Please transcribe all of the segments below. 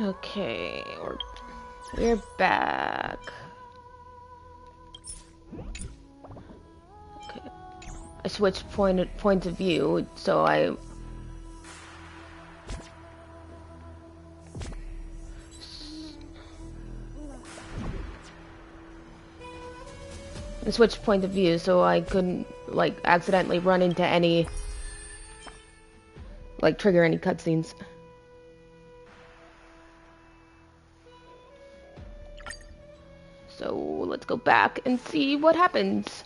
Okay, we're back. Okay, I switched points of view, so I switched point of view, so I couldn't like accidentally run into any, like trigger any cutscenes. So let's go back and see what happens.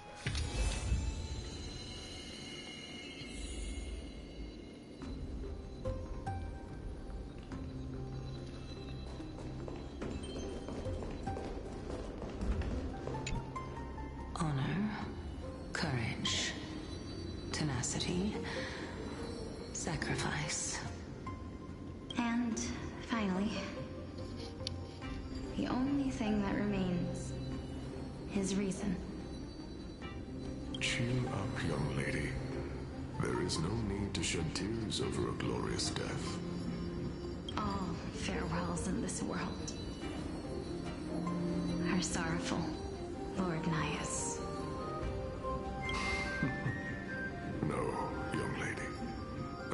Honor, courage, tenacity, sacrifice. And finally, the only thing that remains is reason. Cheer up, young lady. There is no need to shed tears over a glorious death. All farewells in this world are sorrowful, Lord Nias. No, young lady.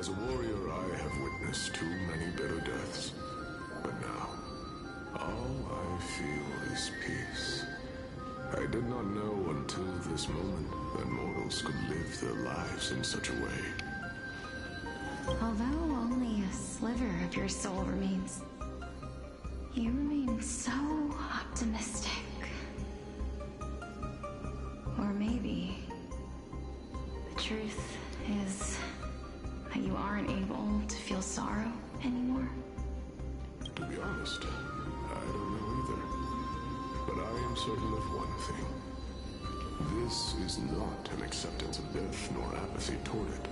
As a warrior, I have witnessed too many bitter deaths. But now, all I feel is peace. I did not know until this moment that mortals could live their lives in such a way. Although only a sliver of your soul remains, you remain so optimistic. Or maybe the truth is that you aren't able to feel sorrow anymore. To be honest, I don't know either. But I am certain of one thing. This is not an acceptance of death nor apathy toward it.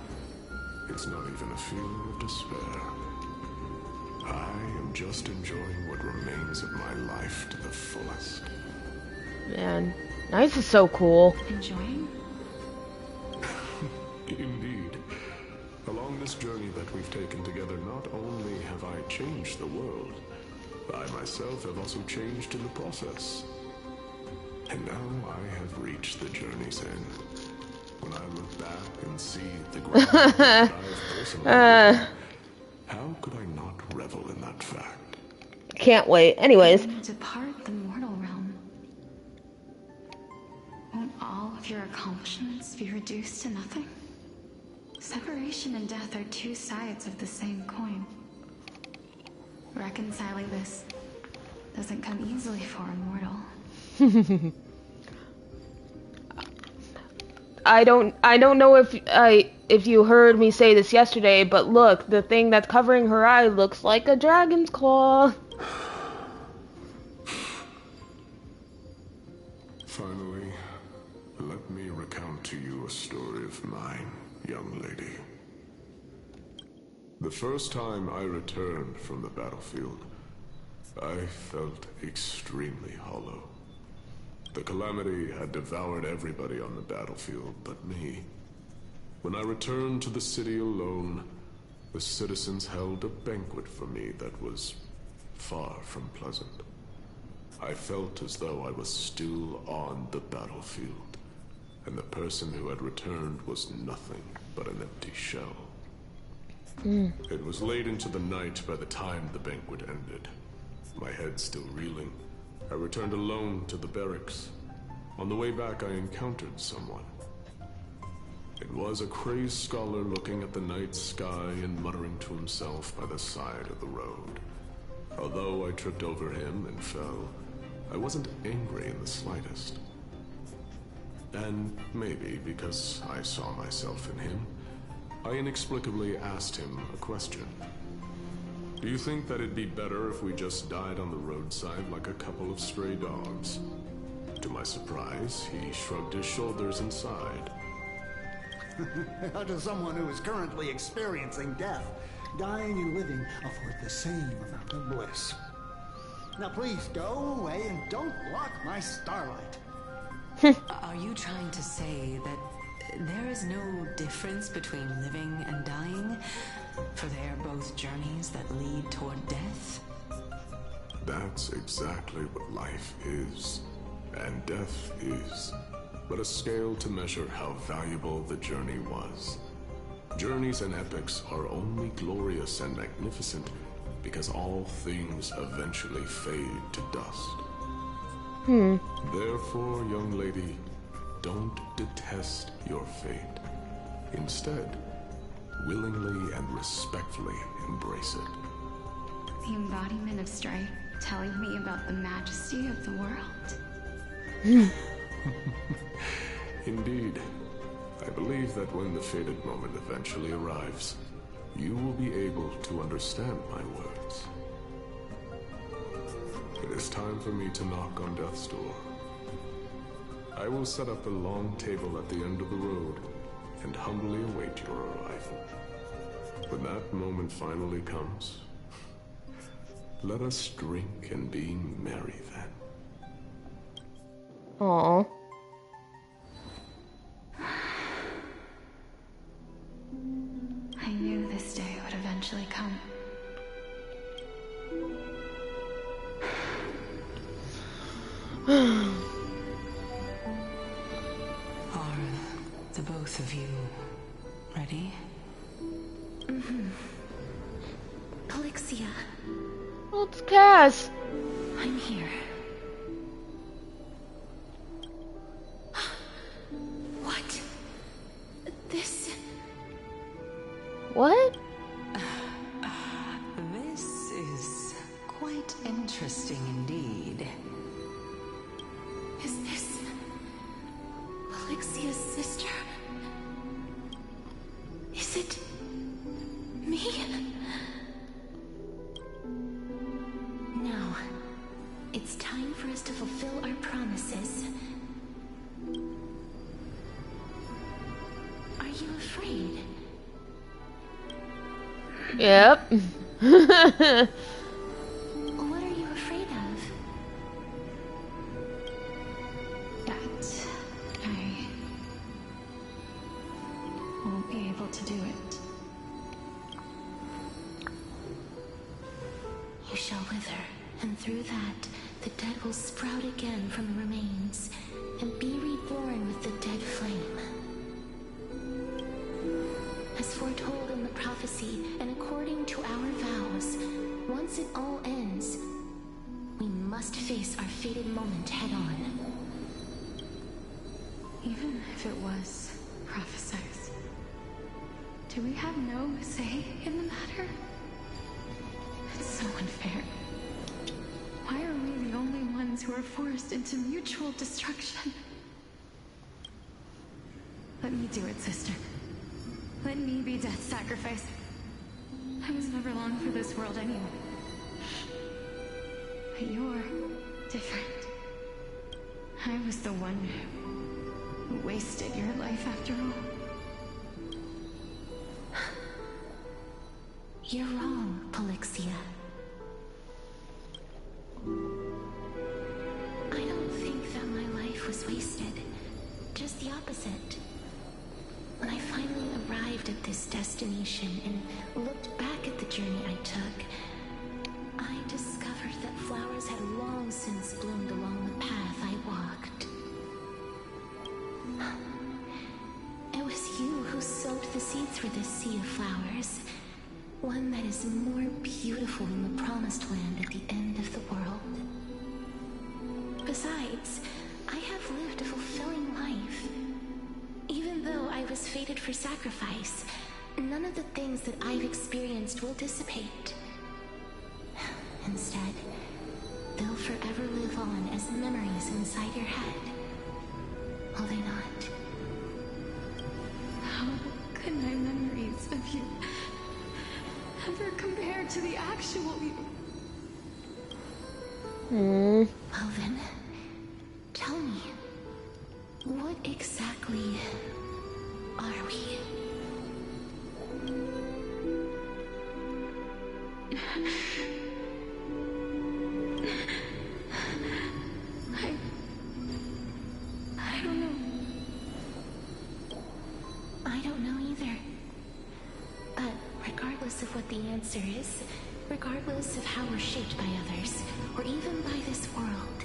It's not even a feeling of despair. I am just enjoying what remains of my life to the fullest. Man, Nice is so cool. Enjoying? Indeed. Along this journey that we've taken together, not only have I changed the world, I myself have also changed in the process. And now I have reached the journey's end. When I look back and see the ground that I've personally built, how could I not revel in that fact? Can't wait. Anyways. When you depart the mortal realm, won't all of your accomplishments be reduced to nothing? Separation and death are two sides of the same coin. Reconciling this doesn't come easily for a mortal. I don't know if you heard me say this yesterday, but look, the thing that's covering her eye looks like a dragon's claw. Finally, let me recount to you a story of mine, young lady. The first time I returned from the battlefield, I felt extremely hollow. The calamity had devoured everybody on the battlefield but me. When I returned to the city alone, the citizens held a banquet for me that was far from pleasant. I felt as though I was still on the battlefield, and the person who had returned was nothing but an empty shell. It was late into the night by the time the banquet ended. My head still reeling, I returned alone to the barracks. On the way back, I encountered someone. It was a crazed scholar looking at the night sky and muttering to himself by the side of the road. Although I tripped over him and fell, I wasn't angry in the slightest. And maybe because I saw myself in him, I inexplicably asked him a question. Do you think that it'd be better if we just died on the roadside like a couple of stray dogs? To my surprise, he shrugged his shoulders and sighed. To someone who is currently experiencing death, dying and living afford the same amount of bliss. Now please go away and don't block my starlight. Are you trying to say that there is no difference between living and dying? For they are both journeys that lead toward death? That's exactly what life is, and death is, but a scale to measure how valuable the journey was. Journeys and epics are only glorious and magnificent because all things eventually fade to dust. Therefore, young lady, don't detest your fate. Instead, willingly and respectfully embrace it. The embodiment of strife, telling me about the majesty of the world. Indeed. I believe that when the fated moment eventually arrives, you will be able to understand my words. It is time for me to knock on death's door. I will set up a long table at the end of the road and humbly await your arrival. When that moment finally comes, let us drink and be merry then. Aww. I knew this day would eventually come. Are the both of you ready? Polixia, Oh, it's Cass. I'm here. What? This... What? This is quite interesting indeed. Is this... Polixia's sister? Is it... me? Now, it's time for us to fulfill our promises. Are you afraid? Yep. What are you afraid of? That I won't be able to do it. You shall wither, and through that, the dead will sprout again from the remains, and be reborn with the dead flame. As foretold in the prophecy, and according to our vows, once it all ends, we must face our fated moment head on. Even if it was prophesied, do we have no say in the matter? It's so unfair. Why are we the only ones who are forced into mutual destruction? Let me do it, sister. Let me be death's sacrifice. I was never long for this world anyway. But you're different. I was the one who wasted your life after all. You're wrong, Polixia. I don't think that my life was wasted. Just the opposite. When I finally arrived at this destination and looked back at the journey I took, I discovered that flowers had long since bloomed along the path I walked. It was you who sowed the seeds for this sea of flowers, one that is more beautiful than the promised land at the end of the world. Besides, I have lived a fulfilling life. Even though I was fated for sacrifice, none of the things that I've experienced will dissipate. Instead, they'll forever live on as memories inside your head. Will they not? How could my memories of you ever compare to the actual you? Well then, tell me, what exactly are we? I don't know. I don't know either. But regardless of what the answer is, regardless of how we're shaped by others, or even by this world.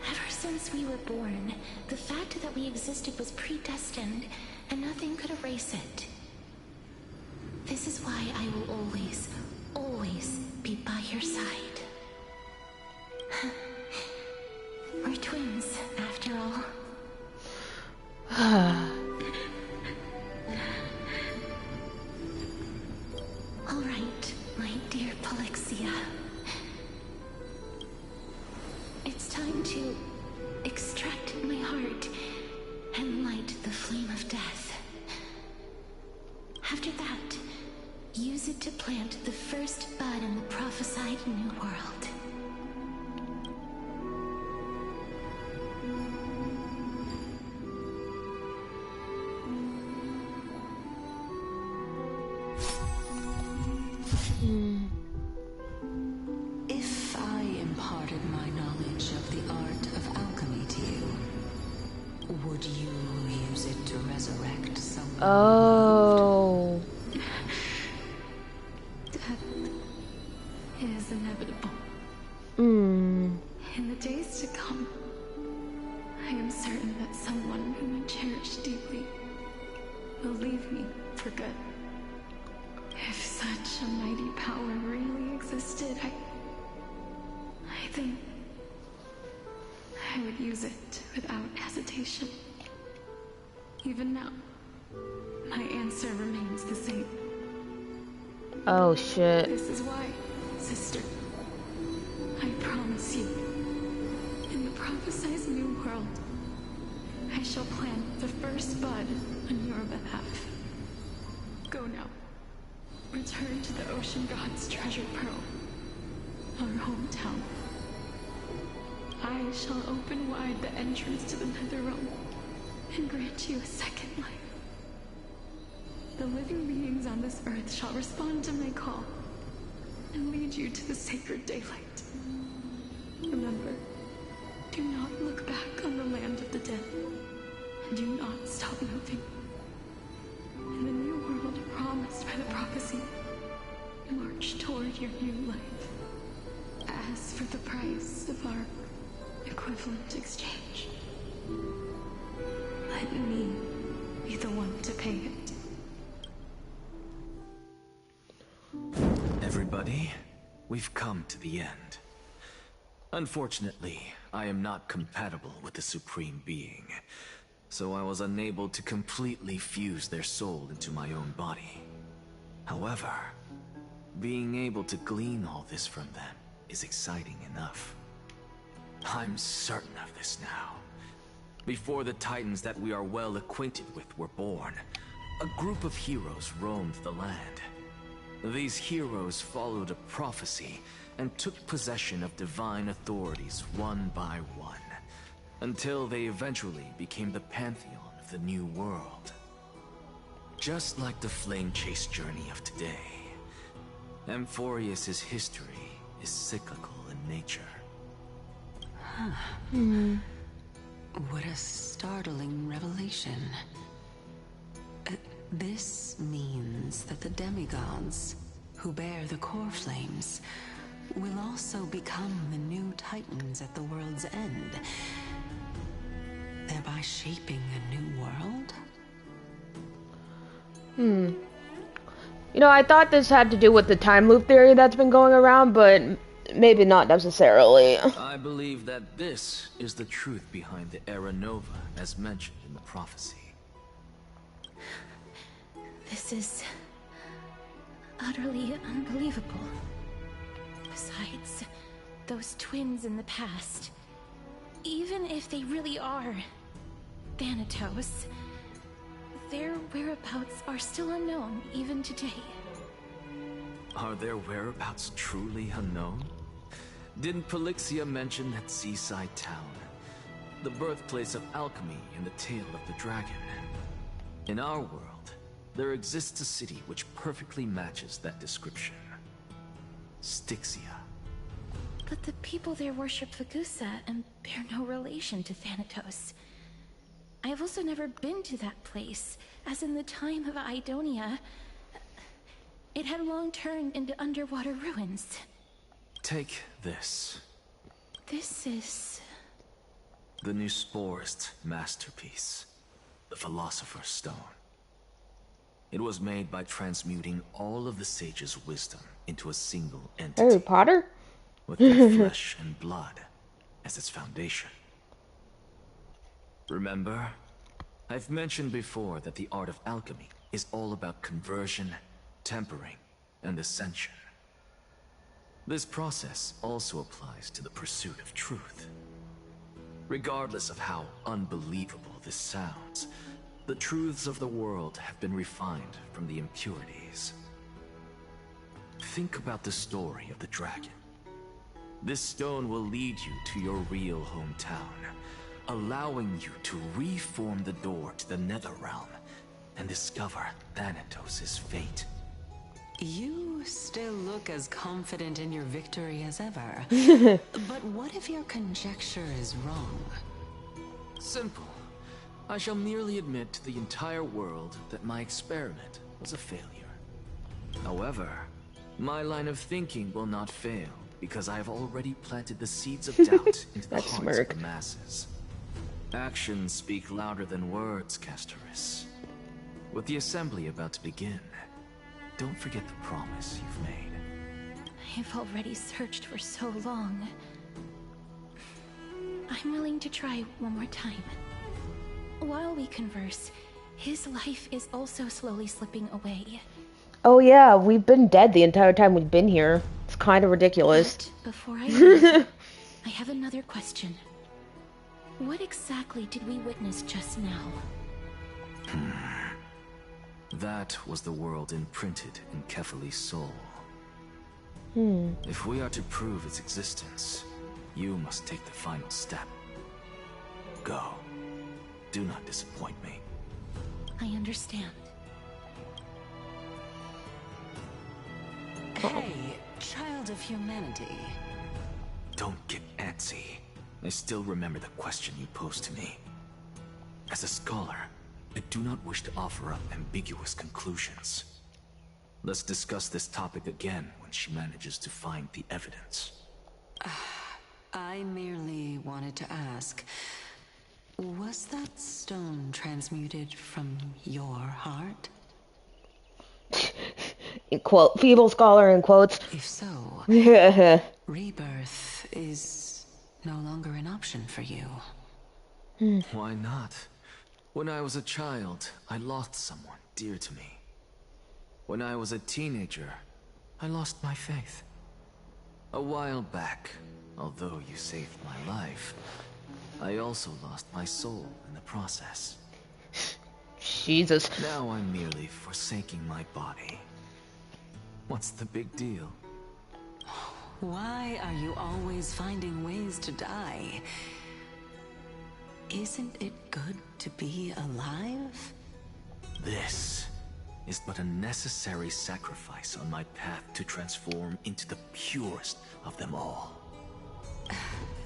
Ever since we were born, the fact that we existed was predestined, and nothing could erase it. This is why I will always, always be by your side. We're twins, after all. All right, my dear Polixia. It's time to extract my heart and light the flame of death. After that, use it to plant the first bud in the prophesied new world. If I imparted my knowledge of the art of alchemy to you, would you use it to resurrect someone? Oh. Death is inevitable. Hmm. In the days to come, I am certain that someone whom I cherish deeply will leave me for good. If such a mighty power really existed, I think I would use it without hesitation. Even now, my answer remains the same. Oh shit. This is why, sister, I promise you, in the prophesied new world, I shall plant the first bud on your behalf. Go now. Return to the ocean god's treasure pearl, our hometown. I shall open wide the entrance to the Netherrealm and grant you a second life. The living beings on this earth shall respond to my call and lead you to the sacred daylight. Remember, do not look back on the land of the dead, and do not stop moving. In the new world promised by the prophecy, march toward your new life. As for the price of our equivalent exchange, let me be the one to pay it. Everybody, we've come to the end. Unfortunately, I am not compatible with the Supreme Being, so I was unable to completely fuse their soul into my own body. However, being able to glean all this from them is exciting enough. I'm certain of this now. Before the Titans that we are well acquainted with were born, a group of heroes roamed the land. These heroes followed a prophecy and took possession of divine authorities one by one, until they eventually became the pantheon of the new world. Just like the flame chase journey of today, Amphorius's history is cyclical in nature. What a startling revelation. This means that the demigods, who bear the core flames, will also become the new Titans at the world's end, thereby shaping a new world? You know, I thought this had to do with the time loop theory that's been going around, but maybe not necessarily. I believe that this is the truth behind the Era Nova, as mentioned in the prophecy. This is utterly unbelievable. Besides, those twins in the past, even if they really are Thanatos, their whereabouts are still unknown even today. Are their whereabouts truly unknown? Didn't Polixia mention that seaside town, the birthplace of alchemy and the tale of the dragon? In our world, there exists a city which perfectly matches that description. Styxia. But the people there worship Vagusa and bear no relation to Thanatos. I have also never been to that place, as in the time of Idonia. It had long turned into underwater ruins. Take this. This is... The new Sporist masterpiece. The Philosopher's Stone. It was made by transmuting all of the sage's wisdom into a single entity. Harry Potter? With their flesh and blood as its foundation. Remember? I've mentioned before that the art of alchemy is all about conversion, tempering, and ascension. This process also applies to the pursuit of truth. Regardless of how unbelievable this sounds, the truths of the world have been refined from the impurities. Think about the story of the dragon. This stone will lead you to your real hometown, allowing you to reform the door to the Nether Realm and discover Thanatos' fate. You still look as confident in your victory as ever. But what if your conjecture is wrong? Simple. I shall merely admit to the entire world that my experiment was a failure. However, my line of thinking will not fail because I have already planted the seeds of doubt into the hearts of the masses. Actions speak louder than words, Castoris. With the assembly about to begin, don't forget the promise you've made. I've already searched for so long. I'm willing to try one more time. While we converse, his life is also slowly slipping away. Oh yeah, we've been dead the entire time we've been here. It's kind of ridiculous. But before I leave, I have another question. What exactly did we witness just now? That was the world imprinted in Kefali's soul. If we are to prove its existence, you must take the final step. Go. Do not disappoint me. I understand. Hey, child of humanity. Don't get antsy. I still remember the question you posed to me. As a scholar, I do not wish to offer up ambiguous conclusions. Let's discuss this topic again when she manages to find the evidence. I merely wanted to ask, was that stone transmuted from your heart? In quote, feeble scholar in quotes. If so, rebirth is no longer an option for you. Why not? When I was a child, I lost someone dear to me. When I was a teenager, I lost my faith. A while back, although you saved my life, I also lost my soul in the process. Jesus. Now I'm merely forsaking my body. What's the big deal? Why are you always finding ways to die? Isn't it good to be alive? This is but a necessary sacrifice on my path to transform into the purest of them all.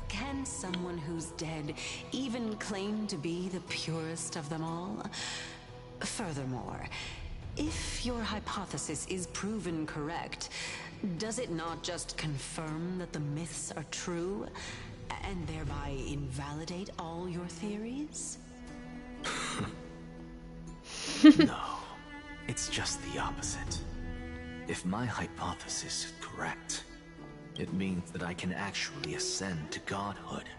Can someone who's dead even claim to be the purest of them all? Furthermore, if your hypothesis is proven correct, does it not just confirm that the myths are true, and thereby invalidate all your theories? No, it's just the opposite. If my hypothesis is correct, it means that I can actually ascend to godhood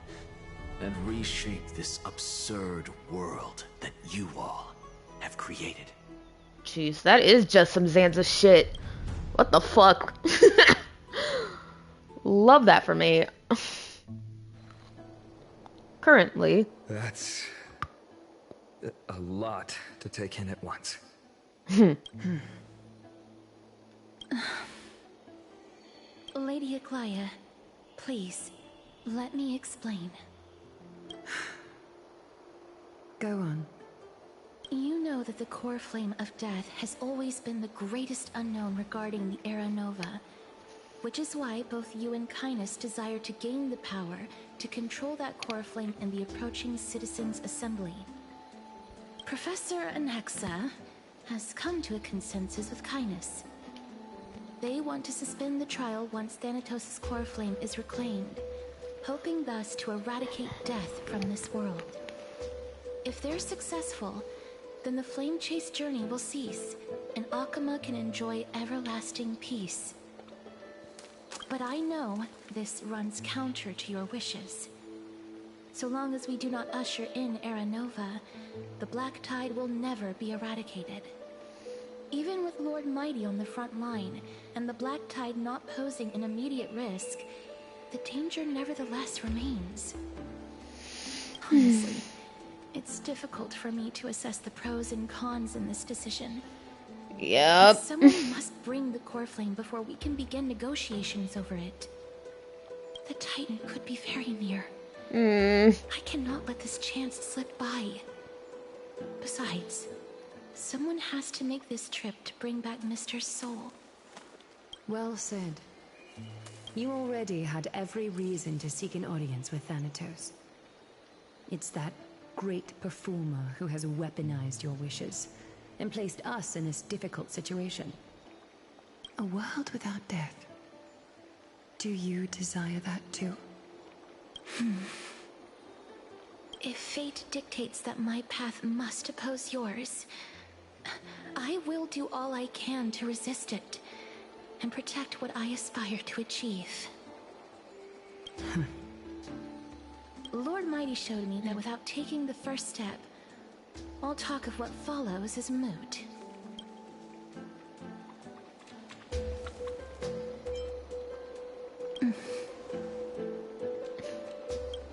and reshape this absurd world that you all have created. Jeez, that is just some Zanza shit. What the fuck? Love that for me. Currently. That's a lot to take in at once. Lady Aglaya, please, let me explain. Go on. You know that the core flame of death has always been the greatest unknown regarding the Era Nova, which is why both you and Kainos desire to gain the power to control that core flame in the approaching Citizens' Assembly. Professor Anaxa has come to a consensus with Kainos. They want to suspend the trial once Thanatos' core flame is reclaimed, hoping thus to eradicate death from this world. If they're successful, then the flame chase journey will cease, and Akama can enjoy everlasting peace. But I know this runs counter to your wishes. So long as we do not usher in Era Nova, the Black Tide will never be eradicated. Even with Lord Mighty on the front line, and the Black Tide not posing an immediate risk, the danger nevertheless remains. Honestly, it's difficult for me to assess the pros and cons in this decision. Yep. Someone must bring the core flame before we can begin negotiations over it. The Titan could be very near. I cannot let this chance slip by. Besides, someone has to make this trip to bring back Mr. Soul. Well said. You already had every reason to seek an audience with Thanatos. It's that great performer who has weaponized your wishes and placed us in this difficult situation. A world without death. Do you desire that too? If fate dictates that my path must oppose yours, I will do all I can to resist it and protect what I aspire to achieve. Lord Mighty showed me that without taking the first step, all talk of what follows is moot.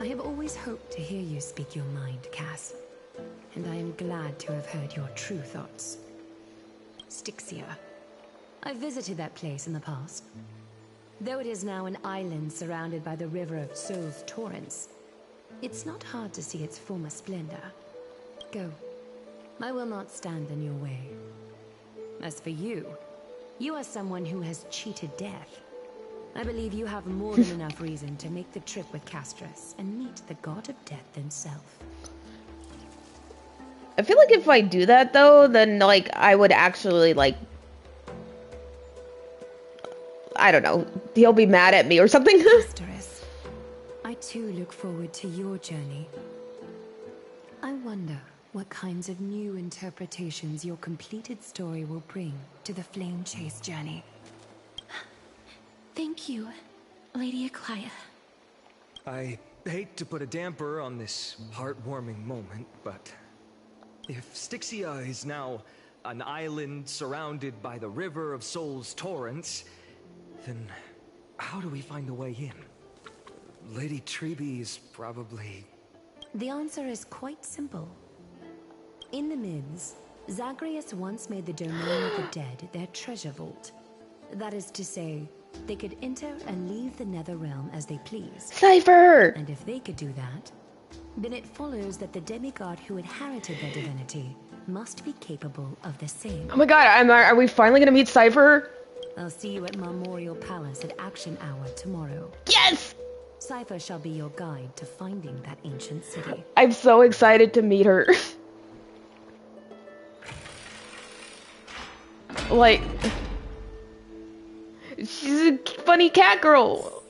I have always hoped to hear you speak your mind, Cass. And I am glad to have heard your true thoughts. Styxia. I visited that place in the past. Though it is now an island surrounded by the river of Soul's torrents, it's not hard to see its former splendor. Go. I will not stand in your way. As for you, you are someone who has cheated death. I believe you have more than enough reason to make the trip with Castris and meet the god of death himself. I feel like if I do that though, then like I would actually like, I don't know, he'll be mad at me or something. Castris, I too look forward to your journey. I wonder what kinds of new interpretations your completed story will bring to the Flame Chase journey. Thank you, Lady Akaya. I hate to put a damper on this heartwarming moment, but if Styxia is now an island surrounded by the river of Soul's torrents, then how do we find a way in? Lady Trebe is probably... The answer is quite simple. In the Mids, Zagreus once made the domain of the dead their treasure vault. That is to say, they could enter and leave the Nether Realm as they pleased. Cypher! And if they could do that, then it follows that the demigod who inherited their divinity must be capable of the same. Oh my god, are we finally gonna meet Cypher? I'll see you at Memorial Palace at Action Hour tomorrow. Yes! Cypher shall be your guide to finding that ancient city. I'm so excited to meet her. Like, she's a funny cat girl.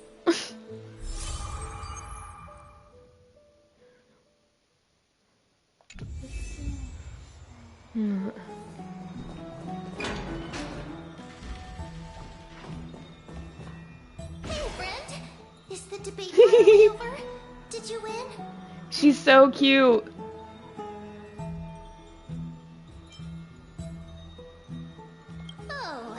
Hey, friend! Is the debate finally over? Did you win? She's so cute. Oh,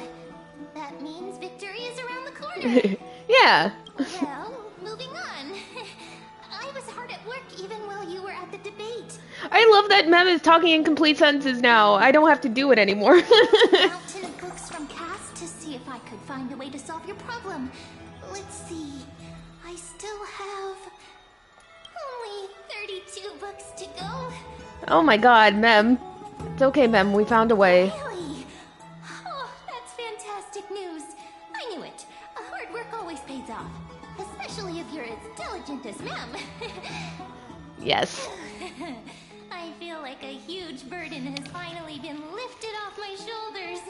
that means victory is around the corner. Yeah. Well, moving on. I was hard at work even while you were at the debate. I love that Mem is talking in complete sentences now. I don't have to do it anymore. Mountain of books from Cass to see if I could find a way to solve your problem. Let's see. I still have only 32 books to go. Oh my god, Mem. It's okay, Mem. We found a way. Really? Oh, that's fantastic news. I knew it. Hard work always pays off. Especially if you're as diligent as Mem. Yes. I feel like a huge burden has finally been lifted off my shoulders.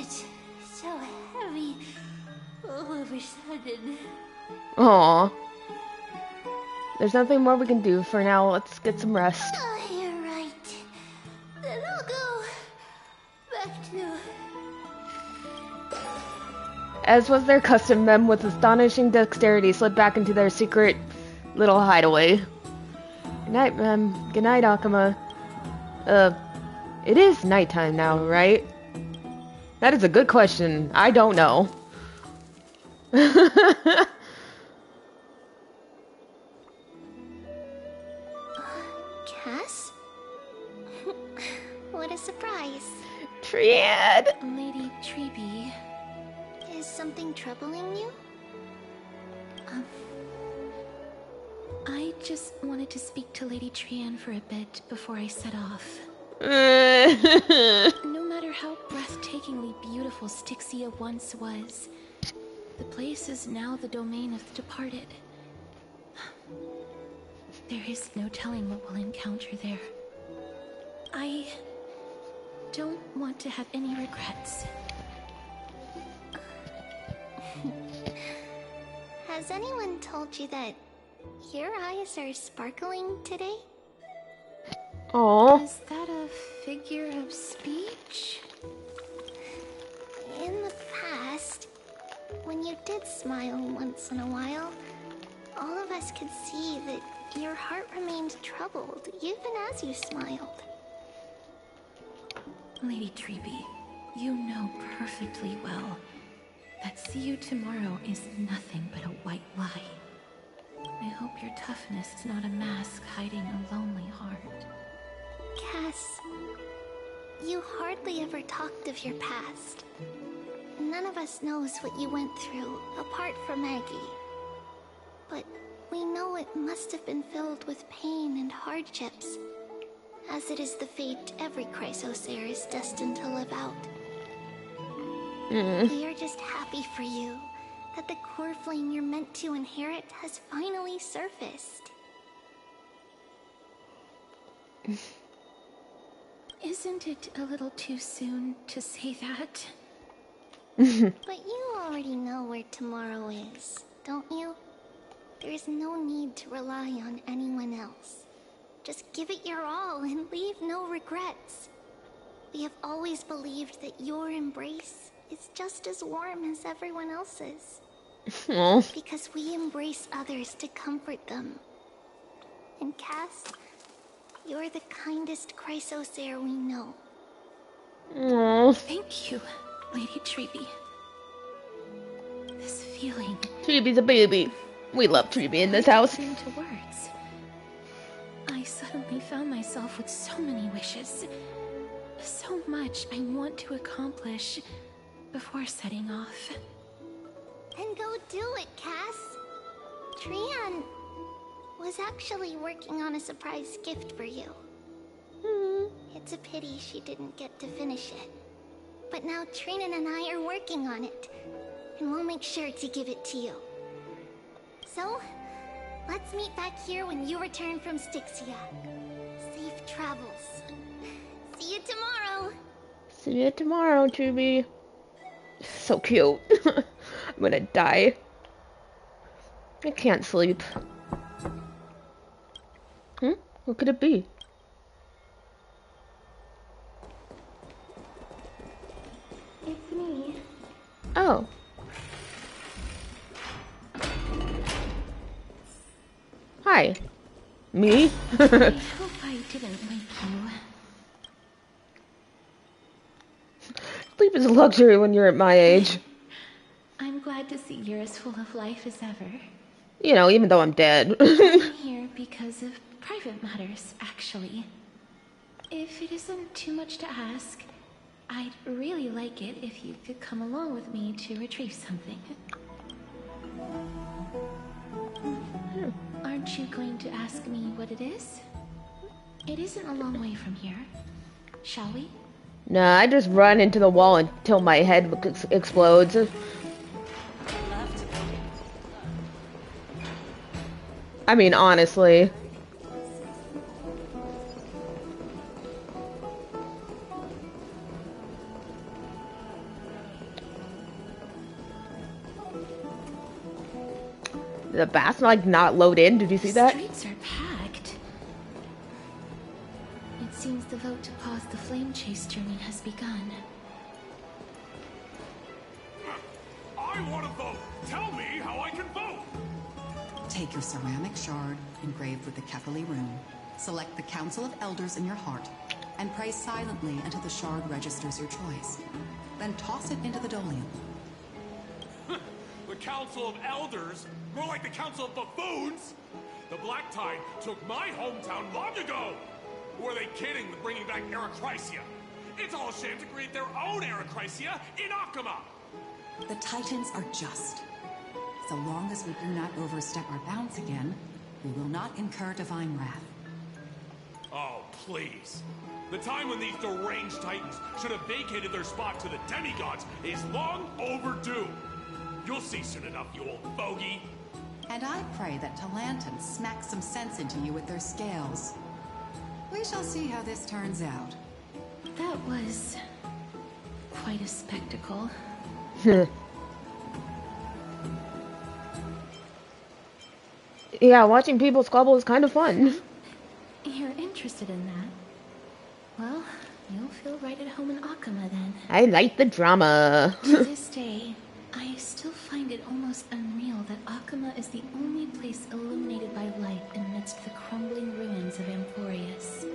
it's so heavy all of a sudden. Aw. There's nothing more we can do for now. Let's get some rest. Oh, you're right. Then I'll go back to... As was their custom, Mem with astonishing dexterity slid back into their secret little hideaway. Good night, Mem. Good night, Akuma. It is nighttime now, right? That is a good question. I don't know. Cass? What a surprise. Triad! Lady Treeby. Is something troubling you? I just wanted to speak to Lady Trian for a bit before I set off. No matter how breathtakingly beautiful Styxia once was, the place is now the domain of the departed. There is no telling what we'll encounter there. I don't want to have any regrets. Has anyone told you that your eyes are sparkling today? Aww. Is that a figure of speech? In the past, when you did smile once in a while, all of us could see that your heart remained troubled, even as you smiled. Lady Treeby, you know perfectly well that see you tomorrow is nothing but a white lie. I hope your toughness is not a mask hiding a lonely heart. Cass, you hardly ever talked of your past. None of us knows what you went through, apart from Maggie. But we know it must have been filled with pain and hardships, as it is the fate every Chrysosaur is destined to live out. We are just happy for you that the core flame you're meant to inherit has finally surfaced. Isn't it a little too soon to say that? But you already know where tomorrow is, don't you? There's no need to rely on anyone else. Just give it your all and leave no regrets. We have always believed that your embrace is just as warm as everyone else's. Because we embrace others to comfort them. And Cass, you're the kindest Chrysosaur we know. Thank you, Lady Treeby. This feeling... Treeby's a baby. We love Treeby in this house. Into words. I suddenly found myself with so many wishes. So much I want to accomplish before setting off. Then go do it, Cass. Trian was actually working on a surprise gift for you. It's a pity she didn't get to finish it. But now Trinan and I are working on it, and we'll make sure to give it to you. So, let's meet back here when you return from Styxia. Safe travels. See you tomorrow. See you tomorrow, Treeby. So cute. I'm gonna die. I can't sleep. What could it be? It's me. Oh. Hi. Me? I hope I didn't wake you. Sleep is a luxury when you're at my age. I'm glad to see you're as full of life as ever. You know, even though I'm dead. I'm here because of private matters, actually. If it isn't too much to ask, I'd really like it if you could come along with me to retrieve something. Aren't you going to ask me what it is? It isn't a long way from here. Shall we? Nah, I just run into the wall until my head explodes. I mean, honestly. the bath's like not load in. Did you see that? Streets are packed. It seems the vote to pause the flame chase journey has begun. I want to vote. Tell me how I can vote. Take your ceramic shard engraved with the Kefali rune. Select the Council of Elders in your heart and pray silently until the shard registers your choice. Then toss it into the Dolian. The Council of Elders? More like the Council of Buffoons? The Black Tide took my hometown long ago! Were they kidding with bringing back Erechrysia? It's all a sham to create their own Erechrysia in Akama! The Titans are just. So long as we do not overstep our bounds again, we will not incur divine wrath. Oh, please. The time when these deranged Titans should have vacated their spot to the demigods is long overdue. You'll see soon enough, you old bogey. And I pray that Talantan smacks some sense into you with their scales. We shall see how this turns out. That was quite a spectacle. Yeah, watching people squabble is kind of fun. You're interested in that? Well, you'll feel right at home in Akama then. I like the drama. To this day, I still find it almost unreal that Akama is the only place illuminated by light amidst the crumbling ruins of Emporius.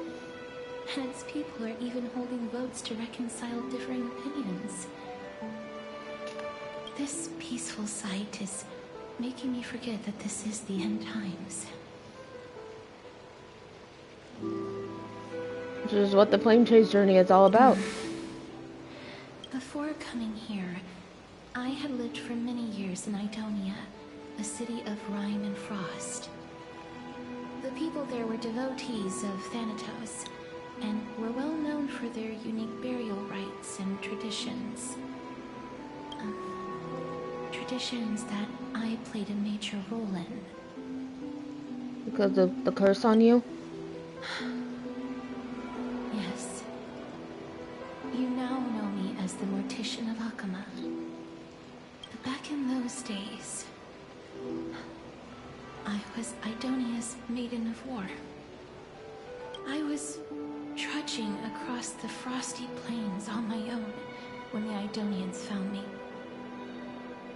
And its people are even holding votes to reconcile differing opinions. This peaceful sight is making me forget that this is the end times. Which is what the flame chase journey is all about. Before coming here, I had lived for many years in Idonia, a city of rime and frost. The people there were devotees of Thanatos, and were well known for their unique burial rites and traditions. Traditions that I played a major role in. Because of the curse on you? Yes. You now know me as the Mortician of Akama. But back in those days, I was Idonia's Maiden of War. I was trudging across the frosty plains on my own when the Idonians found me.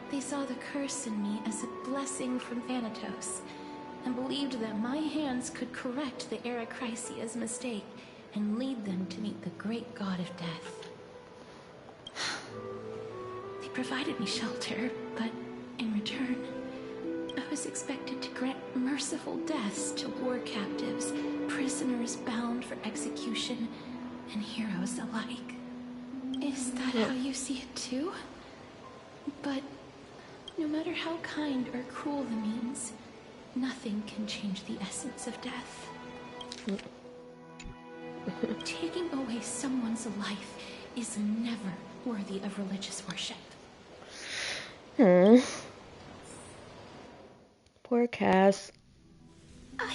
They saw the curse in me as a blessing from Thanatos, and believed that my hands could correct the Erechrysia's mistake and lead them to meet the great god of death. They provided me shelter, but in return, I was expected to grant merciful deaths to war captives, prisoners bound for execution, and heroes alike. Is that how you see it too? But no matter how kind or cruel the means, nothing can change the essence of death. Taking away someone's life is never worthy of religious worship. Poor Cass. I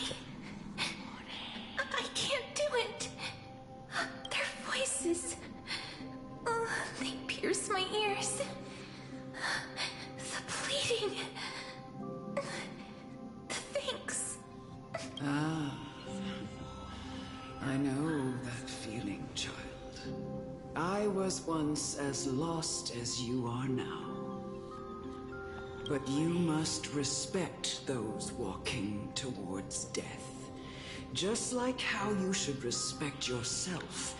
can't do it. Their voices, they pierce my ears. The pleading. The thanks. Ah. I know that feeling, child. I was once as lost as you are now. But you must respect those walking towards death. Just like how you should respect yourself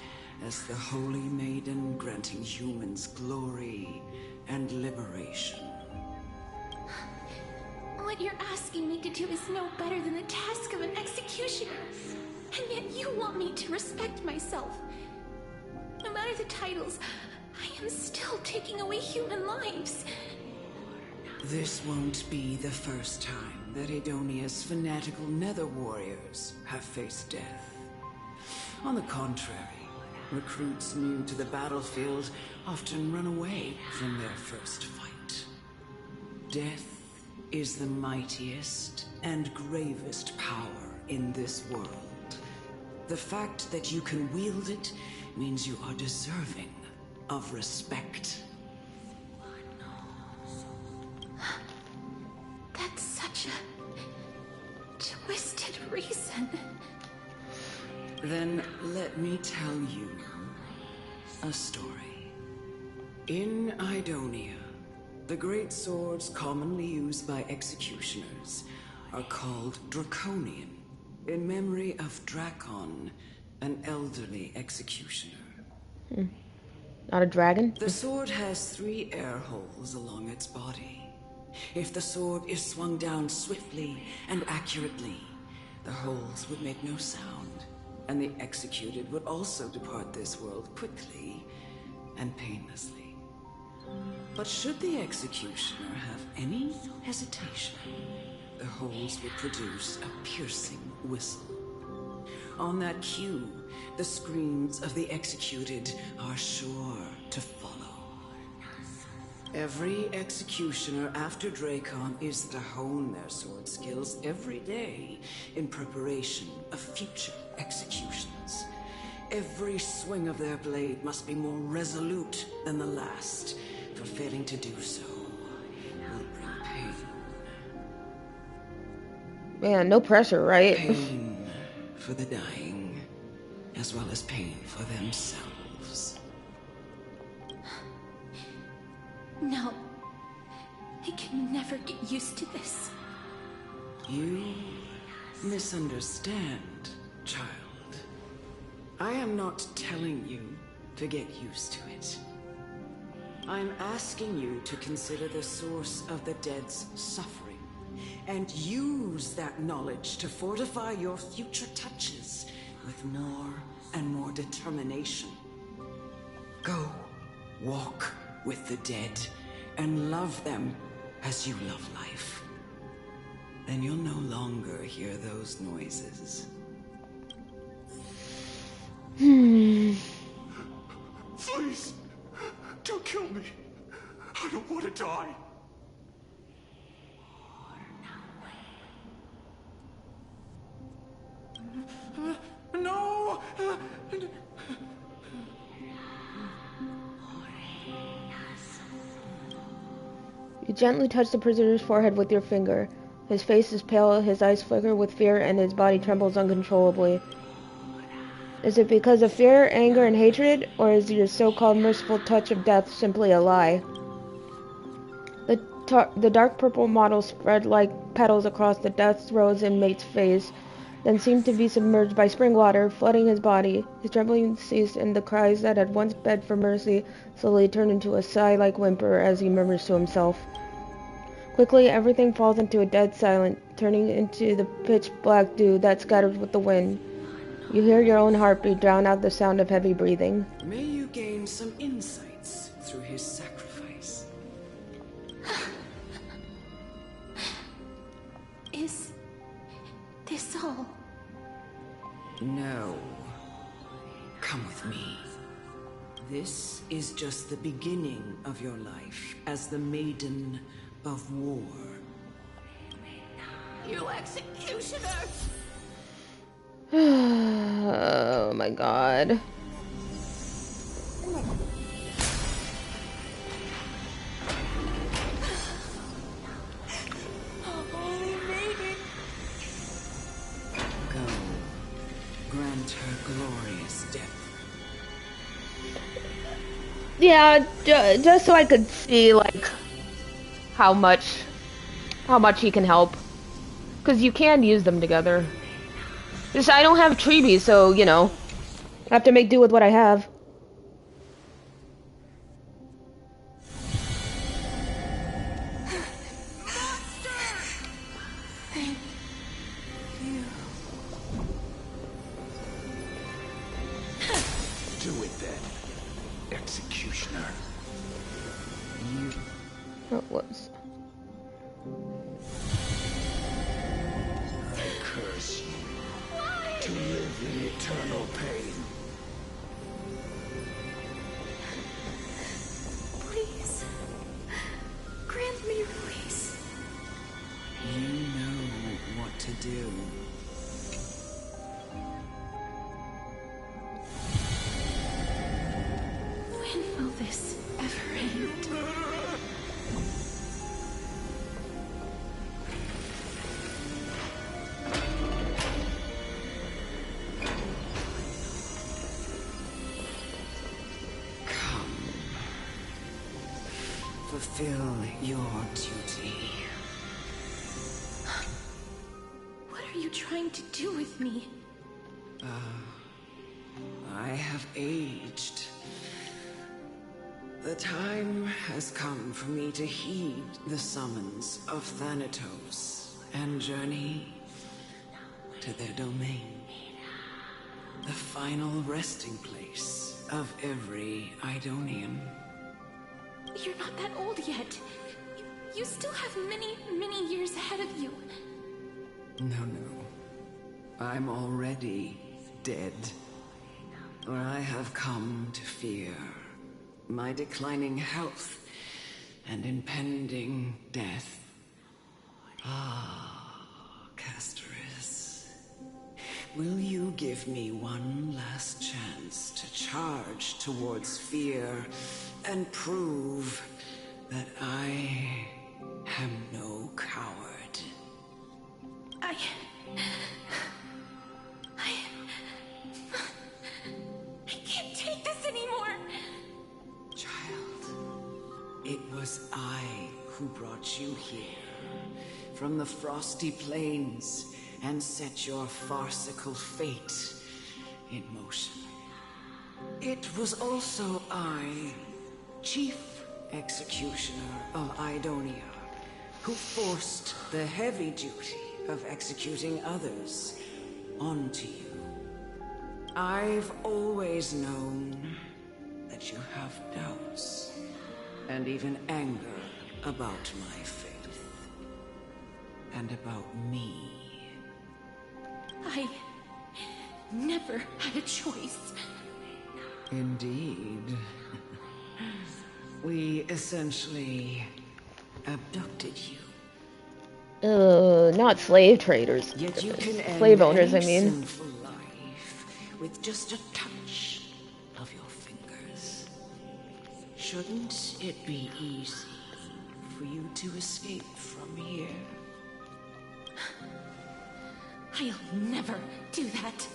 as the Holy Maiden granting humans glory and liberation. What you're asking me to do is no better than the task of an executioner. And yet you want me to respect myself. No matter the titles, I am still taking away human lives. This won't be the first time that Edonia's fanatical nether warriors have faced death. On the contrary, recruits new to the battlefield often run away from their first fight. Death is the mightiest and gravest power in this world. The fact that you can wield it means you are deserving of respect. That's such such a twisted reason. Then let me tell you a story. In Idonia, the great swords commonly used by executioners are called Draconian, in memory of Drakon, an elderly executioner. Not a dragon? The sword has 3 air holes along its body. If the sword is swung down swiftly and accurately, the holes would make no sound, and the executed would also depart this world quickly and painlessly. But should the executioner have any hesitation, the holes would produce a piercing whistle. On that cue, the screams of the executed are sure to follow. Every executioner after Drakon is to hone their sword skills every day in preparation of future executions. Every swing of their blade must be more resolute than the last, for failing to do so will bring pain. Man, no pressure, right? Pain for the dying, as well as pain for themselves. No. I can never get used to this. You misunderstand, child. I am not telling you to get used to it. I'm asking you to consider the source of the dead's suffering, and use that knowledge to fortify your future touches with more and more determination. Go, walk with the dead, and love them as you love life. Then you'll no longer hear those noises. Please, don't kill me. I don't want to die. No! You gently touch the prisoner's forehead with your finger. His face is pale, his eyes flicker with fear, and his body trembles uncontrollably. Is it because of fear, anger, and hatred, or is your so-called merciful touch of death simply a lie? The dark purple model spread like petals across the death rose inmate's face, then seemed to be submerged by spring water, flooding his body. His trembling ceased, and the cries that had once begged for mercy slowly turned into a sigh-like whimper as he murmurs to himself. Quickly, everything falls into a dead silence, turning into the pitch-black dew that scatters with the wind. You hear your own heartbeat drown out the sound of heavy breathing. May you gain some insights through his sacrifice. Is this all? No. Come with me. This is just the beginning of your life as the Maiden of War. You executioner! Oh my god. Holy maiden! Go. Grant her glorious death. Yeah, just so I could see, like, how much he can help. Because you can use them together. Just, I don't have Treeby, so, you know, I have to make do with what I have. Thank you. Do it then, executioner. What was? I curse you to live in eternal pain. Please. Grant me release. You know what to do. When will this ever end? fulfill your duty. What are you trying to do with me? I have aged. The time has come for me to heed the summons of Thanatos and journey to their domain. The final resting place of every Idonian. You're not that old yet. You still have many, many years ahead of you. No. I'm already dead. Or I have come to fear my declining health and impending death. Castoris. Will you give me one last chance to charge towards fear and prove that I am no coward? I can't take this anymore. Child, it was I who brought you here from the frosty plains and set your farcical fate in motion. It was also I, Chief Executioner of Idonia, who forced the heavy duty of executing others onto you. I've always known that you have doubts and even anger about my faith and about me. I never had a choice. Indeed. We essentially abducted you. Not slave traders. Yet you can Slave end owners, I any mean. sinful life with just a touch of your fingers. Shouldn't it be easy for you to escape from here? I'll never do that.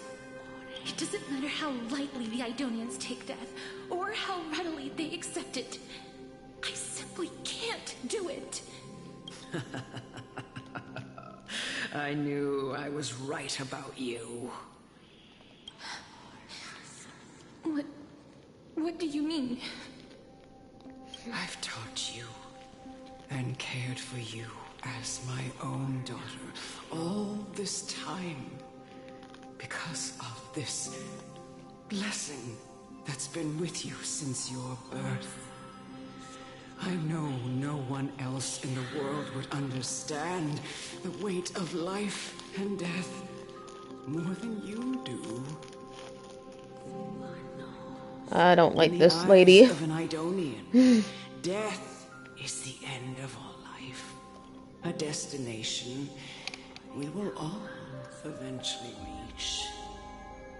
It doesn't matter how lightly the Idonians take death, or how readily they accept it. I simply can't do it. I knew I was right about you. What do you mean? I've taught you and cared for you as my own daughter all this time because of this blessing that's been with you since your birth. I know no one else in the world would understand the weight of life and death more than you do. I don't like In this the eyes lady. of an Idonian, death is the end of all life. A destination we will all eventually reach.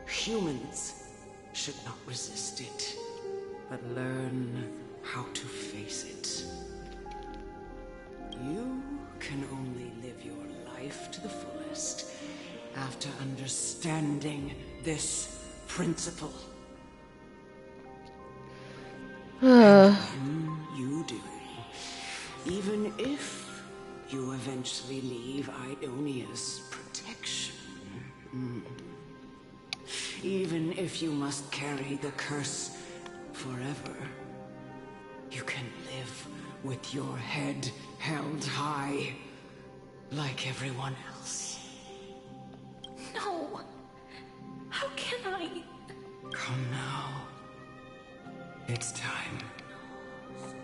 Humans should not resist it, but learn how to face it. You can only live your life to the fullest after understanding this principle. When you do, even if you eventually leave Idonia's protection, even if you must carry the curse forever, you can live with your head held high, like everyone else. No. How can I? Come now. It's time.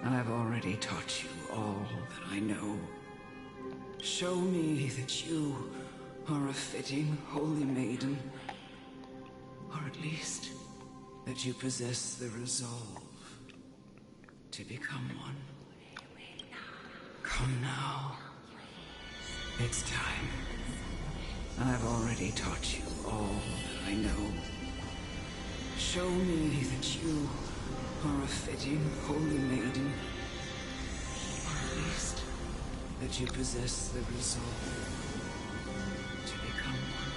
I've already taught you all that I know. Show me that you are a fitting holy maiden. Or at least, that you possess the resolve to become one. Come now. It's time. I've already taught you all that I know. Show me that you are a fitting holy maiden. Or at least, that you possess the resolve to become one.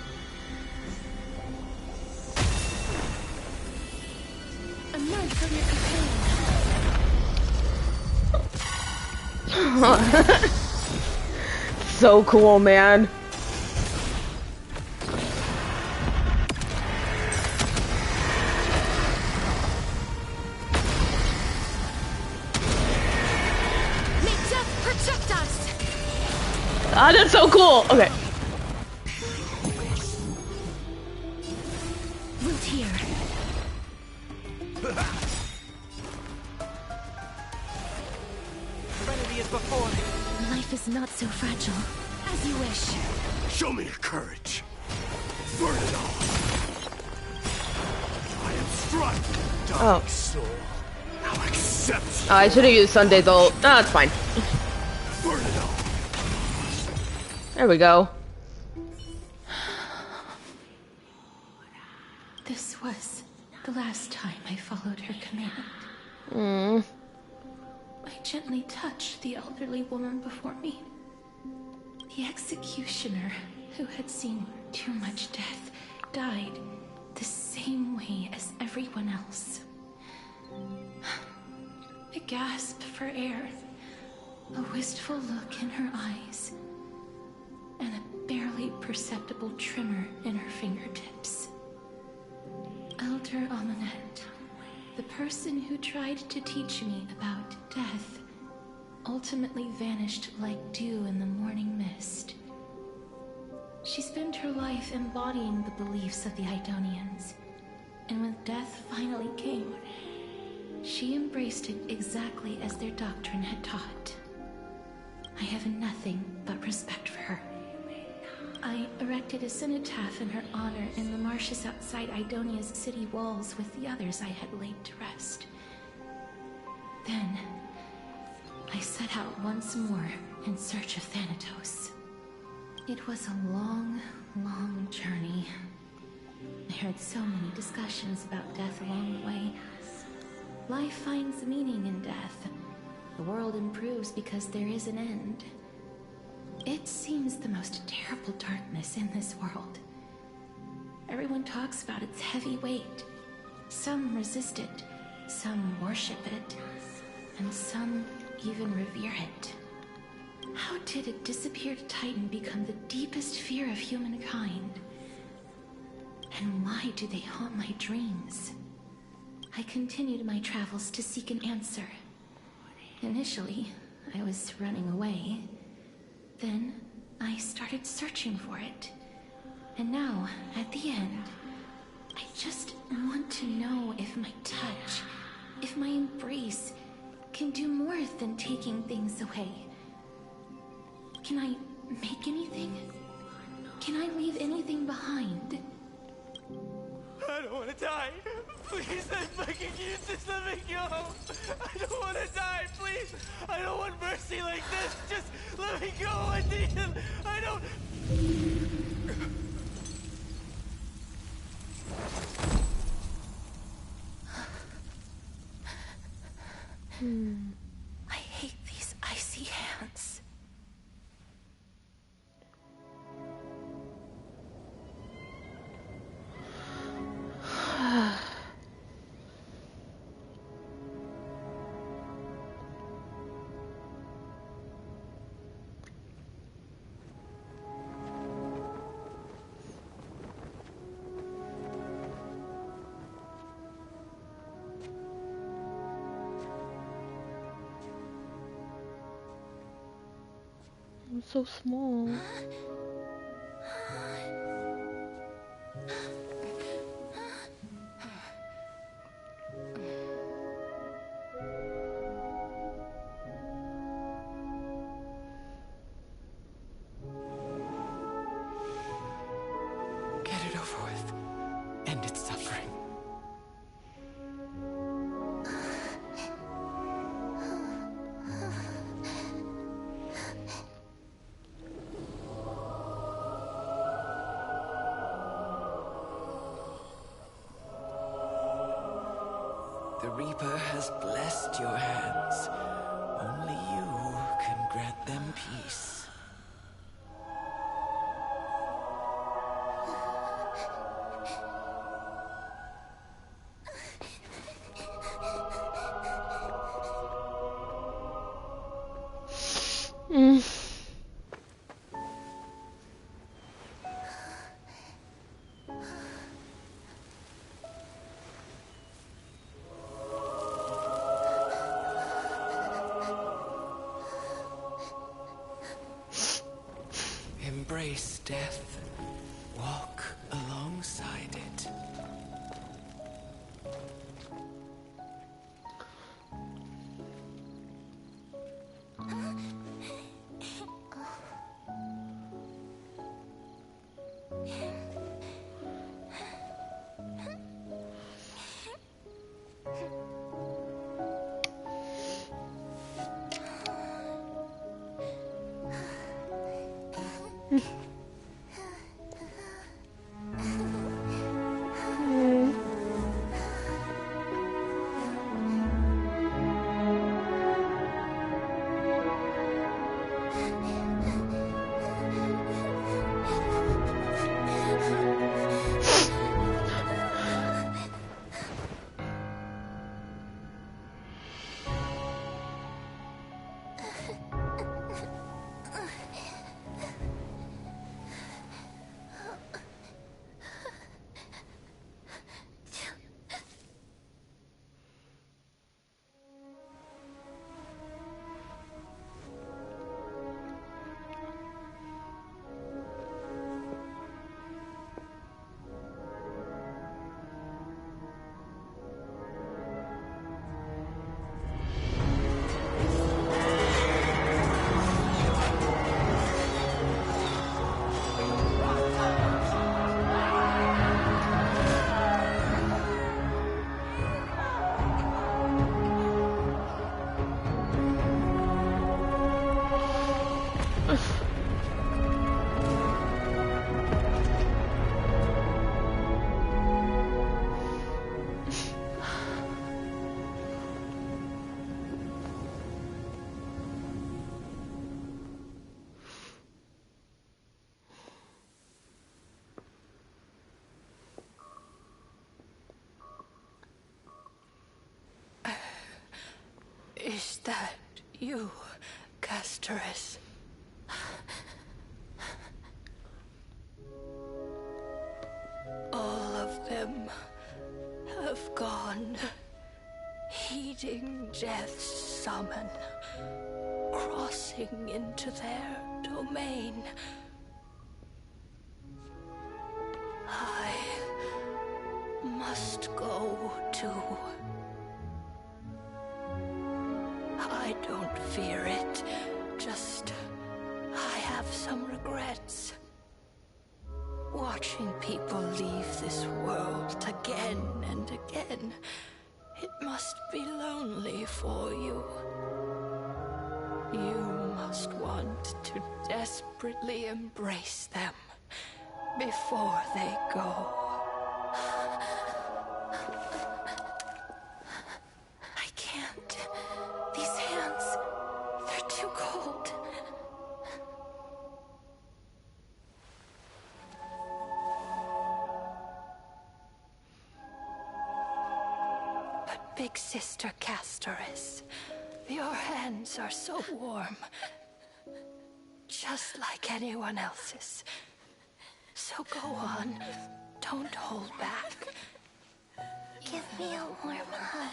Emerge from your companion. So cool, man. May death protect us! Ah, that's so cool. Okay. Root here. Serenity is before me. Life is not so fragile. As you wish. Show me your courage. Burn it all. I am struck, dark soul. Now accept. I should have used Sunday's ult. No, it's fine. Burn it all. There we go. This was the last time I followed her command. I gently touched the elderly woman before me. The executioner, who had seen too much death, died the same way as everyone else. A gasp for air, a wistful look in her eyes, and a barely perceptible tremor in her fingertips. Elder Amunet, the person who tried to teach me about death, ultimately vanished like dew in the morning mist. She spent her life embodying the beliefs of the Idonians, and when death finally came, she embraced it exactly as their doctrine had taught. I have nothing but respect for her. I erected a cenotaph in her honor in the marshes outside Idonia's city walls with the others I had laid to rest. Then, I set out once more in search of Thanatos. It was a long, long journey. I heard so many discussions about death along the way. Life finds meaning in death. The world improves because there is an end. It seems the most terrible darkness in this world. Everyone talks about its heavy weight. Some resist it, some worship it, and some even revere it. How did a disappeared titan become the deepest fear of humankind? And why do they haunt my dreams? I continued my travels to seek an answer. Initially, I was running away. Then, I started searching for it. And now, at the end, I just want to know if my touch, if my embrace, can do more than taking things away. Can I make anything? Can I leave anything behind? I don't want to die. Please, I'm begging you, just let me go. I don't want to die, please. I don't want mercy like this. Just let me go. I need it. I don't... I hate these icy hands. I'm so small. Get it over with. End its suffering. The Reaper has blessed your hands. Only you can grant them peace. face death, walk alongside it. Is that you, Casteress? All of them have gone, heeding death's summon, crossing into their domain. I must go too. I don't fear it, just I have some regrets. Watching people leave this world again and again, it must be lonely for you. You must want to desperately embrace them before they go. I can't. These hands, they're too cold. But Big Sister Casteress, your hands are so warm. Just like anyone else's. So go on. Don't hold back. Give me a warm hug.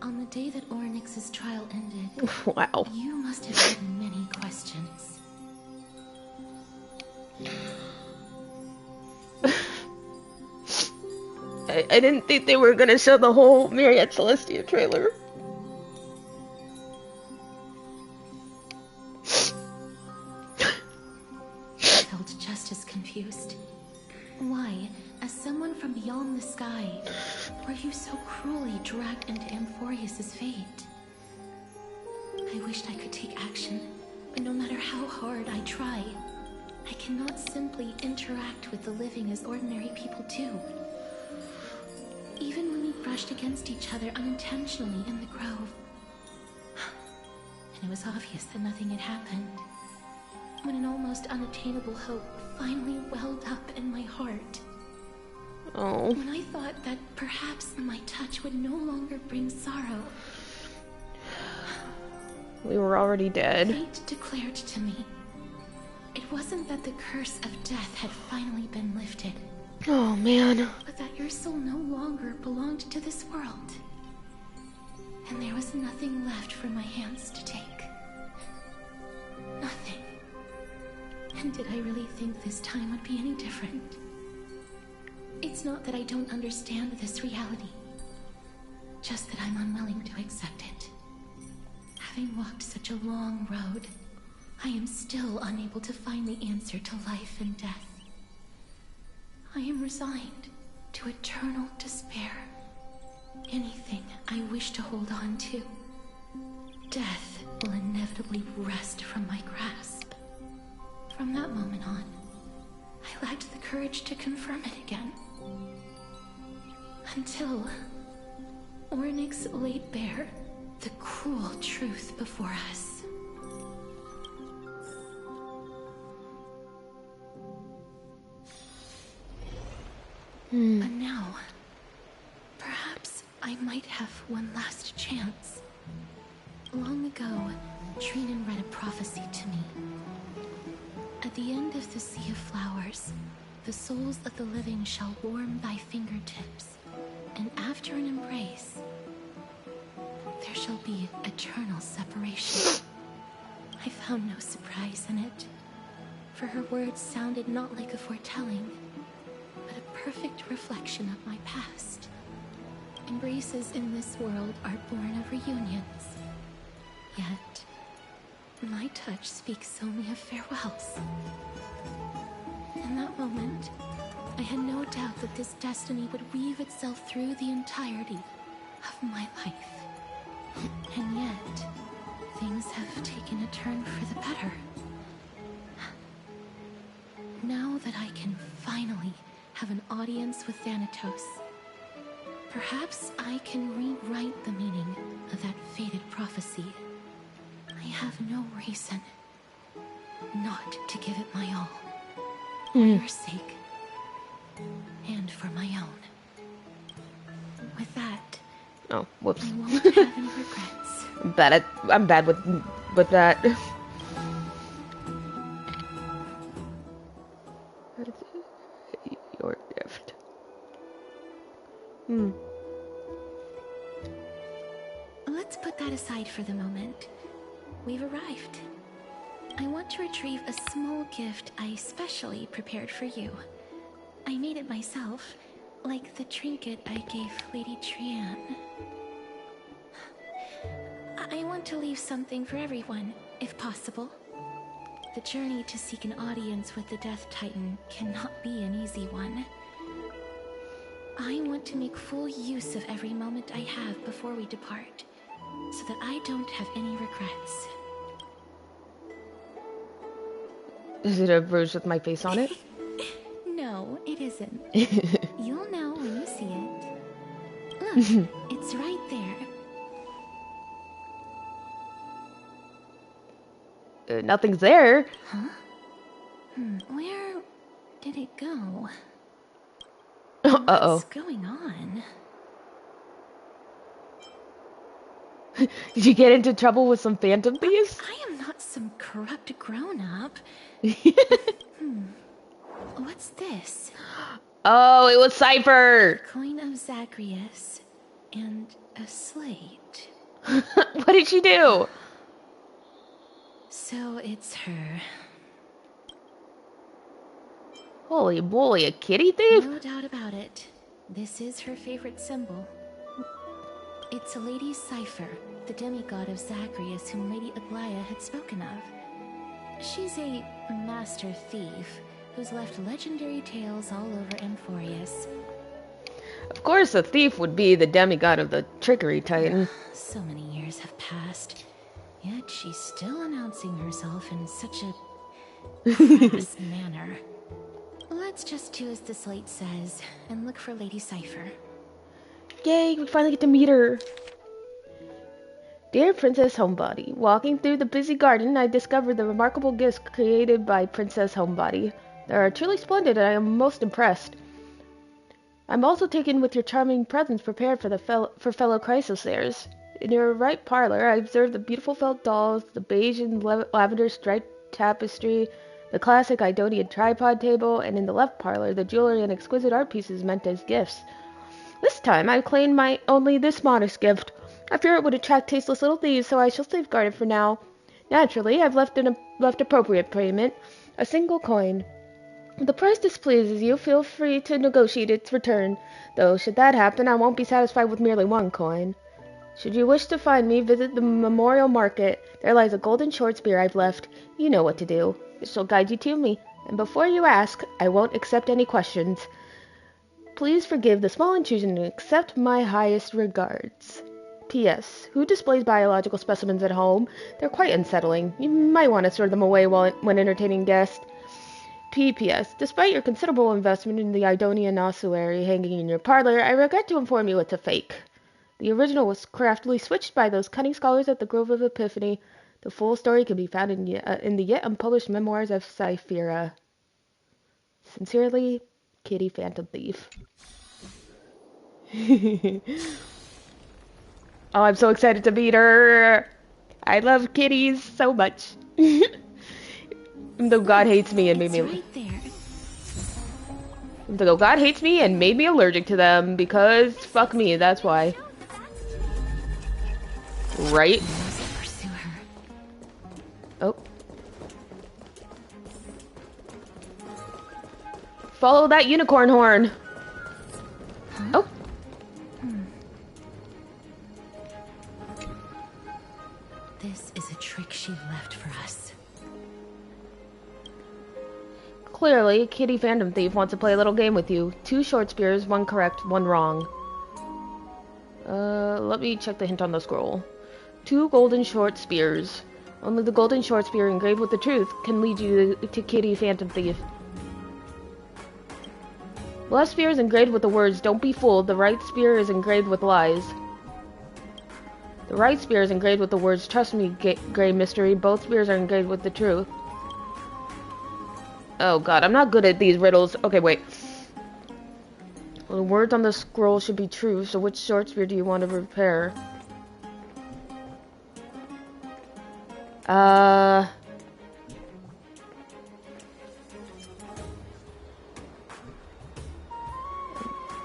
On the day that Ornyx's trial ended, Wow. you must have had many questions. I didn't think they were gonna show the whole Myriad Celestia trailer. I felt just as confused. Why, as someone from beyond the sky, were you so cruelly dragged into Amphorius's fate? I wished I could take action, but no matter how hard I try, I cannot simply interact with the living as ordinary people do. Even when we brushed against each other unintentionally in the grove, and it was obvious that nothing had happened, when an almost unattainable hope finally welled up in my heart. Oh. When I thought that perhaps my touch would no longer bring sorrow, We were already dead. fate declared to me, it wasn't that the curse of death had finally been lifted, Oh man. but that your soul no longer belonged to this world. And there was nothing left for my hands to take. Nothing. And did I really think this time would be any different? It's not that I don't understand this reality, just that I'm unwilling to accept it. Having walked such a long road, I am still unable to find the answer to life and death. I am resigned to eternal despair. Anything I wish to hold on to, death will inevitably wrest from my grasp. From that moment on, I lacked the courage to confirm it again. Until Ornyx laid bare the cruel truth before us. And now, perhaps I might have one last chance. Long ago, Trinan read a prophecy to me. At the end of the Sea of Flowers, the souls of the living shall warm thy fingertips, and after an embrace, there shall be eternal separation. I found no surprise in it, for her words sounded not like a foretelling, but a perfect reflection of my past. Embraces in this world are born of reunions, yet my touch speaks only of farewells. In that moment, I had no doubt that this destiny would weave itself through the entirety of my life. And yet, things have taken a turn for the better. Now that I can finally have an audience with Thanatos, perhaps I can rewrite the meaning of that fated prophecy. I have no reason not to give it my all. For your sake, and for my own. With that, Oh, whoops. I won't have any regrets. I'm bad with that. Your gift. Let's put that aside for the moment. We've arrived. I want to retrieve a small gift I specially prepared for you. I made it myself, like the trinket I gave Lady Trian. I want to leave something for everyone, if possible. The journey to seek an audience with the Death Titan cannot be an easy one. I want to make full use of every moment I have before we depart, so that I don't have any regrets. Is it a bruise with my face on it? No, it isn't. You'll know when you see it. Look, it's right there. Nothing's there. Huh? Where did it go? Uh-oh. What's going on? Did you get into trouble with some phantom thieves? I am not some corrupt grown-up. What's this? Oh, it was Cypher! Coin of Zagreus and A slate. What did she do? So it's her. Holy moly, a kitty thief? No doubt about it. This is her favorite symbol. It's a lady's cipher, the demigod of Zagreus whom Lady Aglaia had spoken of. She's a master thief who's left legendary tales all over Amphorius. Of course, a thief would be the demigod of the trickery titan. So many years have passed, yet she's still announcing herself in such a crass manner. Let's just do as the slate says and look for Lady Cipher. Yay, we finally get to meet her. Dear Princess Homebody, walking through the busy garden, I discovered the remarkable gifts created by Princess Homebody. They are truly splendid, and I am most impressed. I'm also taken with your charming presents prepared for fellow Chrysosairs. In your right parlor, I observed the beautiful felt dolls, the beige and lavender striped tapestry, the classic Idonian tripod table, and in the left parlor, the jewelry and exquisite art pieces meant as gifts. This time, I claimed only this modest gift. I fear it would attract tasteless little thieves, so I shall safeguard it for now. Naturally, I've left appropriate payment, a single coin. If the price displeases you, feel free to negotiate its return, though should that happen, I won't be satisfied with merely one coin. Should you wish to find me, visit the Memorial Market. There lies a golden short spear I've left. You know what to do. It shall guide you to me, and before you ask, I won't accept any questions. Please forgive the small intrusion and accept my highest regards. P.S. Who displays biological specimens at home? They're quite unsettling. You might want to store them away when entertaining guests. P.P.S. Despite your considerable investment in the Idonian ossuary hanging in your parlor, I regret to inform you it's a fake. The original was craftily switched by those cunning scholars at the Grove of Epiphany. The full story can be found in the yet unpublished memoirs of Cyphera. Sincerely, Kitty Phantom Thief. Oh, I'm so excited to meet her. I love kitties so much. Though God hates me and made me... Right there. Though God hates me and made me allergic to them, because fuck me, that's why. Right? Pursue her. Oh. Follow that unicorn horn. Huh? Oh. This is a trick she left for us. Clearly, Kitty Phantom Thief wants to play a little game with you. 2 short spears, 1 correct, 1 wrong. Let me check the hint on the scroll. 2 golden short spears. Only the golden short spear engraved with the truth can lead you to Kitty Phantom Thief. The left spear is engraved with the words, "Don't be fooled." The right spear is engraved with lies. The right spear is engraved with the words, "Trust me, Grey Mystery." Both spears are engraved with the truth. Oh god, I'm not good at these riddles. Okay, wait. Well, the words on the scroll should be true, so which short spear do you want to repair?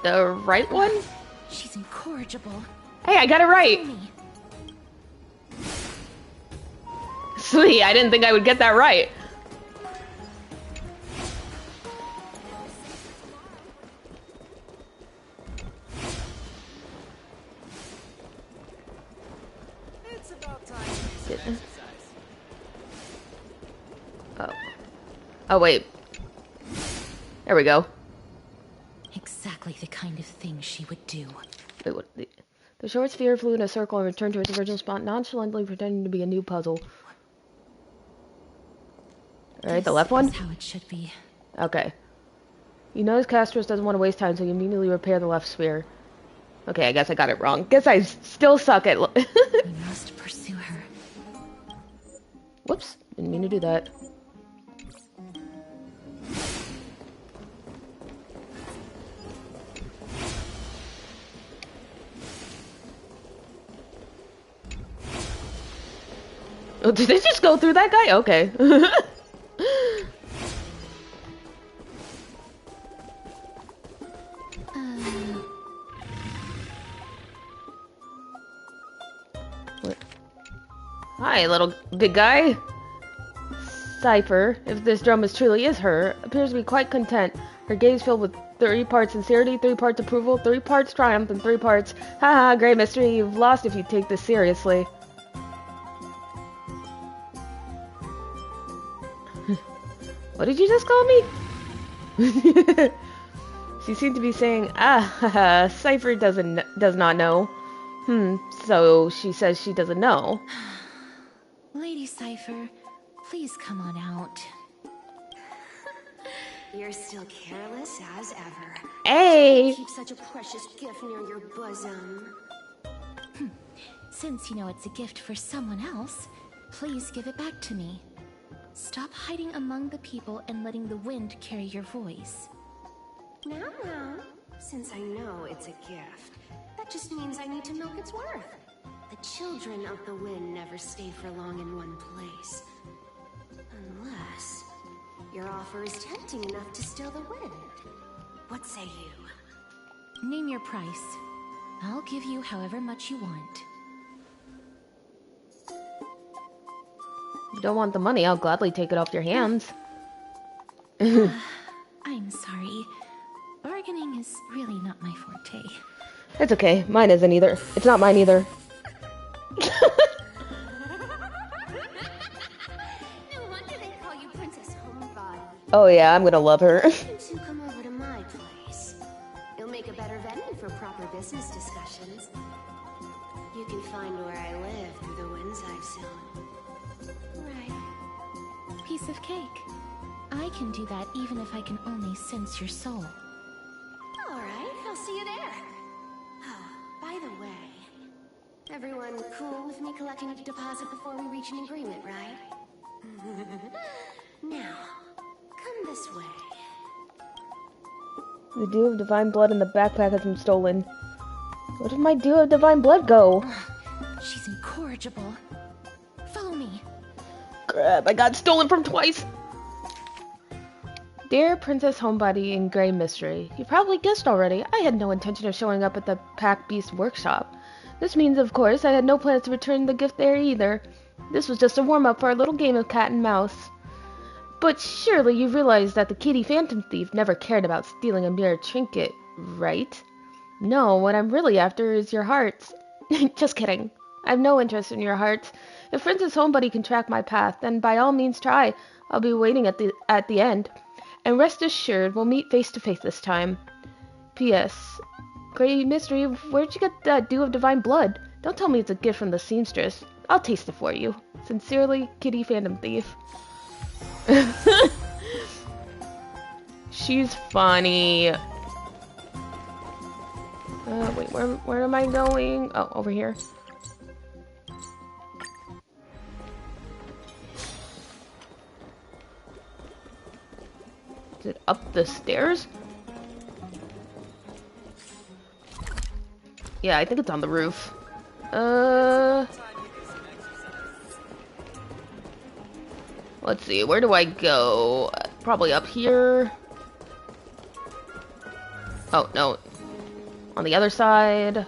The right one? She's incorrigible. Hey, I got it right! Sweet, I didn't think I would get that right. It's about time to do some exercise. Oh. Oh, wait. There we go. Exactly the kind of thing she would do. Wait, what? The short sphere flew in a circle and returned to its original spot, nonchalantly pretending to be a new puzzle. Alright, the left one? This is how it should be. Okay. You notice Castros doesn't want to waste time, so you immediately repair the left sphere. Okay, I guess I got it wrong. Guess I still suck at... We must pursue her. Whoops, didn't mean to do that. Oh, did they just go through that guy? Okay. What? Hi, little big guy. Cypher, if this drum truly is her, appears to be quite content. Her gaze filled with 3 parts sincerity, 3 parts approval, 3 parts triumph, and 3 parts, haha, great mystery, you've lost if you take this seriously. What did you just call me? She seemed to be saying, haha, Cypher does not know. So she says she doesn't know. Lady Cypher, please come on out. You're still careless as ever. Hey! Keep such a precious gift near your bosom. Since you know it's a gift for someone else, please give it back to me. Stop hiding among the people and letting the wind carry your voice. Now, since I know it's a gift, that just means I need to milk its worth. The children of the wind never stay for long in one place. Unless your offer is tempting enough to still the wind. What say you? Name your price. I'll give you however much you want. If you don't want the money, I'll gladly take it off your hands. I'm sorry. Bargaining is really not my forte. It's okay. Mine isn't either. It's not mine either. No wonder they call you Princess Homebody. Oh yeah, I'm gonna love her. You two come over to my place. It'll make a better venue for proper business discussions. You can find where I live through the winds I've sown. Right. Piece of cake. I can do that even if I can only sense your soul. Alright, I'll see you there. Oh, by the way, everyone cool with me collecting a deposit before we reach an agreement, right? Now, come this way. The dew of divine blood in the backpack has been stolen. Where did my dew of divine blood go? She's incorrigible. Follow me. Crap, I got stolen from twice. Dear Princess Homebody and Grey Mystery, you probably guessed already, I had no intention of showing up at the Pack Beast workshop. This means, of course, I had no plans to return the gift there either. This was just a warm-up for our little game of cat and mouse. But surely you realize that the kitty phantom thief never cared about stealing a mere trinket, right? No, what I'm really after is your hearts. Just kidding. I have no interest in your hearts. If Princess Homebody can track my path, then by all means try. I'll be waiting at the end. And rest assured, we'll meet face to face this time. P.S. Grey Mystery, where'd you get that dew of divine blood? Don't tell me it's a gift from the seamstress. I'll taste it for you. Sincerely, Kitty Phantom Thief. She's funny. Wait, where am I going? Oh, over here. Is it up the stairs? Yeah, I think it's on the roof. Let's see, where do I go? Probably up here. Oh, no. On the other side.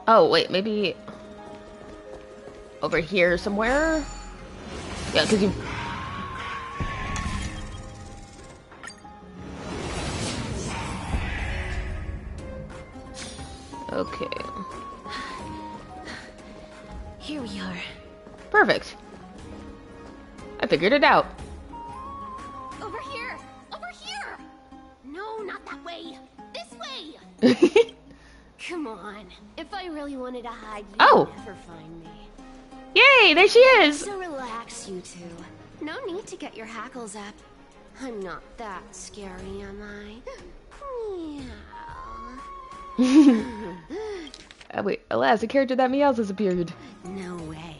Oh, wait, maybe over here somewhere? Yeah, because you... Okay. Here we are. Perfect. I figured it out. Over here! Over here! No, not that way! This way! Come on. If I really wanted to hide, you'd never find me. Yay! There she is! So relax, you two. No need to get your hackles up. I'm not that scary, am I? Wait, alas, a character that meows has appeared. No way.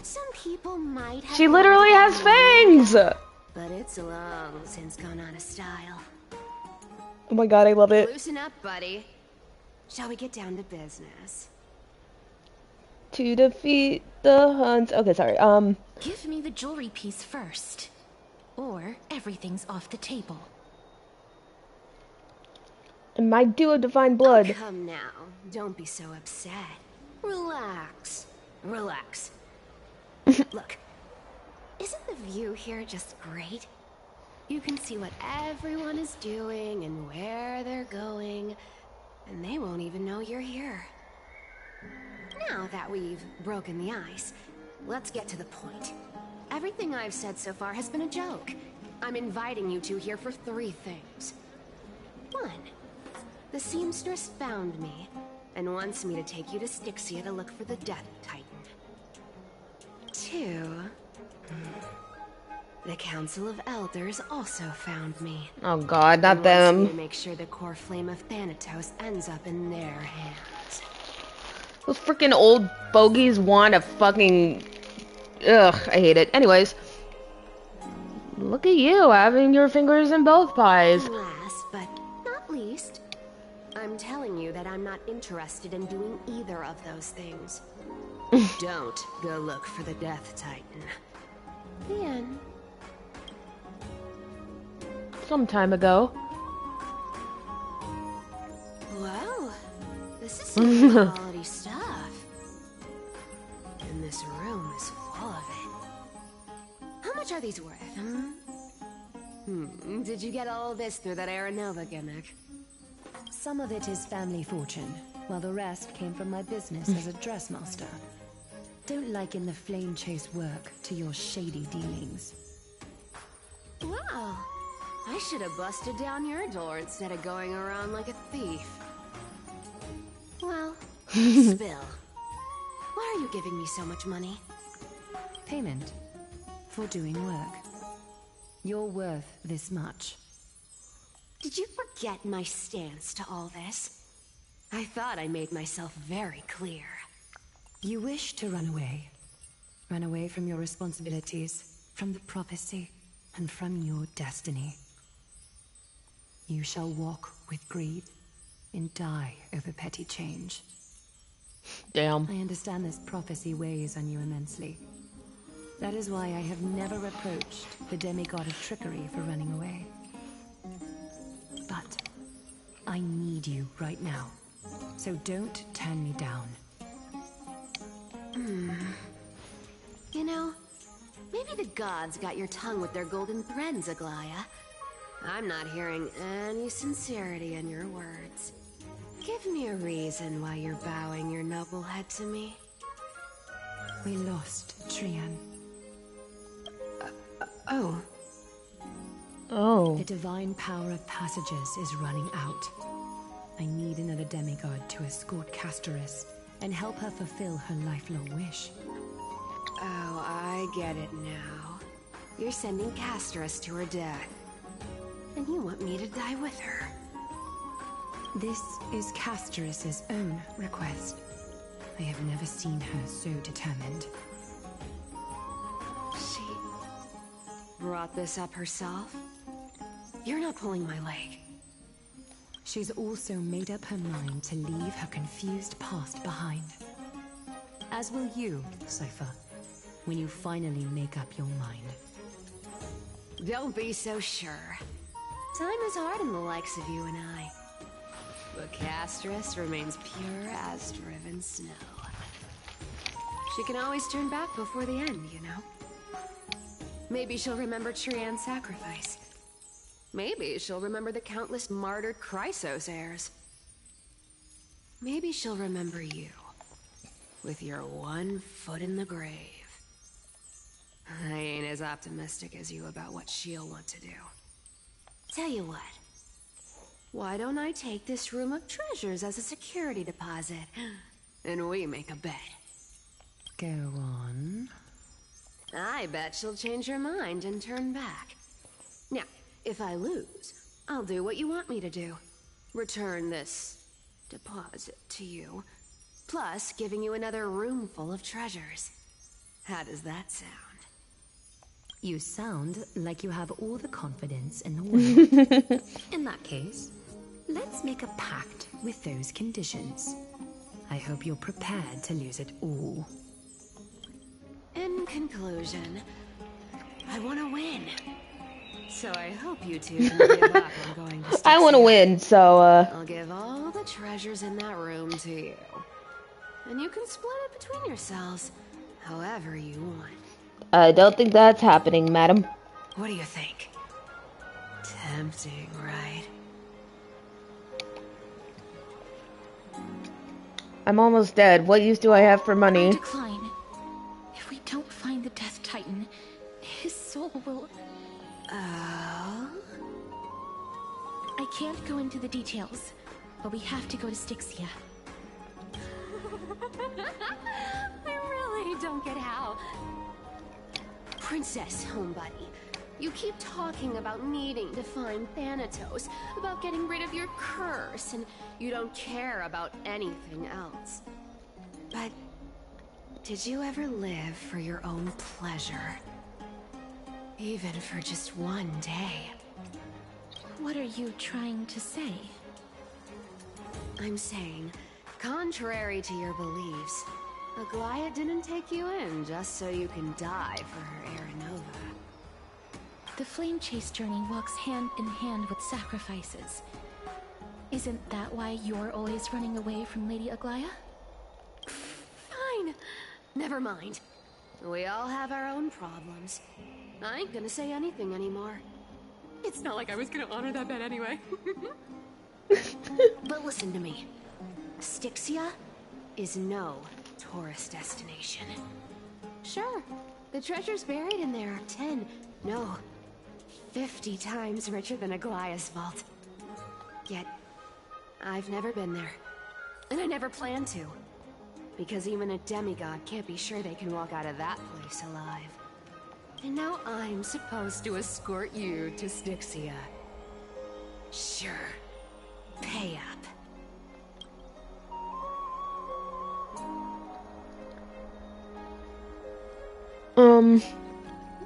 Some people might have... She literally has fangs! But it's long since gone out of style. Oh my god, I love it. Loosen up, buddy. Shall we get down to business? To defeat the Huns... Okay, sorry, Give me the jewelry piece first. Or everything's off the table. It might do a divine blood. Oh, come now. Don't be so upset. Relax. Relax. Look, isn't the view here just great? You can see what everyone is doing and where they're going, and they won't even know you're here. Now that we've broken the ice, let's get to the point. Everything I've said so far has been a joke. I'm inviting you two here for 3 things. 1, the seamstress found me and wants me to take you to Styxia to look for the Death Titan. 2, the Council of Elders also found me. Oh god, not and them. wants me to make sure the core flame of Thanatos ends up in their hands. Those freaking old bogeys want a fucking... Ugh, I hate it. Anyways. Look at you, having your fingers in both pies. Last but not least, I'm telling you that I'm not interested in doing either of those things. Don't go look for the Death Titan. The end. Some time ago. Well, this is some quality stuff. And this room is full of it. How much are these worth, Did you get all this through that Aranova gimmick? Some of it is family fortune, while the rest came from my business as a dressmaster. Don't liken the flame chase work to your shady dealings. Wow. I should have busted down your door instead of going around like a thief. Well, spill. Why are you giving me so much money? Payment for doing work. You're worth this much. Did you forget my stance to all this? I thought I made myself very clear. You wish to run away. Run away from your responsibilities, from the prophecy, and from your destiny. You shall walk with greed and die over petty change. Damn. I understand this prophecy weighs on you immensely. That is why I have never reproached the demigod of trickery for running away. But I need you right now, so don't turn me down. You know, maybe the gods got your tongue with their golden threads, Aglaya. I'm not hearing any sincerity in your words. Give me a reason why you're bowing your noble head to me. We lost Trian. Oh. Oh. The divine power of passages is running out. I need another demigod to escort Castoris and help her fulfill her lifelong wish. Oh, I get it now. You're sending Castoris to her death. And you want me to die with her. This is Castoris' own request. I have never seen her so determined. She brought this up herself? You're not pulling my leg. She's also made up her mind to leave her confused past behind. As will you, Cypher, when you finally make up your mind. Don't be so sure. Time is hard in the likes of you and I. But Castoris remains pure as driven snow. She can always turn back before the end, you know? Maybe she'll remember Trian's sacrifice. Maybe she'll remember the countless martyred Chrysos heirs. Maybe she'll remember you, with your one foot in the grave. I ain't as optimistic as you about what she'll want to do. Tell you what. Why don't I take this room of treasures as a security deposit, and we make a bet? Go on. I bet she'll change her mind and turn back. Now, if I lose, I'll do what you want me to do. Return this deposit to you, plus giving you another room full of treasures. How does that sound? You sound like you have all the confidence in the world. In that case, let's make a pact with those conditions. I hope you're prepared to lose it all. In conclusion, I want to win. So I hope you two can give up on going to I want to Styxia. win, so, I'll give all the treasures in that room to you. And you can split it between yourselves, however you want. I don't think that's happening, madam. What do you think? Tempting, right? I'm almost dead. What use do I have for I money? decline. If we don't find the Death Titan, his soul will... Oh? I can't go into the details, but we have to go to Styxia. I really don't get how. Princess, homebuddy, you keep talking about needing to find Thanatos, about getting rid of your curse, and you don't care about anything else. But did you ever live for your own pleasure? Even for just one day? What are you trying to say? I'm saying, contrary to your beliefs, Aglaia didn't take you in just so you can die for her Aranova. The Flame Chase journey walks hand in hand with sacrifices. Isn't that why you're always running away from Lady Aglaia? Fine. Never mind. We all have our own problems. I ain't gonna say anything anymore. It's not like I was gonna honor that bet anyway. But listen to me. Styxia is no tourist destination. Sure, the treasures buried in there are 10, no, 50 times richer than Aglaia's vault. Yet, I've never been there. And I never plan to. Because even a demigod can't be sure they can walk out of that place alive. And now I'm supposed to escort you to Styxia. Sure. Pay up.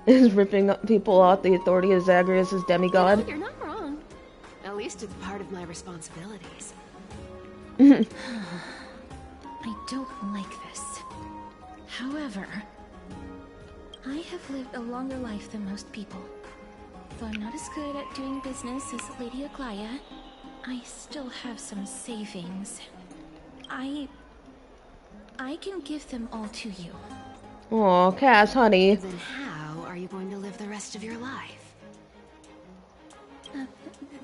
Is ripping people off the authority of Zagreus' demigod? You know, you're not wrong. At least it's part of my responsibilities. I don't like this. However, I have lived a longer life than most people. Though I'm not as good at doing business as Lady Aglaia, I still have some savings. I can give them all to you. Aw, Cass, honey. Then how are you going to live the rest of your life?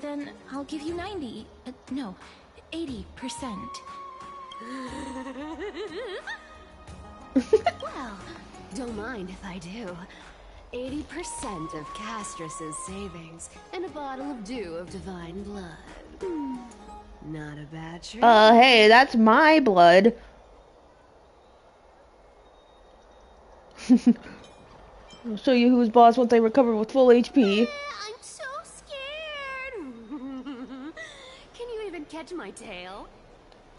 Then I'll give you 90. No, 80%. Well, don't mind if I do. 80% of Castrus's savings and a bottle of dew of divine blood. Not a bad trick. Hey, that's my blood. I'll show you who's boss once I recover with full HP. I'm so scared. Can you even catch my tail?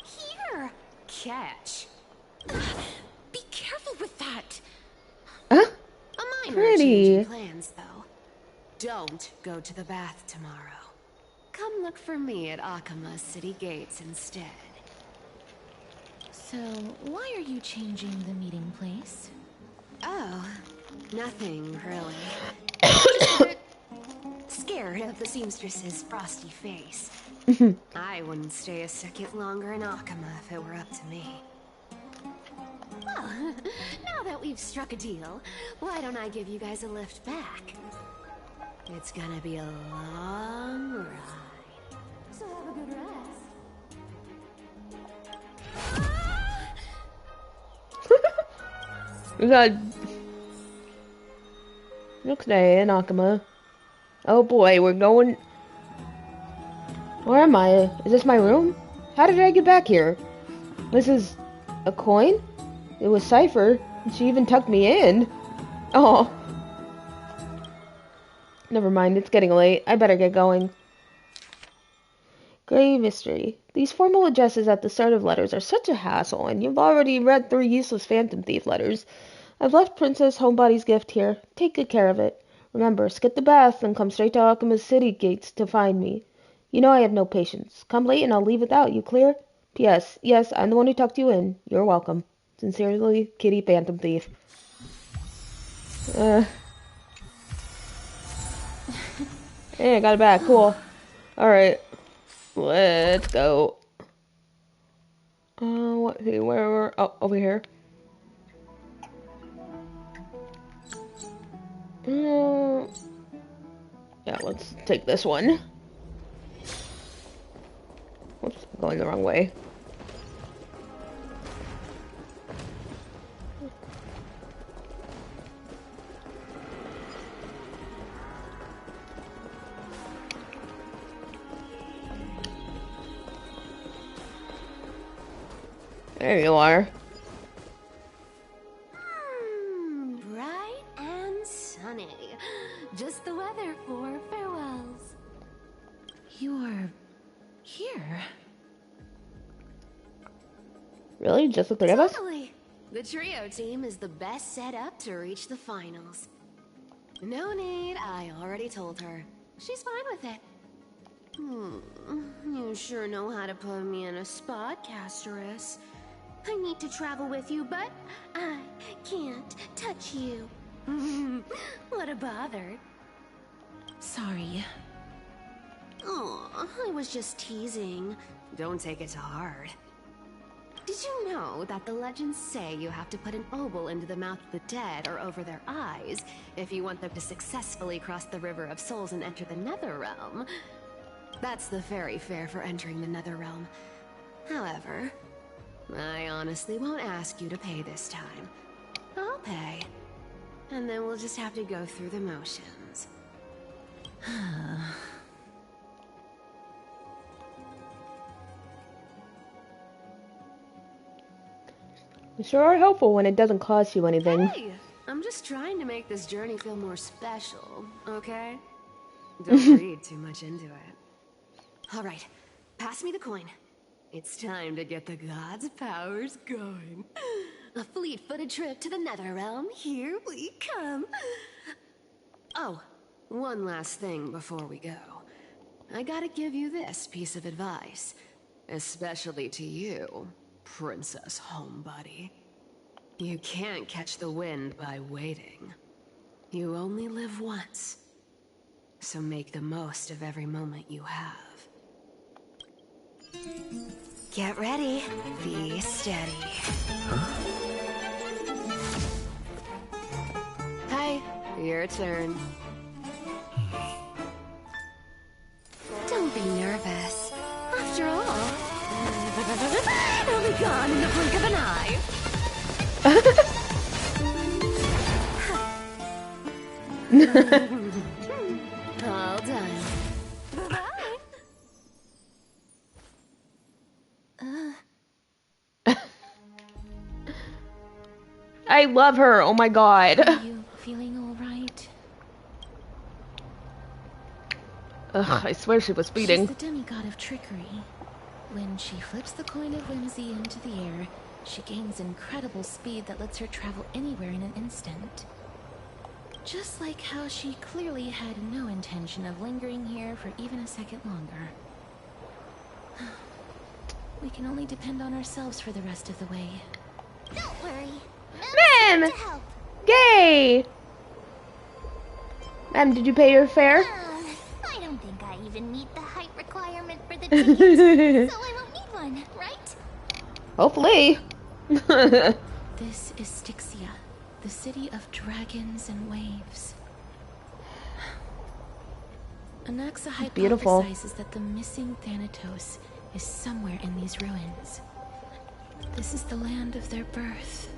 Here, catch. Be careful with that. Huh? A minor Pretty. change in plans, though. Don't go to the bath tomorrow. Come look for me at Akama's city gates instead. So, why are you changing the meeting place? Oh, nothing really. Just a bit scared of the seamstress's frosty face. I wouldn't stay a second longer in Akama if it were up to me. Well, now that we've struck a deal, why don't I give you guys a lift back? It's gonna be a long ride. So have a good rest. We got... Next day in Akama. Oh boy, we're going... Where am I? Is this my room? How did I get back here? This is... a coin? It was Cypher, and she even tucked me in. Oh. Never mind, it's getting late. I better get going. Grave mystery. These formal addresses at the start of letters are such a hassle, and you've already read 3 useless Phantom Thief letters. I've left Princess Homebody's gift here. Take good care of it. Remember, skip the bath and come straight to Akama's city gates to find me. You know I have no patience. Come late and I'll leave without you, clear? P.S. Yes, I'm the one who tucked you in. You're welcome. Sincerely, Kitty Phantom Thief. Hey, I got it back. Cool. Alright. Let's go. What? Where? Oh, over here. Yeah, let's take this one. Whoops, going the wrong way. There you are. Bright and sunny. Just the weather for farewells. You are here. Really? Just the three of us? Totally. The trio team is the best set up to reach the finals. No need, I already told her. She's fine with it. You sure know how to put me in a spot, Casteress. I need to travel with you, but I can't touch you. What a bother. Sorry. Oh, I was just teasing. Don't take it to heart. Did you know that the legends say you have to put an obol into the mouth of the dead or over their eyes if you want them to successfully cross the River of Souls and enter the Netherrealm? That's the fairy fare for entering the Netherrealm. However, I honestly won't ask you to pay this time. I'll pay. And then we'll just have to go through the motions. You sure are helpful when it doesn't cost you anything. Hey! I'm just trying to make this journey feel more special, okay? Don't read too much into it. Alright, pass me the coin. It's time to get the gods' powers going. A fleet-footed trip to the Netherrealm, here we come. Oh, one last thing before we go. I gotta give you this piece of advice, especially to you, Princess Homebody. You can't catch the wind by waiting. You only live once, so make the most of every moment you have. Get ready, be steady. Hi, your turn. Don't be nervous. After all, it'll be gone in the blink of an eye. All done. Bye-bye. I love her. Oh my god. Are you feeling all right? Ugh, I swear she was speeding. She's the demigod of trickery. When she flips the coin of whimsy into the air, she gains incredible speed that lets her travel anywhere in an instant. Just like how she clearly had no intention of lingering here for even a second longer. We can only depend on ourselves for the rest of the way. Don't worry. Ma'am! Gay! Ma'am, did you pay your fare? I don't think I even meet the height requirement for the ticket, so I won't need one, right? Hopefully. This is Styxia, the city of dragons and waves. Anaxa hypothesizes that the missing Thanatos is somewhere in these ruins. This is the land of their birth.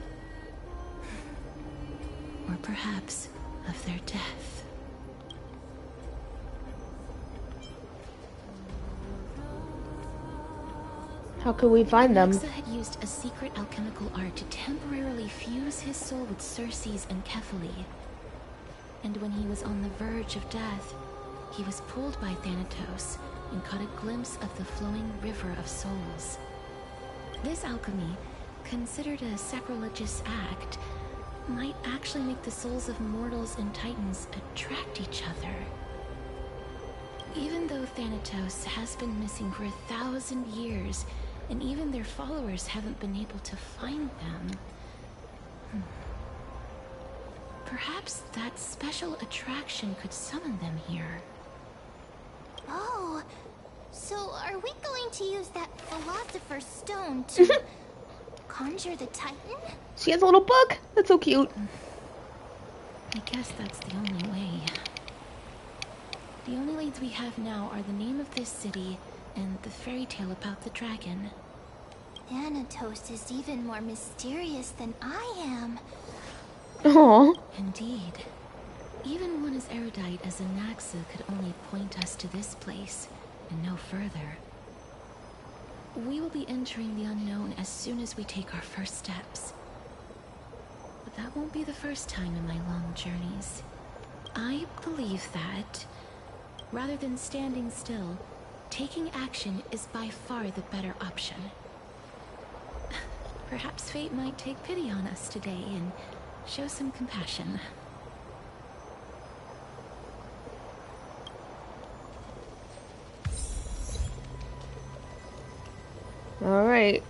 Or perhaps of their death. How could we find them? Anaxa had used a secret alchemical art to temporarily fuse his soul with Circe's and Kephae. And when he was on the verge of death, he was pulled by Thanatos and caught a glimpse of the flowing river of souls. This alchemy, considered a sacrilegious act, might actually make the souls of mortals and titans attract each other. Even though Thanatos has been missing for 1,000 years, and even their followers haven't been able to find them, perhaps that special attraction could summon them here. Oh, so are we going to use that Philosopher's Stone to conjure the Titan? She has a little book. That's so cute. I guess that's the only way. The only leads we have now are the name of this city and the fairy tale about the dragon. Thanatos is even more mysterious than I am. Aww. Indeed. Even one as erudite as Anaxa could only point us to this place, and no further. We will be entering the unknown as soon as we take our first steps. But that won't be the first time in my long journeys. I believe that, rather than standing still, taking action is by far the better option. Perhaps fate might take pity on us today and show some compassion. All right.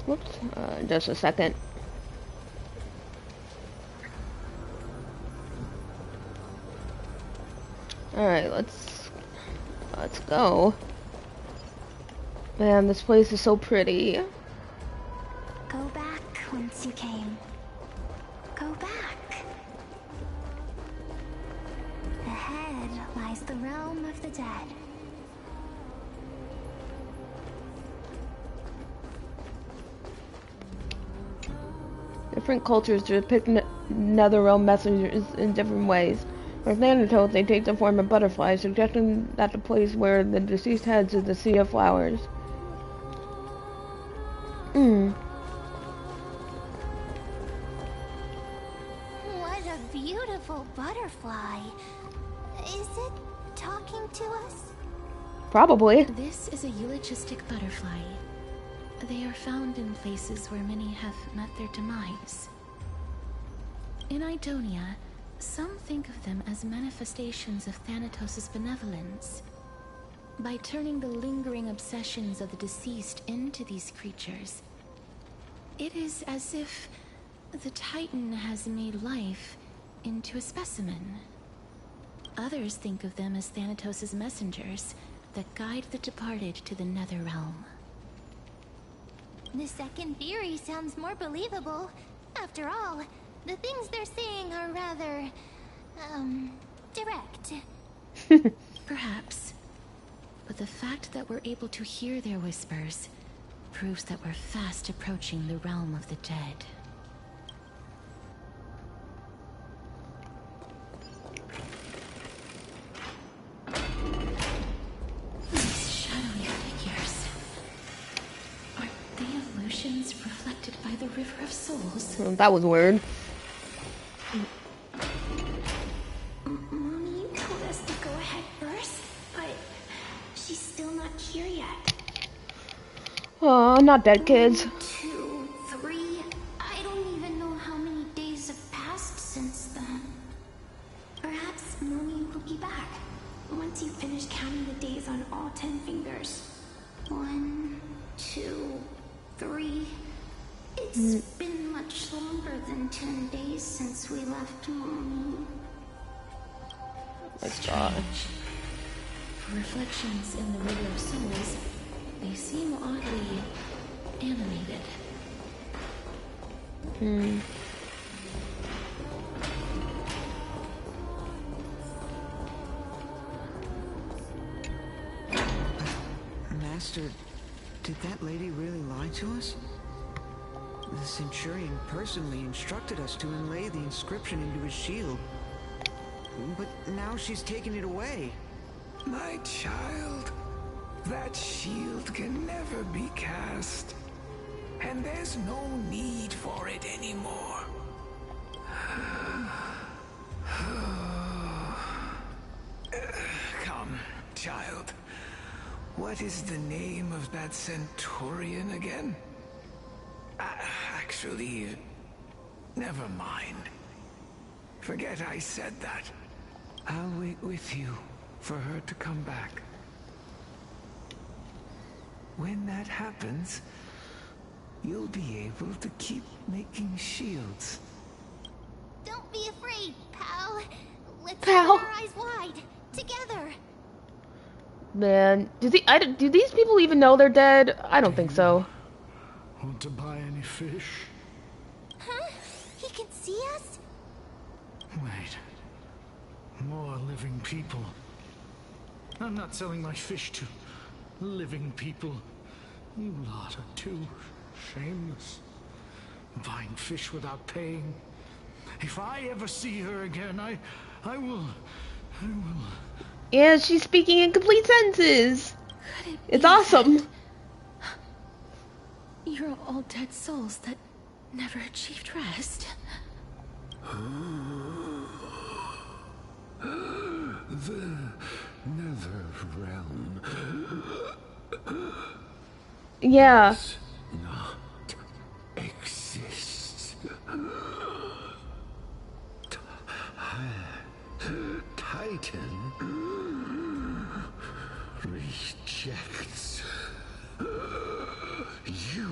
Whoops. Just a second. All right, let's go. Man, this place is so pretty. Go back whence you came. Go back. Ahead lies the realm of the dead. Different cultures depict netherrealm messengers in different ways. For Thanatos, they take the form of butterflies, suggesting that the place where the deceased heads is the Sea of Flowers. What a beautiful butterfly. Is it talking to us? Probably. This is a eulogistic butterfly. They are found in places where many have met their demise. In Idonia, some think of them as manifestations of Thanatos' benevolence. By turning the lingering obsessions of the deceased into these creatures, it is as if the Titan has made life into a specimen. Others think of them as Thanatos' messengers that guide the departed to the Netherrealm. The second theory sounds more believable. After all, the things they're saying are rather, direct. Perhaps. But the fact that we're able to hear their whispers proves that we're fast approaching the realm of the dead. These shadowy figures. Are they illusions reflected by the River of Souls? Well, that was weird. Mommy told us to go ahead first, but she's still not here yet. Oh, not dead kids. 1, 2, 3. I don't even know how many days have passed since then. Perhaps Mommy will be back once you finish counting the days on all 10 fingers. 1, 2, 3. It's been much longer than 10 days since we left Mommy. Strange. For reflections in the River of Souls, they seem oddly animated. Master, did that lady really lie to us? The Centurion personally instructed us to inlay the inscription into his shield. But now she's taken it away. My child, that shield can never be cast. And there's no need for it anymore. Come, child. What is the name of that Centurion again? Actually, never mind. Forget I said that. I'll wait with you for her to come back. When that happens, you'll be able to keep making shields. Don't be afraid, pal. Let's Pal. open our eyes wide. Together. Man, do these people even know they're dead? I don't think so. Want to buy any fish? Huh? He can see us? Wait. More living people. I'm not selling my fish to living people. You lot are too shameless. Buying fish without paying. If I ever see her again, I will. Yeah, she's speaking in complete sentences. It's awesome. You're all dead souls that never achieved rest. The Nether Realm. Yeah. Does not exist. Titan rejects you.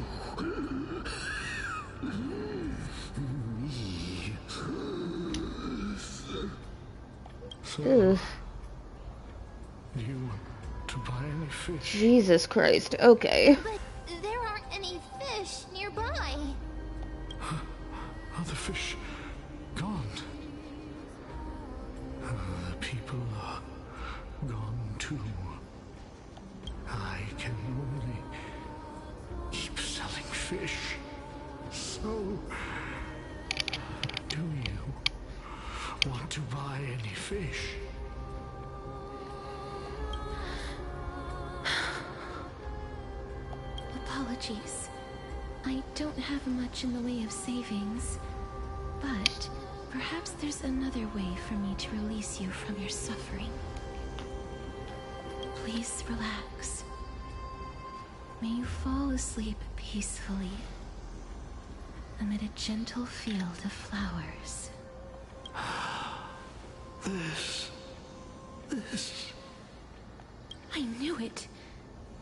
Me. Ugh. You want to buy any fish? Jesus Christ. Okay. But there aren't any fish nearby. Are the fish gone? The people are gone too. I can only keep selling fish. So, do you want to buy any fish? Apologies. I don't have much in the way of savings, but perhaps there's another way for me to release you from your suffering. Please relax. May you fall asleep peacefully amid a gentle field of flowers. This. I knew it.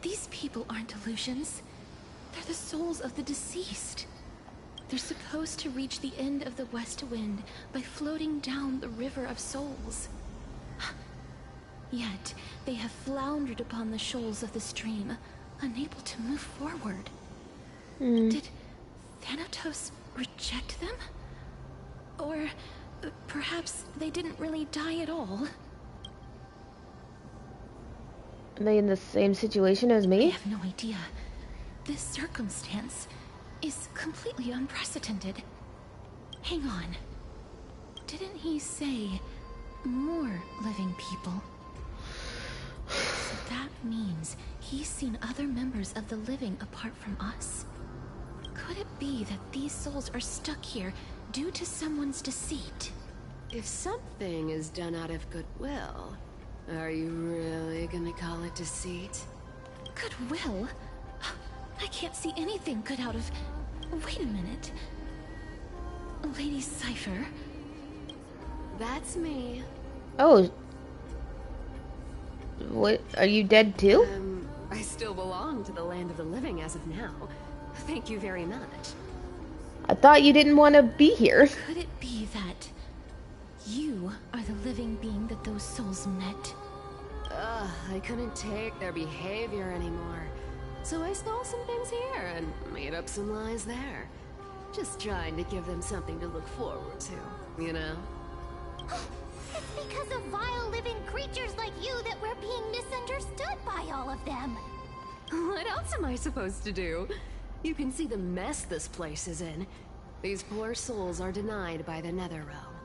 These people aren't illusions. They're the souls of the deceased. They're supposed to reach the end of the West Wind by floating down the River of Souls. Yet, they have floundered upon the shoals of the stream, unable to move forward. Did Thanatos reject them? Or perhaps they didn't really die at all? Are they in the same situation as I me? have no idea. This circumstance is completely unprecedented. Hang on. Didn't he say more living people? So that means he's seen other members of the living apart from us? Could it be that these souls are stuck here due to someone's deceit? If something is done out of goodwill, are you really gonna call it deceit? Goodwill? I can't see anything good out of... Wait a minute. Lady Cypher? That's me. Oh. What? Are you dead too? I still belong to the land of the living as of now. Thank you very much. I thought you didn't want to be here. Could it be that you are the living being that those souls met? I couldn't take their behavior anymore. So I stole some things here and made up some lies there. Just trying to give them something to look forward to, you know? It's because of vile living creatures like you that we're being misunderstood by all of them. What else am I supposed to do? You can see the mess this place is in. These poor souls are denied by the Nether Realm.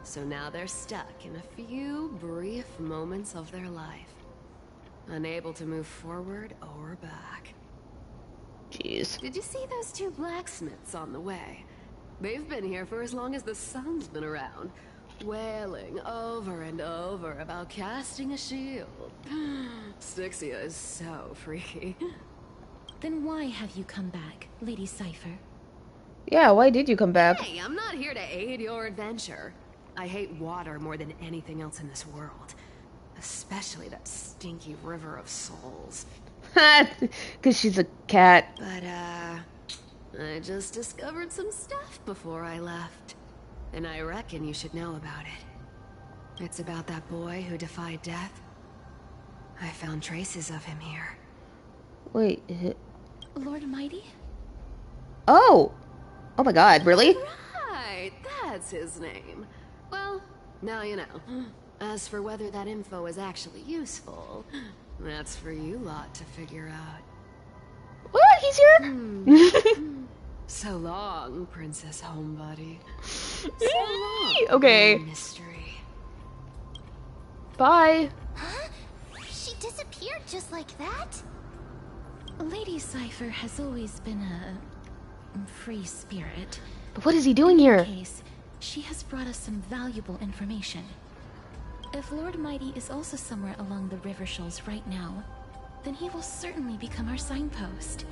So now they're stuck in a few brief moments of their life. Unable to move forward or back. Jeez. Did you see those two blacksmiths on the way? They've been here for as long as the sun's been around, wailing over and over about casting a shield. Styxia is so freaky. Then why have you come back, Lady Cypher? Yeah, why did you come back? Hey, I'm not here to aid your adventure. I hate water more than anything else in this world. Especially that stinky river of souls. Because she's a cat. But, I just discovered some stuff before I left, and I reckon you should know about it. It's about that boy who defied death. I found traces of him here. Wait, Lord Mighty? Oh! Oh my god, really? Right, that's his name. Well, now you know. As for whether that info is actually useful, that's for you lot to figure out. What? He's here? So long, Princess Homebody. So long, okay. Mystery. Bye. Huh? She disappeared just like that? Lady Cypher has always been a free spirit. But what is he doing here? In any case, she has brought us some valuable information. If Lord Mighty is also somewhere along the river shoals right now, then he will certainly become our signpost.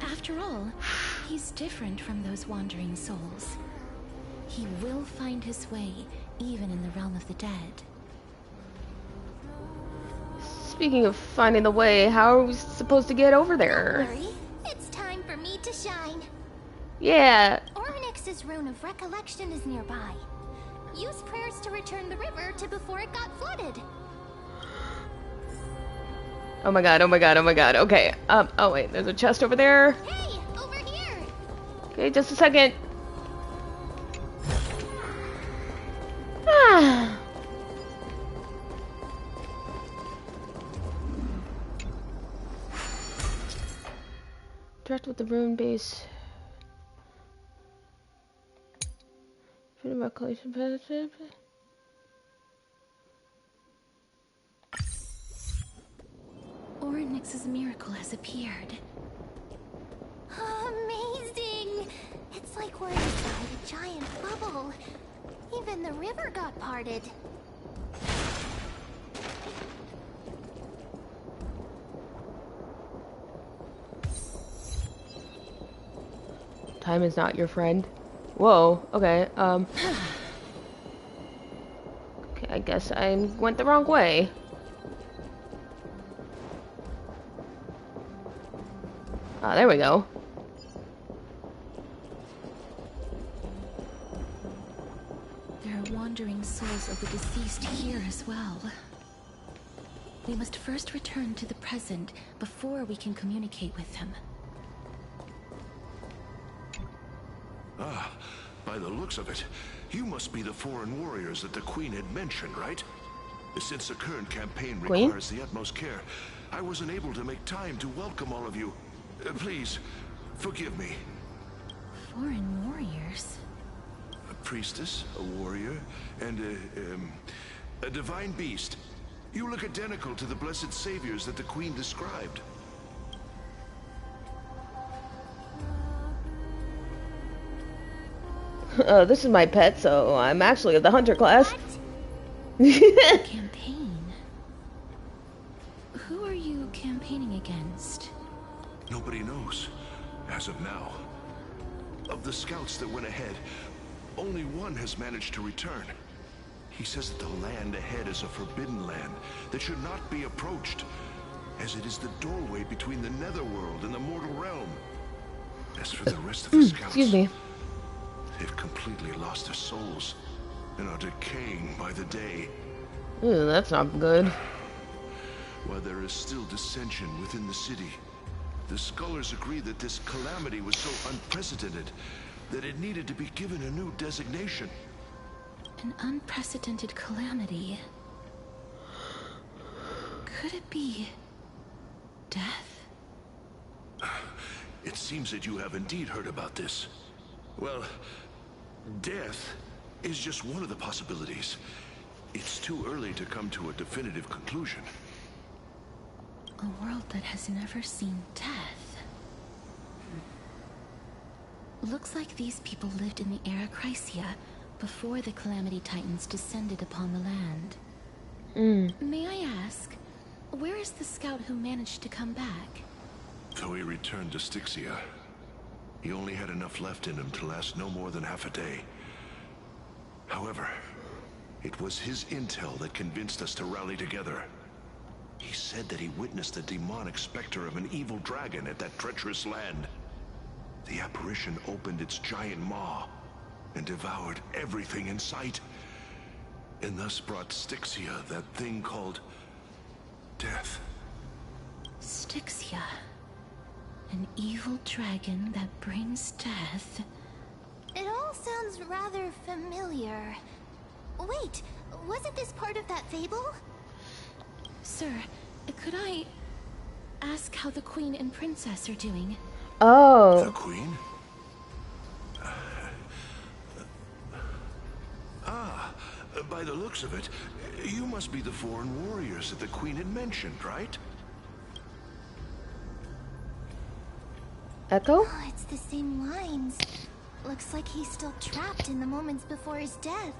After all, he's different from those wandering souls. He will find his way, even in the realm of the dead. Speaking of finding the way, how are we supposed to get over there? Don't worry, it's time for me to shine. Yeah. Ornyx's rune of recollection is nearby. Use prayers to return the river to before it got flooded. Oh my god, oh my god, oh my god. Okay. Oh wait, there's a chest over there. Hey, over here. Okay, just a second. Ah. Interact with the rune base. Ornyx's miracle has appeared. Amazing! It's like we're inside a giant bubble. Even the river got parted. Time is not your friend. Whoa, okay, okay, I guess I went the wrong way. Ah, there we go. There are wandering souls of the deceased here as well. We must first return to the present before we can communicate with them. Ah, by the looks of it, you must be the foreign warriors that the Queen had mentioned, right? Since the current campaign requires the utmost care, I wasn't able to make time to welcome all of you. Please, forgive me. Foreign warriors? A priestess, a warrior, and a divine beast. You look identical to the blessed saviors that the Queen described. This is my pet, so I'm actually of the hunter class. Campaign? Who are you campaigning against? Nobody knows, as of now. Of the scouts that went ahead, only one has managed to return. He says that the land ahead is a forbidden land that should not be approached, as it is the doorway between the netherworld and the mortal realm. As for the rest of the scouts, excuse me. They've completely lost their souls and are decaying by the day. Ooh, that's not good. While there is still dissension within the city, the scholars agree that this calamity was so unprecedented that it needed to be given a new designation. An unprecedented calamity. Could it be death? It seems that you have indeed heard about this. Well, death is just one of the possibilities. It's too early to come to a definitive conclusion. A world that has never seen death. Looks like these people lived in the era Chrysia before the Calamity Titans descended upon the land. May I ask, where is the scout who managed to come back? Though he returned to Styxia, he only had enough left in him to last no more than half a day. However, it was his intel that convinced us to rally together. He said that he witnessed the demonic specter of an evil dragon at that treacherous land. the apparition opened its giant maw and devoured everything in sight, and thus brought Styxia that thing called death. Styxia. An evil dragon that brings death. It all sounds rather familiar. Wait, wasn't this part of that fable? Sir, could I ask how the Queen and Princess are doing? Oh. The Queen? By the looks of it, you must be the foreign warriors that the Queen had mentioned, right? Echo? Oh, it's the same lines. Looks like he's still trapped in the moments before his death.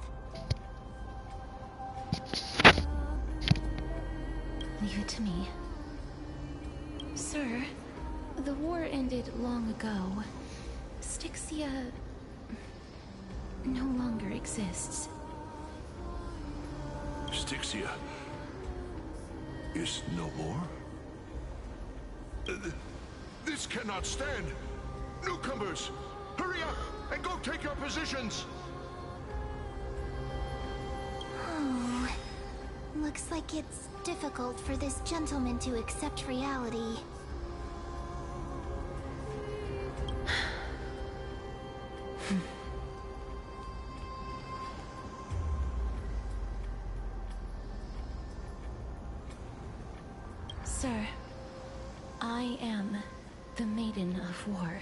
Leave it to me. Sir, the war ended long ago. Styxia no longer exists. Styxia is no more? This cannot stand! Newcomers, hurry up and go take your positions! Oh, looks like it's difficult for this gentleman to accept reality. Sir, I am the Maiden of War,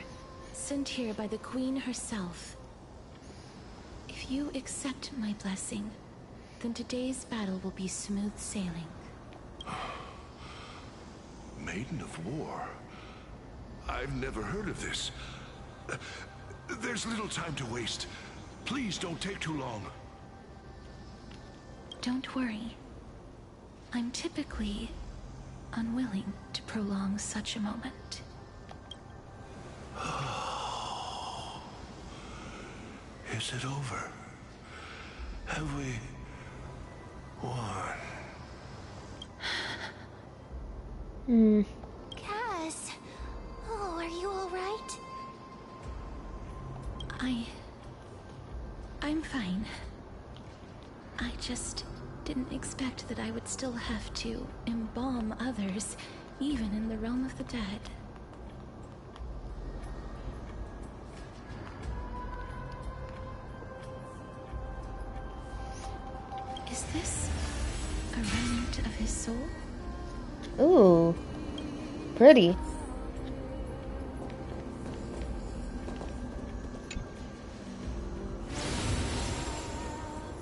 sent here by the Queen herself. If you accept my blessing, then today's battle will be smooth sailing. Maiden of War? I've never heard of this. There's little time to waste. Please don't take too long. Don't worry. I'm typically unwilling to prolong such a moment. Is it over? Have we won? Cass! Oh, are you alright? I'm fine. I just didn't expect that I would still have to embalm others, even in the realm of the dead. Is this a remnant of his soul? Ooh. Pretty.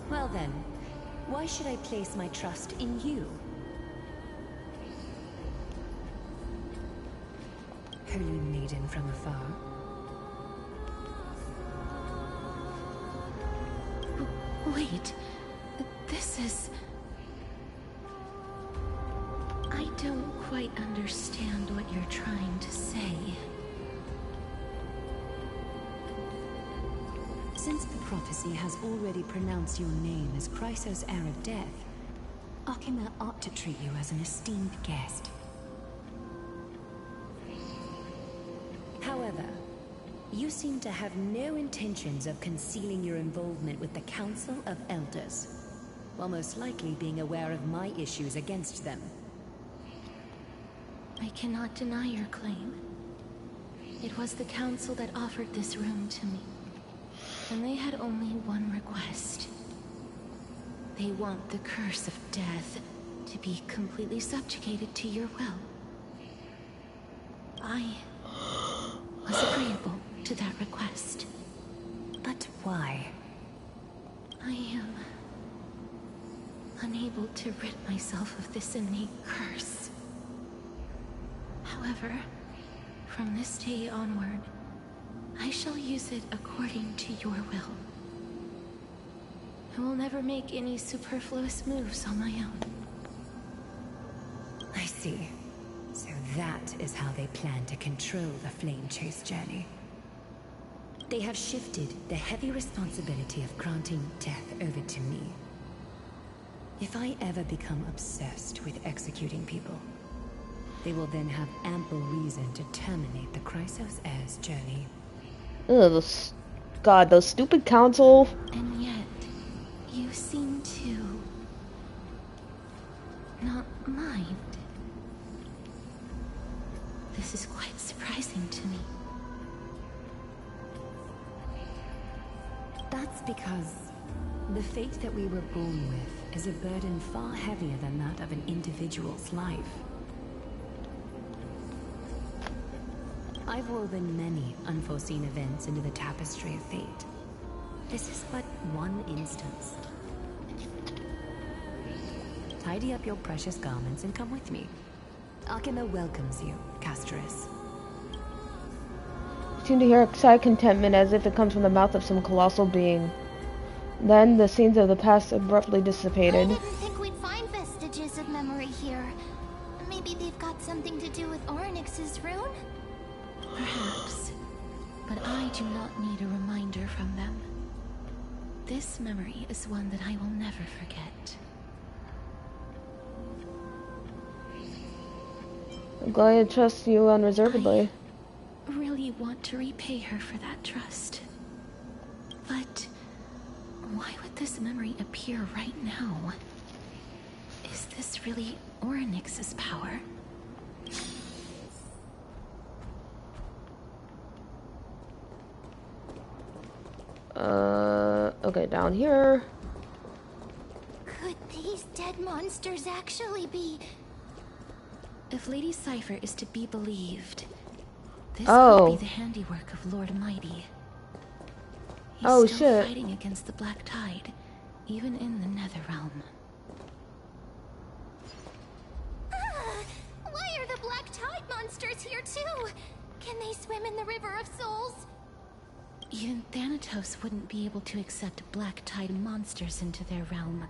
Well then, why should I place my trust in you? Holy maiden from afar. Wait, this is... I don't quite understand what you're trying to say. Since the prophecy has already pronounced your name as Chrysos' heir of death, Akima ought to treat you as an esteemed guest. However, you seem to have no intentions of concealing your involvement with the Council of Elders, while most likely being aware of my issues against them. I cannot deny your claim. It was the Council that offered this room to me. And they had only one request. They want the curse of death to be completely subjugated to your will. I was agreeable to that request. But why? I am unable to rid myself of this innate curse. However, from this day onward, I shall use it according to your will. I will never make any superfluous moves on my own. I see. So that is how they plan to control the Flame Chase journey. They have shifted the heavy responsibility of granting death over to me. If I ever become obsessed with executing people, they will then have ample reason to terminate the Chrysos heir's journey. Ugh, God, those stupid council. And yet, you seem to not mind. This is quite surprising to me. That's because the fate that we were born with is a burden far heavier than that of an individual's life. I've woven many unforeseen events into the tapestry of fate. This is but one instance. Tidy up your precious garments and come with me. Akima welcomes you, Castris. You seem to hear a sigh of contentment as if it comes from the mouth of some colossal being. Then the scenes of the past abruptly dissipated. I didn't think we'd find vestiges of memory here. Maybe they've got something to do with Ornyx's rune? Perhaps. But I do not need a reminder from them. This memory is one that I will never forget. I'm glad I trust you unreservedly. I really want to repay her for that trust. But why would this memory appear right now? Is this really Ornyx's power? Okay, down here. Could these dead monsters actually be... If Lady Cypher is to be believed, this Oh. could be the handiwork of Lord Mighty. He's Oh, still shit. fighting against the Black Tide, even in the Netherrealm. Why are the Black Tide monsters here too? Can they swim in the River of Souls? Even Thanatos wouldn't be able to accept Black Tide monsters into their realm.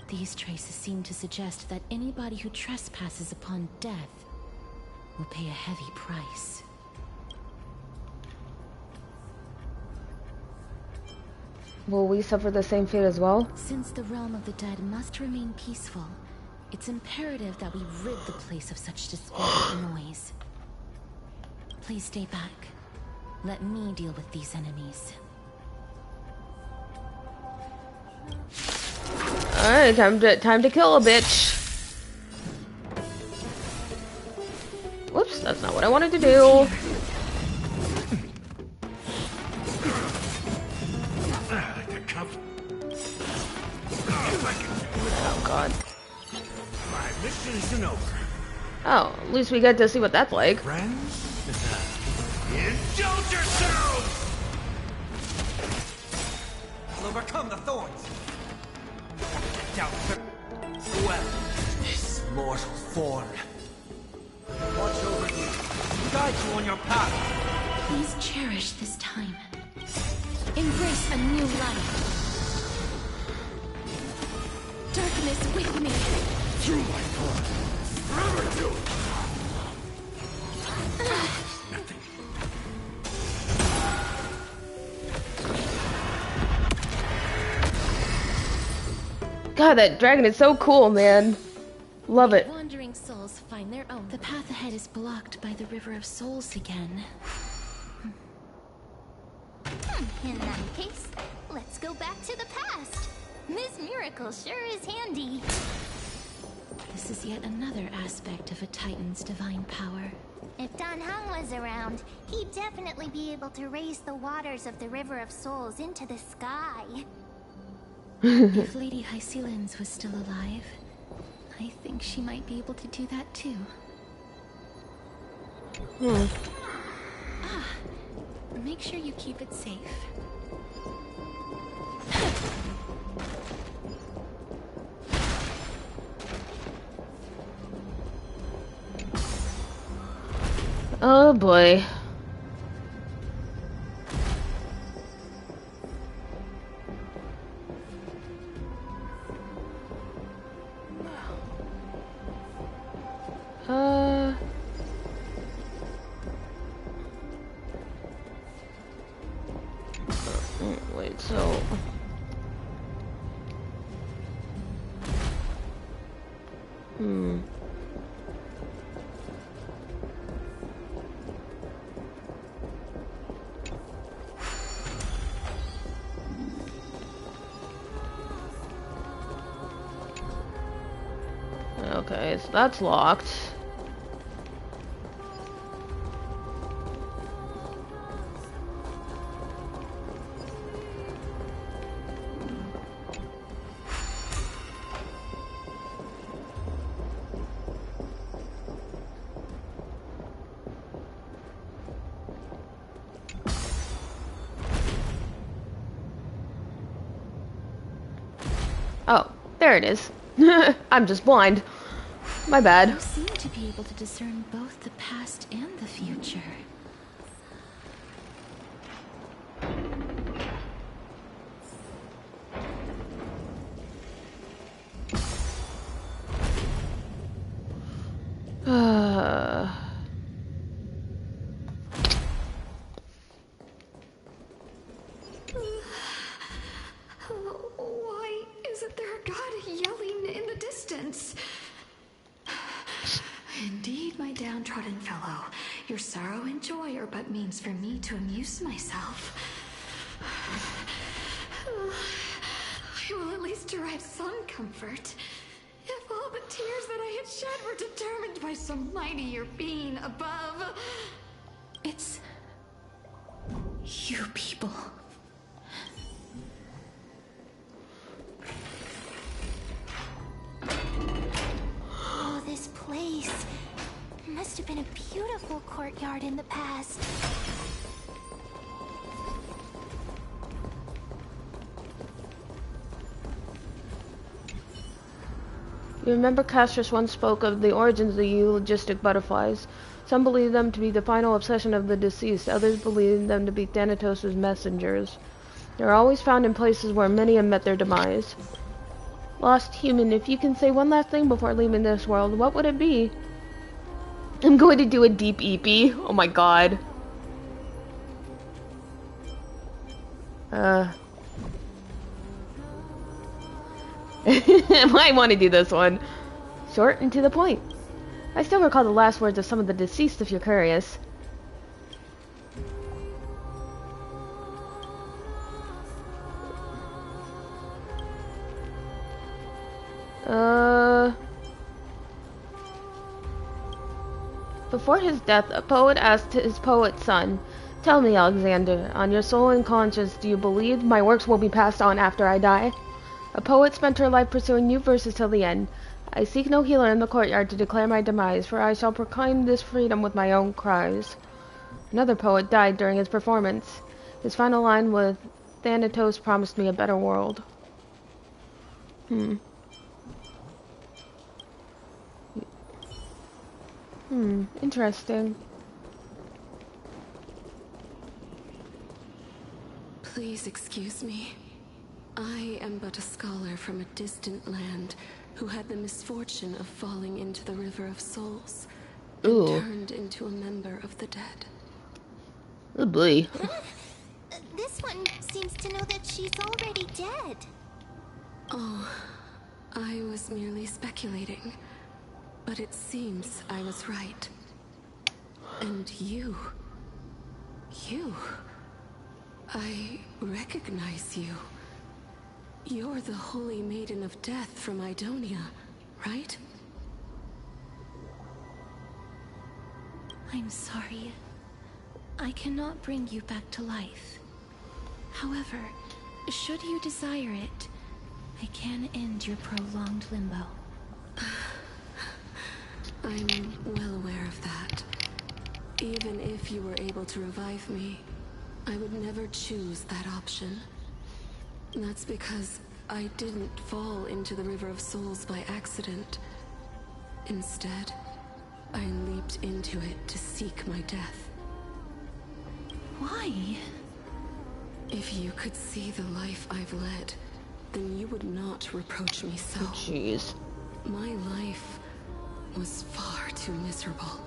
These traces seem to suggest that anybody who trespasses upon death will pay a heavy price. Will we suffer the same fate as well? Since the realm of the dead must remain peaceful, it's imperative that we rid the place of such discordant noise. Please stay back. Let me deal with these enemies. Alright, time to kill a bitch. Whoops, that's not what I wanted to do. Oh god. My mission isn't over. Oh, at least we get to see what that's like. Friends? Indulge yourselves! I'll overcome the thorns. Down well, this mortal form. Watch over you. Guide you on your path. Please cherish this time. Embrace a new life. Darkness with me. Through my thorn. Forever do. Nothing. God, that dragon is so cool, man. Love it. Wandering souls find their own. The path ahead is blocked by the River of Souls again. In that case, let's go back to the past. This miracle sure is handy. This is yet another aspect of a Titan's divine power. If Dan Heng was around, he'd definitely be able to raise the waters of the River of Souls into the sky. If Lady Hycelens was still alive, I think she might be able to do that too. Ah, make sure you keep it safe. Oh boy. Wait, so... Okay, so that's locked. Oh, there it is. I'm just blind. My bad. You seem to be able to discern both the past and the future. Why isn't there a god yelling in the distance? Indeed, my downtrodden fellow, your sorrow and joy are but means for me to amuse myself. I will at least derive some comfort. If all the tears that I had shed were determined by some mightier being above. It's you people. Oh, this place must have been a beautiful courtyard in the past. You remember Castrus once spoke of the origins of the eulogistic butterflies. Some believe them to be the final obsession of the deceased, others believe them to be Thanatos' messengers. They are always found in places where many have met their demise. Lost human, if you can say one last thing before leaving this world, what would it be? I'm going to do a deep EP. Oh my god. I might want to do this one. Short and to the point. I still recall the last words of some of the deceased if you're curious. Before his death, a poet asked his poet son, "Tell me, Alexander, on your soul and conscience, do you believe my works will be passed on after I die? A poet spent her life pursuing new verses till the end. I seek no healer in the courtyard to declare my demise, for I shall proclaim this freedom with my own cries." Another poet died during his performance. His final line was, "Thanatos promised me a better world." Interesting. Please excuse me. I am but a scholar from a distant land who had the misfortune of falling into the River of Souls and turned into a member of the dead. Oh boy. This one seems to know that she's already dead. Oh, I was merely speculating. But it seems I was right. And you... I recognize you. You're the Holy Maiden of Death from Idonia, right? I'm sorry. I cannot bring you back to life. However, should you desire it, I can end your prolonged limbo. I'm well aware of that. Even if you were able to revive me, I would never choose that option. That's because I didn't fall into the River of Souls by accident. Instead, I leaped into it to seek my death. Why? If you could see the life I've led, then you would not reproach me so. Jeez. My life was far too miserable.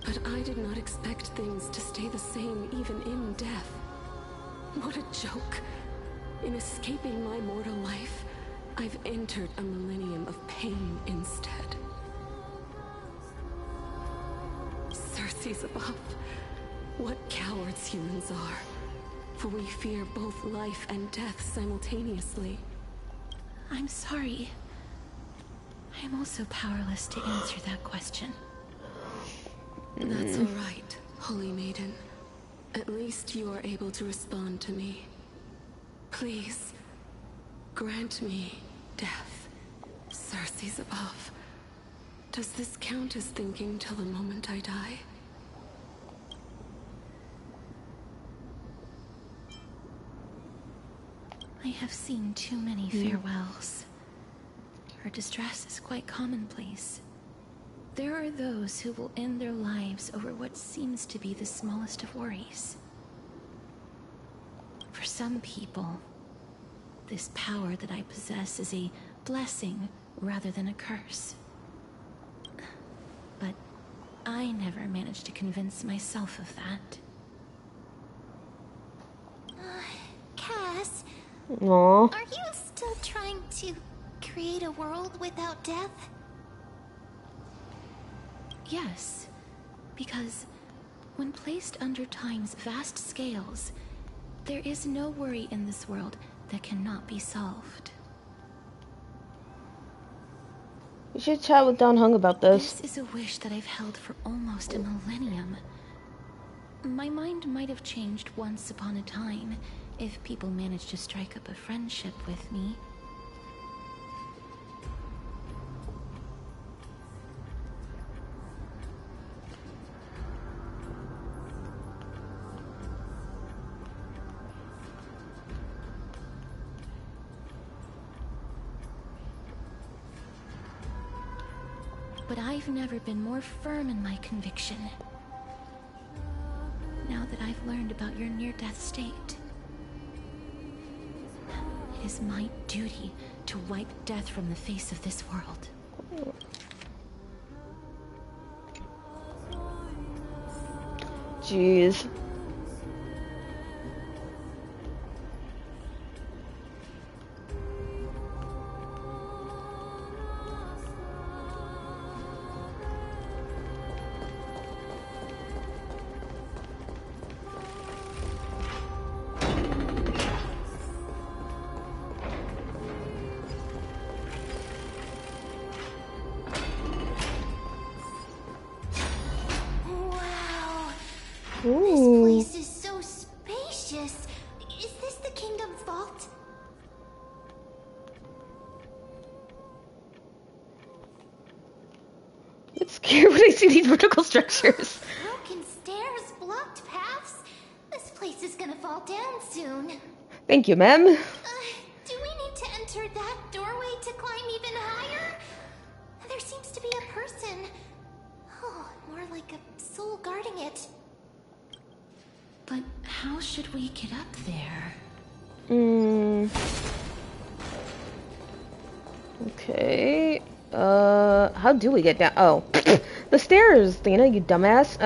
But I did not expect things to stay the same even in death. What a joke. In escaping my mortal life, I've entered a millennium of pain instead. Circe's above. What cowards humans are. for we fear both life and death simultaneously. I'm sorry. I am also powerless to answer that question. That's all right, Holy Maiden. At least you are able to respond to me. Please, grant me death. Cersei's above. Does this count as thinking till the moment I die? I have seen too many farewells. Her distress is quite commonplace. There are those who will end their lives over what seems to be the smallest of worries. For some people, this power that I possess is a blessing rather than a curse. But I never managed to convince myself of that. Cass, Aww. are you still trying to create a world without death? Yes, because when placed under time's vast scales, there is no worry in this world that cannot be solved. You should chat with Don Hung about this. This is a wish that I've held for almost a millennium. My mind might have changed once upon a time if people managed to strike up a friendship with me. But I've never been more firm in my conviction. Now that I've learned about your near-death state, it is my duty to wipe death from the face of this world. Jeez. This place is so spacious. Is this the kingdom's vault? It's scary when I see these vertical structures. Broken stairs, blocked paths. This place is gonna fall down soon. Thank you, ma'am. Do we need to enter that doorway to climb even higher? There seems to be a person. Oh, more like a soul guarding it. But how should we get up there? Okay. How do we get down? Oh, the stairs, Thena, you dumbass.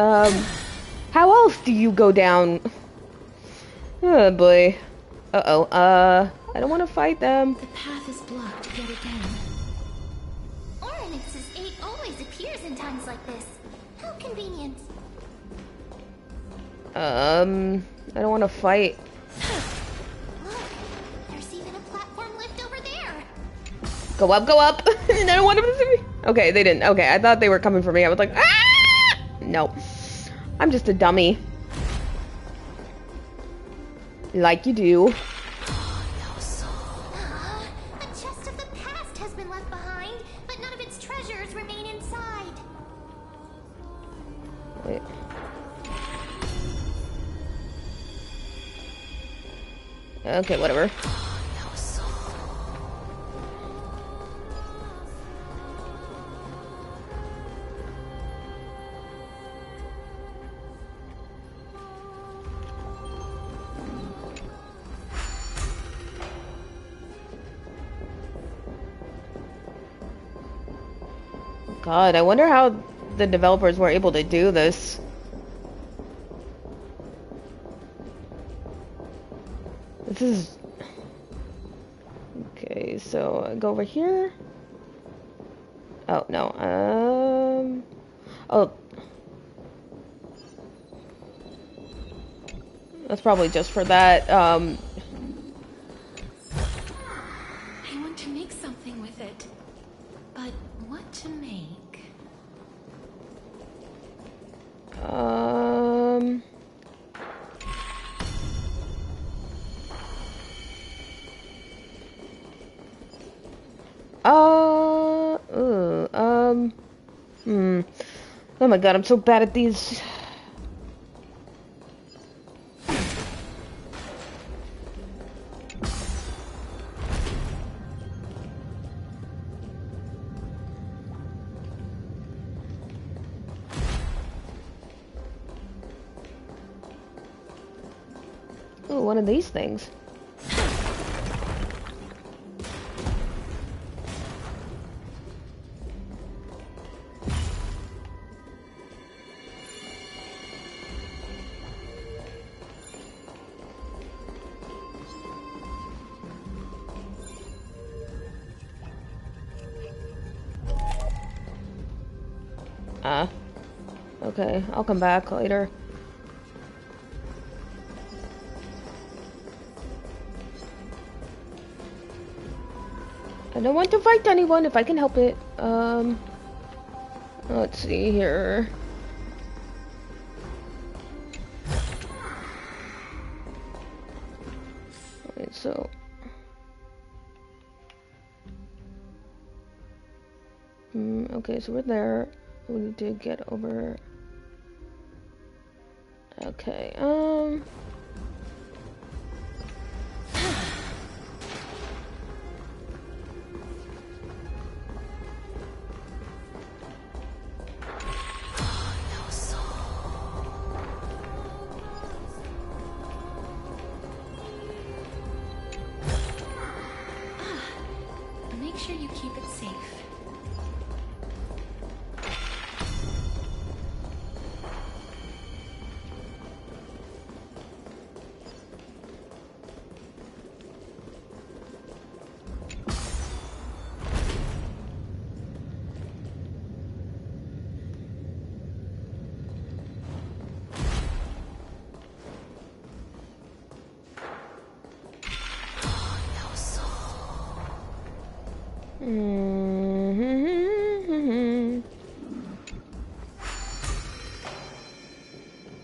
How else do you go down? Oh boy. Uh-oh. I don't want to fight them. The path is blocked yet again. Oryx's 8 always appears in times like this. How convenient. I don't want to fight. Look, there's even a platform lift over there. Go up, go up. I don't want them to see me. Okay, they didn't. Okay, I thought they were coming for me. I was like, ah! No. I'm just a dummy. Like you do. A chest of the past has been left behind, but none of its treasures remain inside. Wait. Okay, whatever. God, I wonder how the developers were able to do this. This is... Okay, so I go over here. Oh, no. Oh. That's probably just for that. I want to make something with it. But what to make? Oh my god, I'm so bad at these. Ooh, one of these things. Okay, I'll come back later. I don't want to fight anyone if I can help it. Let's see here. Alright, so... okay, so we're there. We need to get over... Okay, Make sure you keep it safe.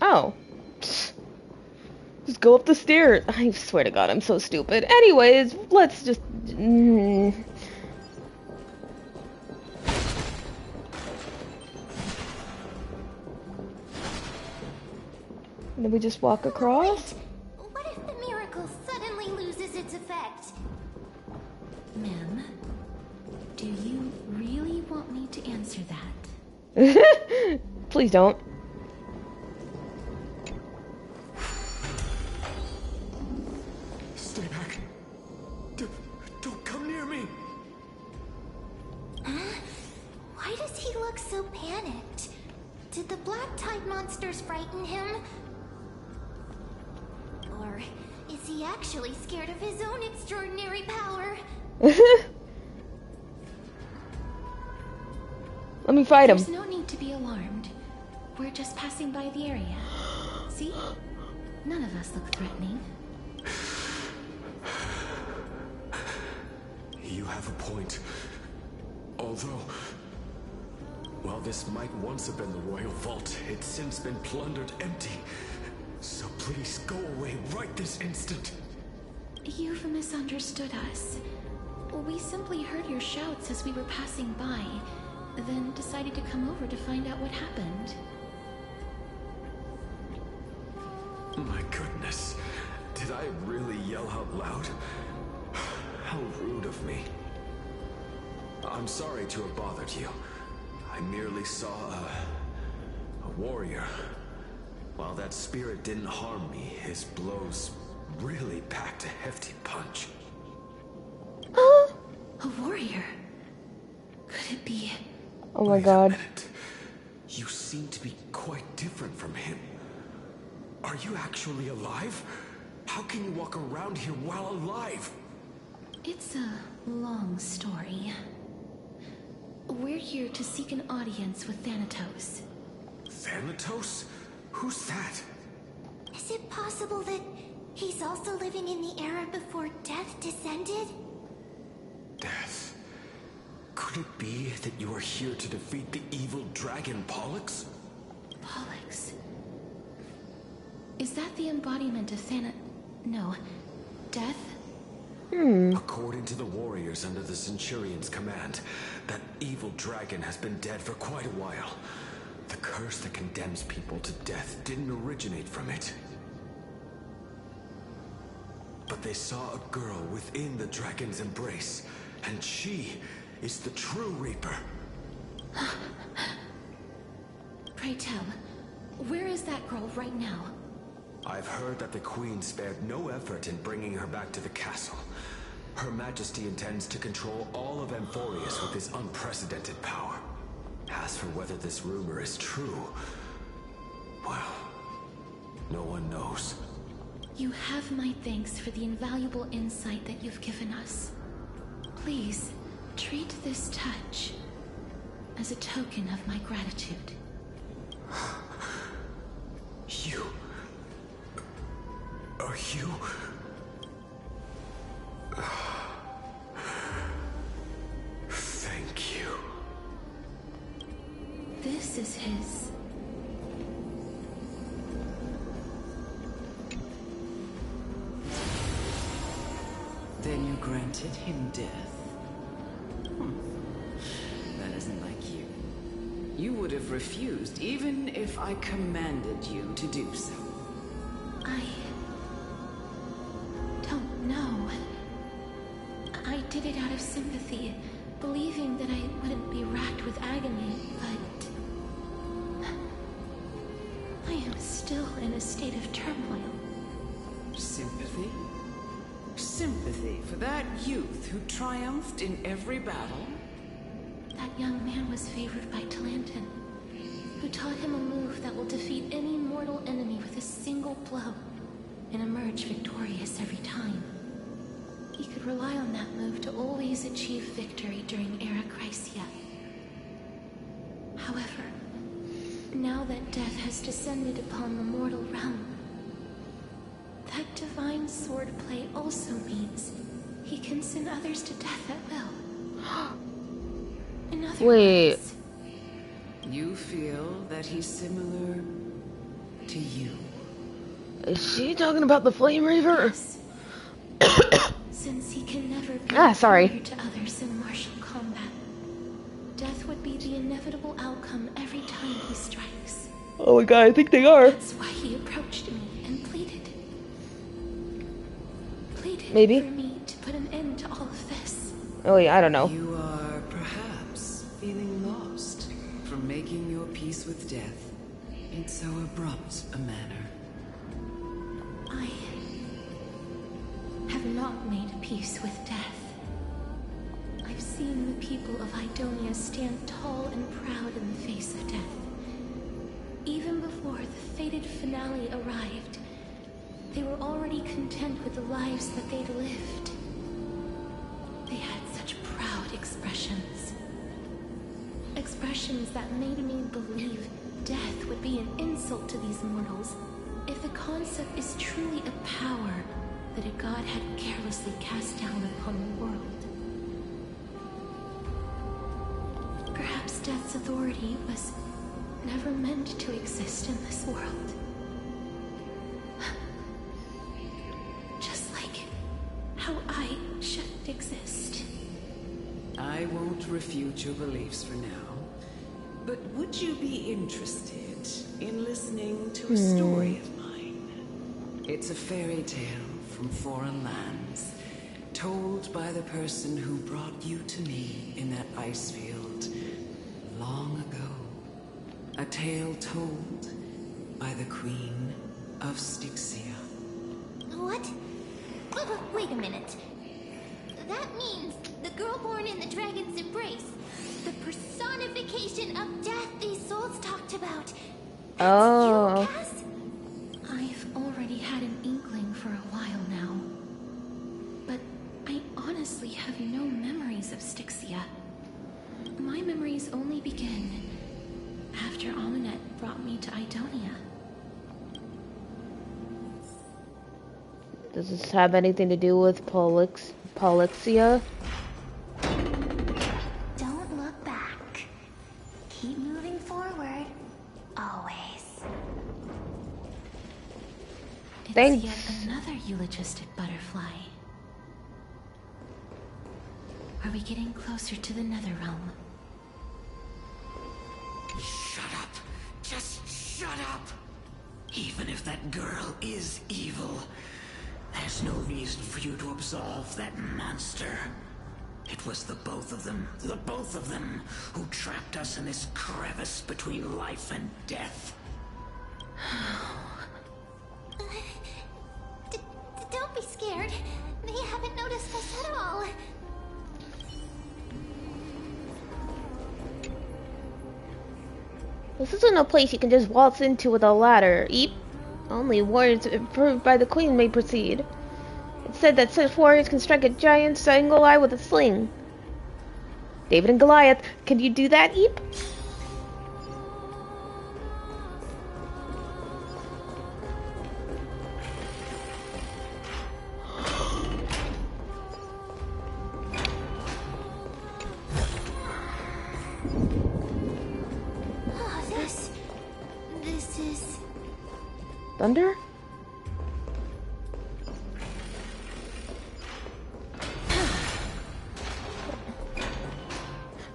Oh. Just go up the stairs. I swear to God, I'm so stupid. Anyways, let's just... And then we just walk across? What if the miracle suddenly loses its effect? Ma'am, do you really want me to answer that? Please don't. Stay back. Don't come near me. Why does he look so panicked? Did the black tide monsters frighten him? Or is he actually scared of his own extraordinary power? Let me fight him. There's no need to be alarmed. We're just passing by the area. See? None of us look threatening. You have a point. Although, while this might once have been the royal vault, it's since been plundered empty. So please go away right this instant. You've misunderstood us. We simply heard your shouts as we were passing by, then decided to come over to find out what happened. My goodness. Did I really yell out loud? How rude of me. I'm sorry to have bothered you. I merely saw a warrior. While that spirit didn't harm me, his blows really packed a hefty punch. A warrior? Could it be? Oh my God. You seem to be quite different from him. Are you actually alive? How can you walk around here while alive? It's a long story. We're here to seek an audience with Thanatos. Thanatos? Who's that? Is Is it possible that he's also living in the era before death descended? Death? Could it be that you are here to defeat the evil dragon Pollux? Pollux. Is that the embodiment of No. Death? According to the warriors under the Centurion's command, that evil dragon has been dead for quite a while. The curse that condemns people to death didn't originate from it. But they saw a girl within the dragon's embrace, and she is the true Reaper. Pray tell, where is that girl right now? I've heard that the Queen spared no effort in bringing her back to the castle. Her Majesty intends to control all of Amphorius with his unprecedented power. As for whether this rumor is true, well, no one knows. You have my thanks for the invaluable insight that you've given us. Please, treat this touch as a token of my gratitude. You... Are you... Thank you. This is his. Then you granted him death? That isn't like you. You would have refused even if I commanded you to do so. I don't know. I did it out of sympathy, believing that I wouldn't be racked with agony, but I am still in a state of turmoil. Sympathy? Sympathy for that youth who triumphed in every battle? That young man was favored by Talantin, who taught him a move that will defeat any mortal enemy with a single blow and emerge victorious every time. He could rely on that move to always achieve victory during Era Chrysia. However, now that death has descended upon the mortal realm, that divine swordplay also means he can send others to death at will. In other words, you feel that he's similar to you? Is she talking about the Flame Reaver? Yes. Since he can never be sorry. to others in martial combat, death would be the inevitable outcome every time he strikes. Oh my god, I think they are. That's why he approached me and pleaded. Maybe for me to put an end to all of this. Oh yeah, I don't know. You are perhaps feeling lost from making your peace with death in so abrupt a manner. I have not made peace with death. I've seen the people of Idonia stand tall and proud in the face of death. Even before the fated finale arrived, they were already content with the lives that they'd lived. They had such proud expressions. Expressions that made me believe death would be an insult to these mortals if the concept is truly a power that a god had carelessly cast down upon the world. Perhaps death's authority was never meant to exist in this world. Just like how I shouldn't exist. I won't refute your beliefs for now, but would you be interested in listening to a story of mine? It's a fairy tale from foreign lands, told by the person who brought you to me in that ice field long ago. A tale told by the Queen of Styxia. What? Wait a minute. That means the girl born in the dragon's embrace, the personification of death these souls talked about. Oh. You, Cass? I've already had an inkling for a while now. But I honestly have no memories of Styxia. My memories only begin after Aminet brought me to Idonia. Does this have anything to do with Polixia? Don't look back. Keep moving forward. Always. It's Thanks. yet another eulogistic butterfly. Are we getting closer to the Netherrealm? Shut up. Just shut up. Even if that girl is evil, there's no reason for you to absolve that monster. It was the both of them, who trapped us in this crevice between life and death. Don't be scared. They haven't noticed us at all. This isn't a place you can just waltz into with a ladder. Eep. Only warriors approved by the queen may proceed. It's said that such warriors can strike a giant single eye with a sling. David and Goliath, can you do that, Eep? This is... Thunder?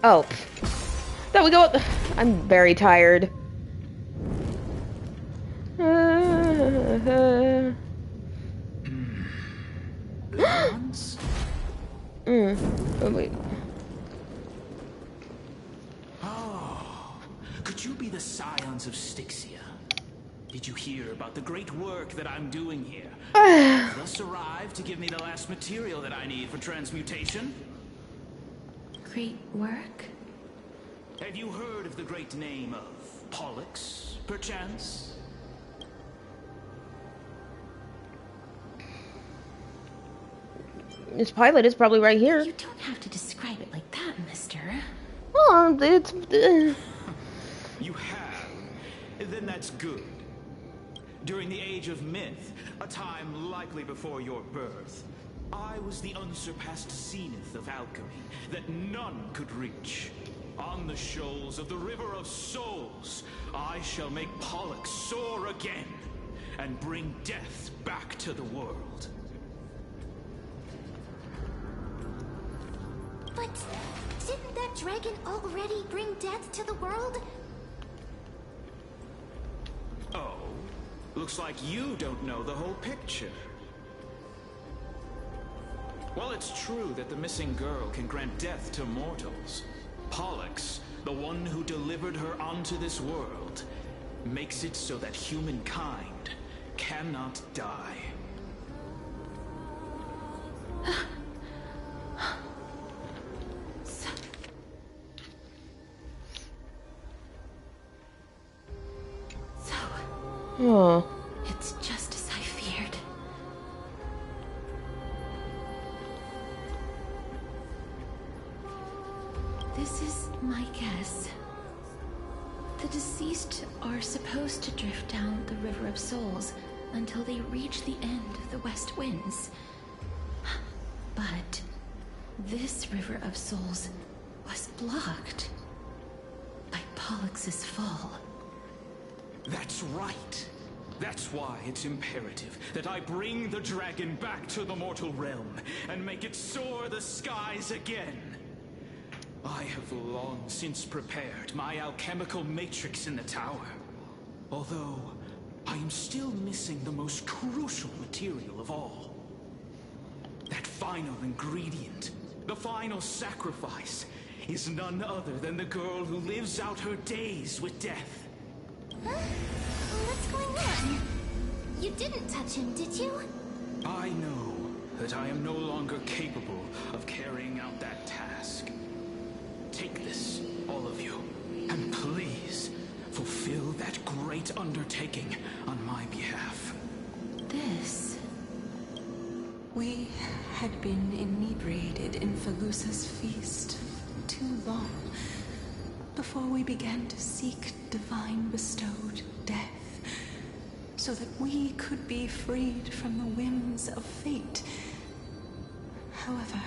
Oh. There we go. I'm very tired. Oh, wait. Oh, could you be the scions of Styxia? Did you hear about the great work that I'm doing here? I've thus arrived to give me the last material that I need for transmutation. Great work? Have you heard of the great name of Pollux, perchance? This pilot is probably right here. You don't have to describe it like that, mister. Oh, it's... You have? Then that's good. During the Age of Myth, a time likely before your birth, I was the unsurpassed zenith of alchemy that none could reach. On the shoals of the River of Souls, I shall make Pollux soar again and bring death back to the world. But didn't that dragon already bring death to the world? Oh, looks like you don't know the whole picture. While it's true that the missing girl can grant death to mortals, Pollux, the one who delivered her onto this world, makes it so that humankind cannot die. Oh. It's just as I feared. This is my guess. The deceased are supposed to drift down the River of Souls until they reach the end of the West Winds. But this River of Souls was blocked by Pollux's fall. That's right. That's why it's imperative that I bring the dragon back to the mortal realm and make it soar the skies again. I have long since prepared my alchemical matrix in the tower. Although, I am still missing the most crucial material of all. That final ingredient, the final sacrifice, is none other than the girl who lives out her days with death. Huh? What's going on? You didn't touch him, did you? I know that I am no longer capable of carrying out that task. Take this, all of you, and please fulfill that great undertaking on my behalf. This... We had been inebriated in Felusa's feast too long before we began to seek divine bestowed death. so that we could be freed from the whims of fate. However,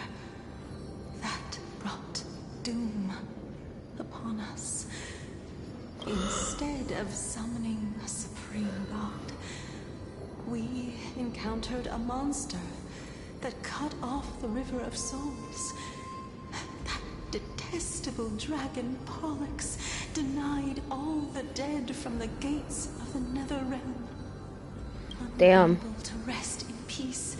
that brought doom upon us. Instead of summoning a supreme god, we encountered a monster that cut off the River of Souls. That detestable dragon Pollux denied all the dead from the gates of the Nether Realm. Damn. Unable to rest in peace,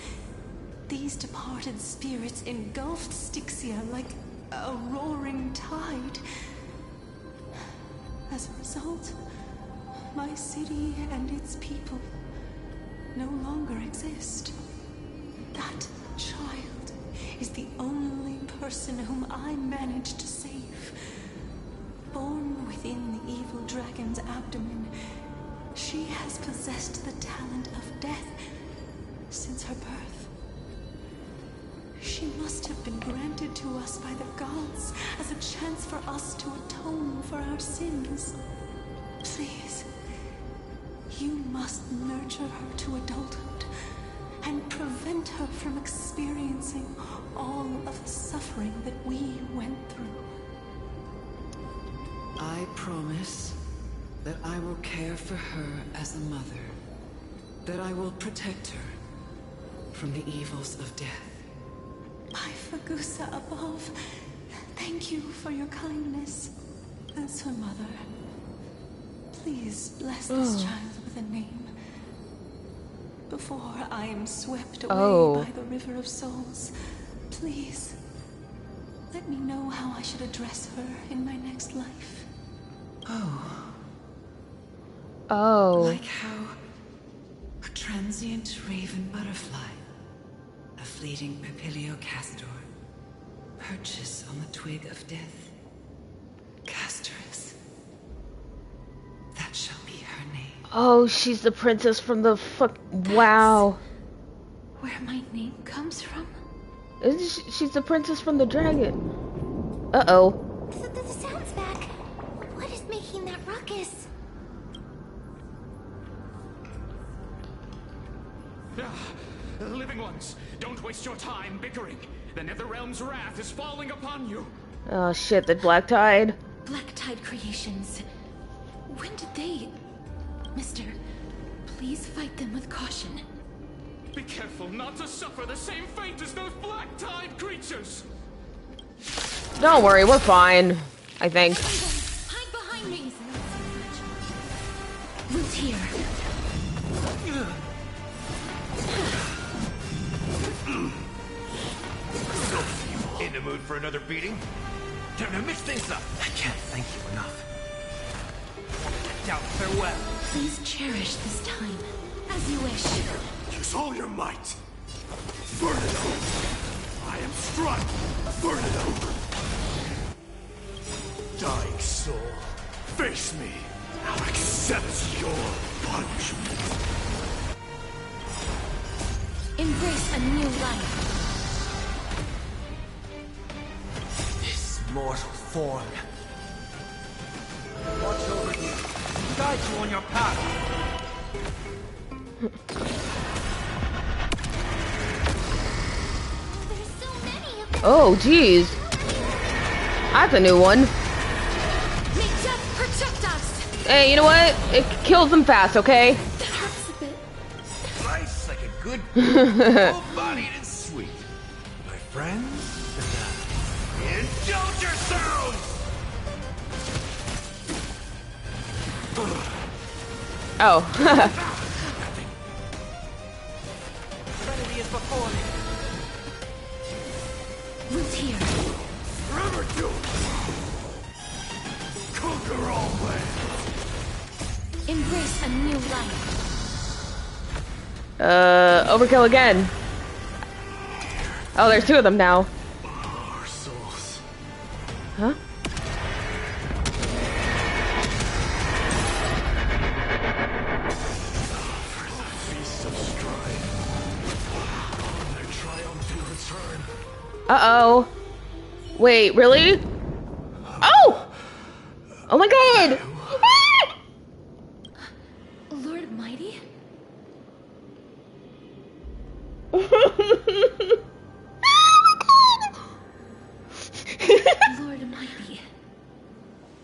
these departed spirits engulfed Styxia like a roaring tide. As a result, my city and its people no longer exist. That child is the only person whom I managed to save. Born within the evil dragon's abdomen, she has possessed the talent of death since her birth. She must have been granted to us by the gods as a chance for us to atone for our sins. Please, you must nurture her to adulthood and prevent her from experiencing all of the suffering that we went through. I promise that I will care for her as a mother, that I will protect her from the evils of death. My Fagusa above, thank you for your kindness. As her mother, please bless this child with a name. Before I am swept away by the River of Souls, please, let me know how I should address her in my next life. Like how a transient raven butterfly, a fleeting papilio castor, perches on the twig of death. Castorus. That shall be her name. Oh, she's the princess from the wow. Where my name comes from? She's the princess from the dragon. Uh-oh. The sound's back. What is making that ruckus? Living ones, don't waste your time bickering. The Netherrealm's wrath is falling upon you. Oh shit, the Black Tide. Black Tide creations. When did they... Mister, please fight them with caution. Be careful not to suffer the same fate as those Black Tide creatures. Don't worry, we're fine. I think. Hide behind me. Root here. In the mood for another beating? Time to mix things up. I can't thank you enough. Doubt farewell. Please cherish this time, as you wish. Use all your might. Burn it over. I am struck. Burn it over. Dying soul, face me. Now accept your punishment. Embrace a new life. This mortal form. Watch over you. Guide you on your path. Oh, jeez. That's a new one. May death protect us. Hey, you know what? It kills them fast, okay? That hurts a bit. Nice, like a good full-bodied and sweet. My friends, indulge yourselves! Oh. Serenity is before me. Root here. Forever do. Conquer all lands. Embrace a new life. Overkill again. Oh, there's two of them now. Our souls. Huh? Uh-oh. Wait, really? Oh! Oh my god! Lord Mighty? Lord Almighty,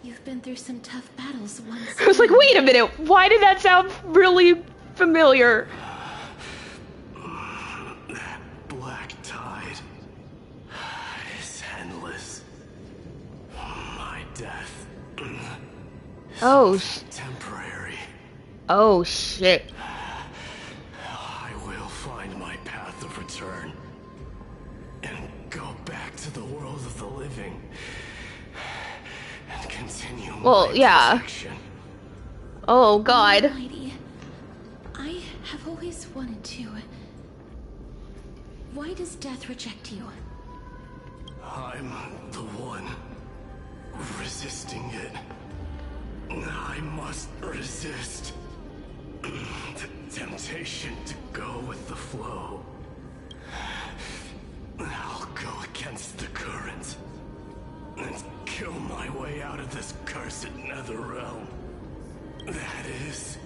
you've been through some tough battles once. I was like, wait a minute, why did that sound really familiar? That black tide is endless. My death. Oh, temporary. Oh shit. I will find my path of return and go back to the world of the living and continue my protection. Oh god. Almighty, I have always wanted to. Why does death reject you? I'm the one resisting it. I must resist the temptation to go with the flow. I'll go against the current and kill my way out of this cursed nether realm. That is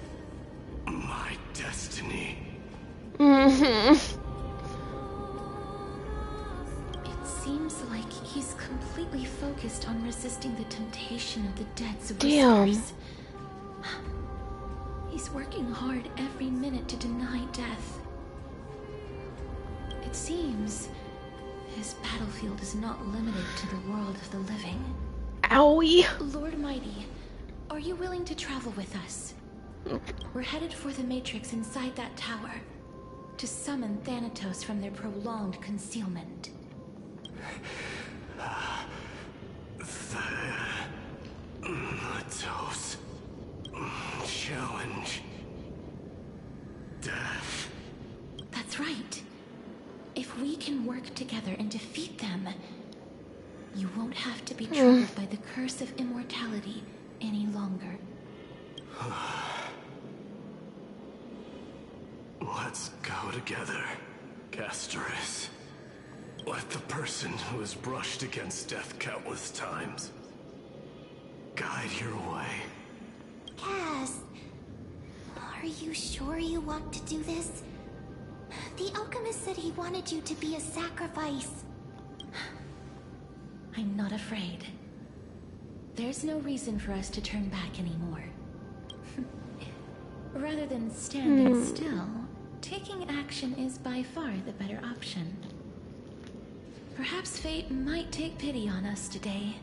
my destiny. It seems like he's completely focused on resisting the temptation of the dead's whispers. He's working hard every minute to deny death. It seems his battlefield is not limited to the world of the living. Owie. Lord Mighty, are you willing to travel with us? We're headed for the Matrix inside that tower to summon Thanatos from their prolonged concealment. Thanatos challenge death. That's right. If we can work together and defeat them, you won't have to be troubled by the curse of immortality any longer. Let's go together, Castorus. Let the person who has brushed against death countless times guide your way. Cass, are you sure you want to do this? The alchemist said he wanted you to be a sacrifice. I'm not afraid. There's no reason for us to turn back anymore. Rather than standing still, taking action is by far the better option. Perhaps fate might take pity on us today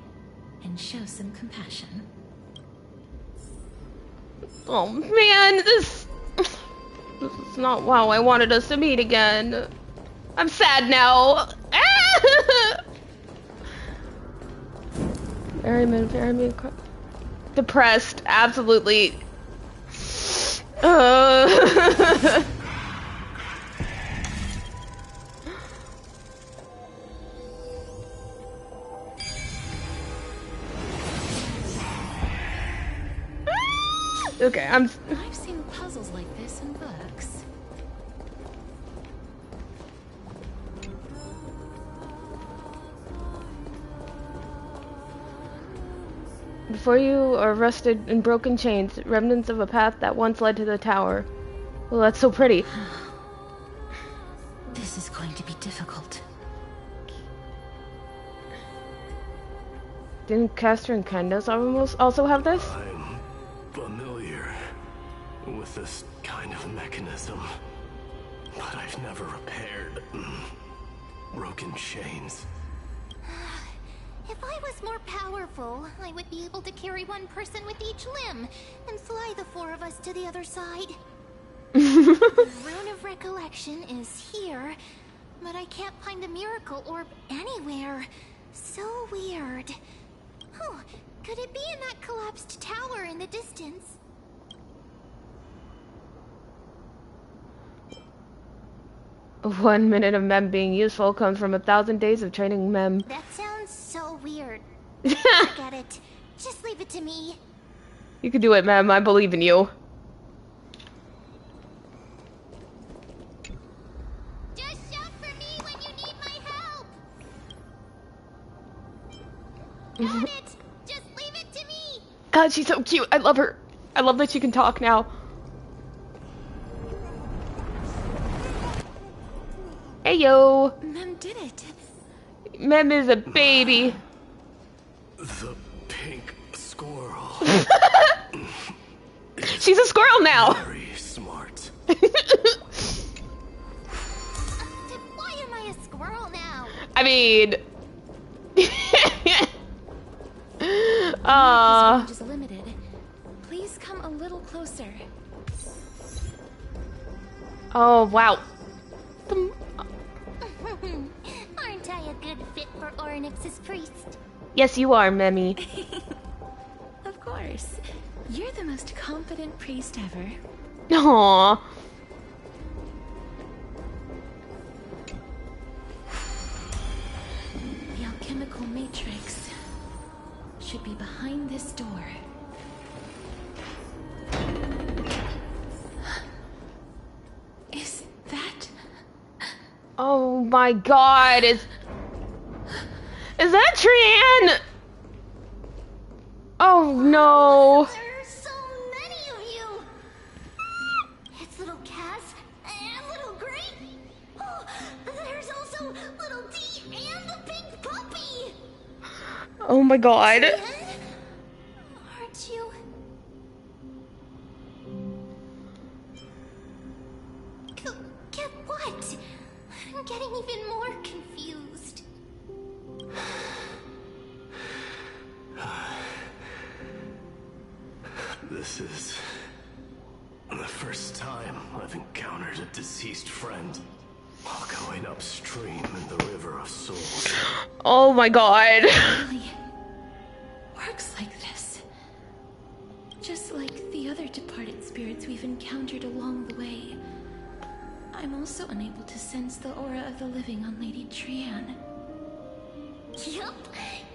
and show some compassion. Oh man, this is not how I wanted us to meet again. I'm sad now. Very depressed, absolutely. Okay, I've seen puzzles like this in books. Before you are arrested in broken chains, remnants of a path that once led to the tower. Well, that's so pretty. This is going to be difficult. Didn't Castor and Candace also have this? I'm familiar with this kind of mechanism, but I've never repaired broken chains. If I was more powerful, I would be able to carry one person with each limb and fly the four of us to the other side. The Rune of Recollection is here, but I can't find the miracle orb anywhere. So weird. Oh, could it be in that collapsed tower in the distance? One minute of Mem being useful comes from 1,000 days of training Mem. That sounds so weird. Forget it. Just leave it to me. You can do it, Mem. I believe in you. Just shout for me when you need my help. Got it. Just leave it to me. God, she's so cute. I love her. I love that she can talk now. Hey yo. Mem did it. Mem is a baby. The pink squirrel. She's a squirrel now. Very smart. Why am I a squirrel now? I mean, This is limited. Please come a little closer. oh wow. Aren't I a good fit for Orynyx's priest? Yes, you are, Memmy. Of course. You're the most competent priest ever. Aww. The alchemical matrix should be behind this door. Is that... Oh my god, is that Trian? Oh no. There are so many of you. It's little Cass and little Gray. Oh, there's also little D and the big puppy. Oh my god. Aren't you? Get what? I'm getting even more confused. This is the first time I've encountered a deceased friend while going upstream in the River of Souls. Oh my god. Really works like this. Just like the other departed spirits we've encountered along the way. I'm also unable to sense the aura of the living on Lady Trian. Yup,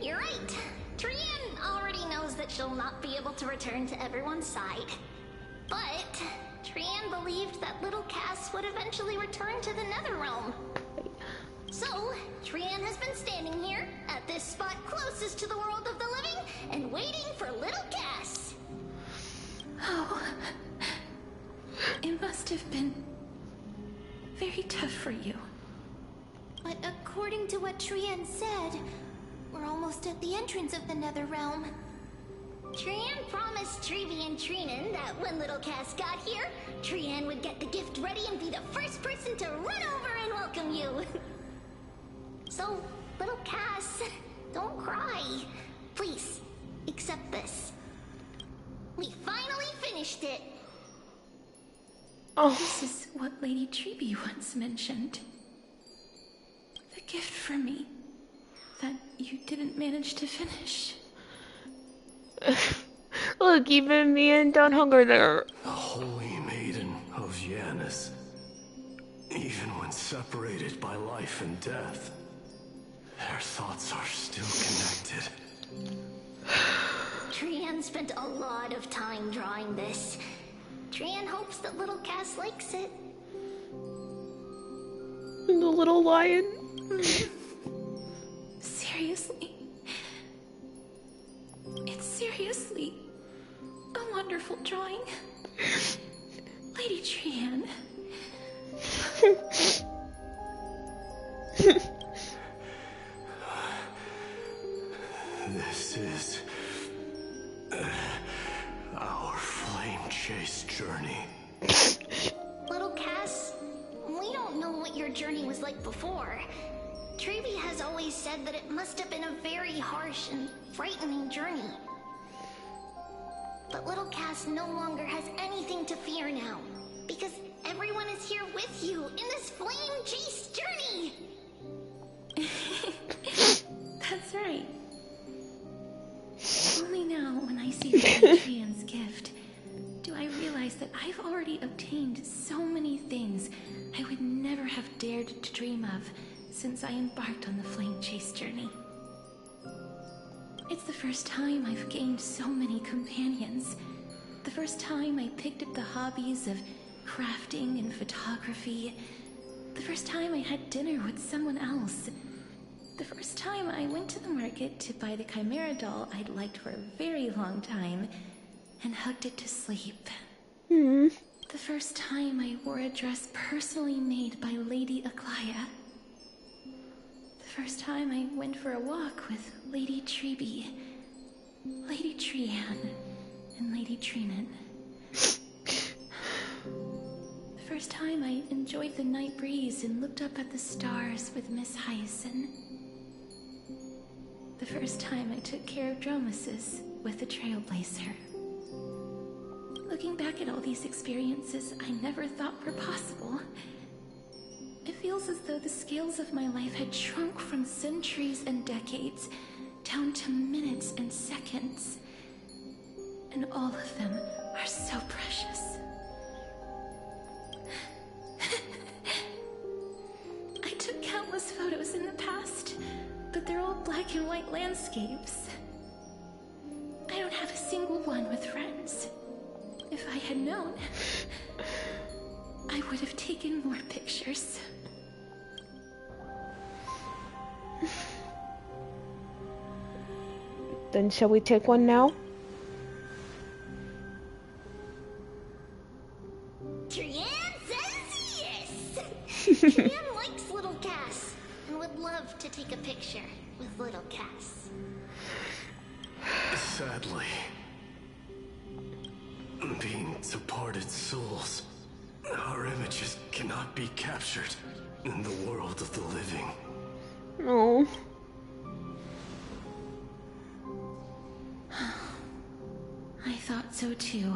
you're right. Trian already knows that she'll not be able to return to everyone's side. But Trian believed that little Cass would eventually return to the Netherrealm. So, Trian has been standing here, at this spot closest to the world of the living, and waiting for little Cass. Oh. It must have been very tough for you. But according to what Trian said, we're almost at the entrance of the Netherrealm. Trian promised Treevy and Trinan that when little Cass got here, Trian would get the gift ready and be the first person to run over and welcome you. So, little Cass, don't cry. Please, accept this. We finally finished it. Oh. This is what Lady Treevy once mentioned. The gift for me that you didn't manage to finish. Look, even me and Don Hunger there. The Holy Maiden of Janus. Even when separated by life and death, their thoughts are still connected. Trian spent a lot of time drawing this. Trian hopes that little Cass likes it. The little lion. Seriously? It's seriously a wonderful drawing. Lady Trian. This is our flame chase journey. Little Cass, we don't know what your journey was like before. Treevy has always said that it must have been a very harsh and frightening journey. But little Cass no longer has anything to fear now, because everyone is here with you in this flame chase journey! That's right. Only now, when I see Lady Trian's gift, do I realize that I've already obtained so many things I would never have dared to dream of since I embarked on the flame chase journey. It's the first time I've gained so many companions. The first time I picked up the hobbies of crafting and photography. The first time I had dinner with someone else. The first time I went to the market to buy the Chimera doll I'd liked for a very long time and hugged it to sleep. Hmm. The first time I wore a dress personally made by Lady Aglaya. first time I went for a walk with Lady Treeby, Lady Treeanne, and Lady Treenan. The first time I enjoyed the night breeze and looked up at the stars with Miss Hyacinth. The first time I took care of Dromasis with the Trailblazer. Looking back at all these experiences I never thought were possible, it feels as though the scales of my life had shrunk from centuries and decades down to minutes and seconds. And all of them are so precious. I took countless photos in the past, but they're all black and white landscapes. I don't have a single one with friends. If I had known, I would have taken more pictures. Then shall we take one now? Trianne says yes! Trianne likes little Cass and would love to take a picture with little Cass. Sadly, being departed souls, our images cannot be captured in the world of the living. No. I thought so too.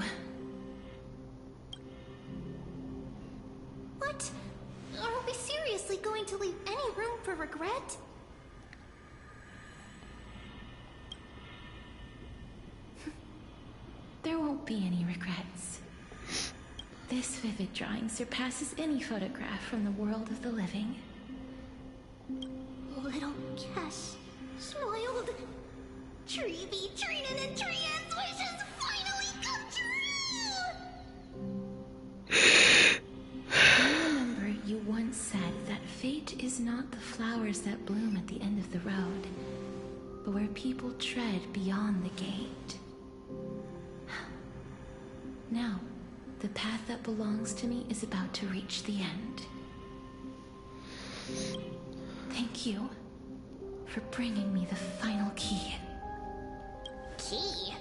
What? Are we seriously going to leave any room for regret? There won't be any regrets. This vivid drawing surpasses any photograph from the world of the living. Little Cass smiled. Treeby, Treenan, and Trianne's wishes finally come true! I remember you once said that fate is not the flowers that bloom at the end of the road, but where people tread beyond the gate. Now, the path that belongs to me is about to reach the end. Thank you for bringing me the final key. Key?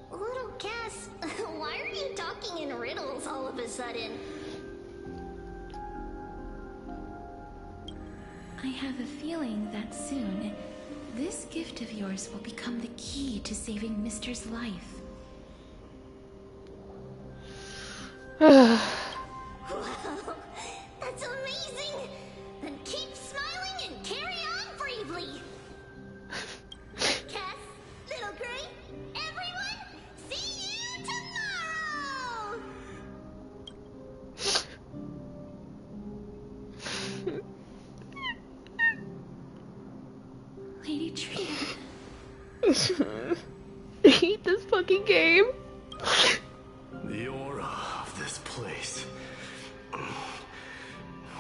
Little Cass, why are you talking in riddles all of a sudden? I have a feeling that soon, this gift of yours will become the key to saving Mister's life. Wow, that's amazing! Then keep smiling and carry on bravely! Cass, Little Gray, everyone, see you tomorrow! Lady Trina. I hate this fucking game. The aura of this place.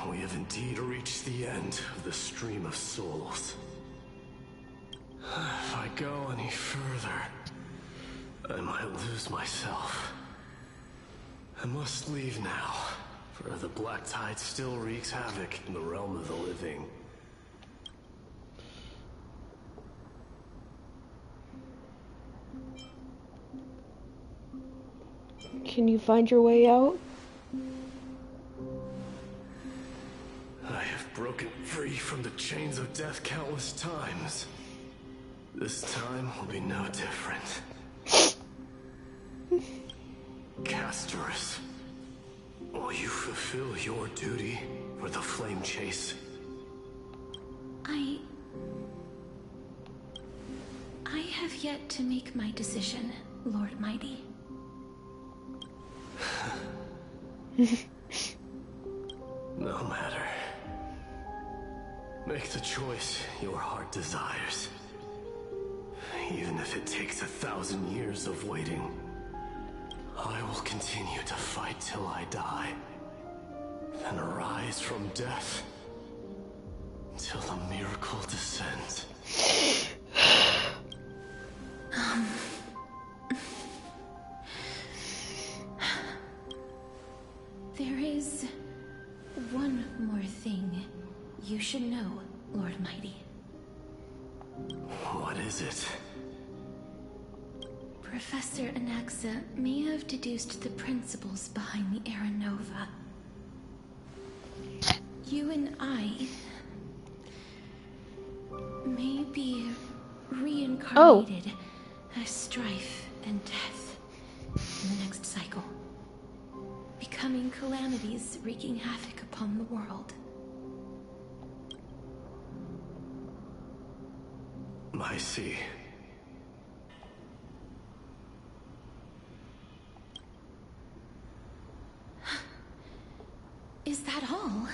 We have indeed reached the end of the stream of souls. If I go any further, I might lose myself. I must leave now, for the black tide still wreaks havoc in the realm of the living. Can you find your way out? I have broken free from the chains of death countless times. This time will be no different. Castorus, will you fulfill your duty for the flame chase? I have yet to make my decision, Lord Mighty. No matter. Make the choice your heart desires. Even if it takes 1,000 years of waiting, I will continue to fight till I die. Then arise from death till the miracle descends. There is one more thing you should know, Lord Mighty. What is it? Professor Anaxa may have deduced the principles behind the Era Nova. You and I may be reincarnated as strife and death in the next cycle, becoming calamities wreaking havoc upon the world. I see. Is that all?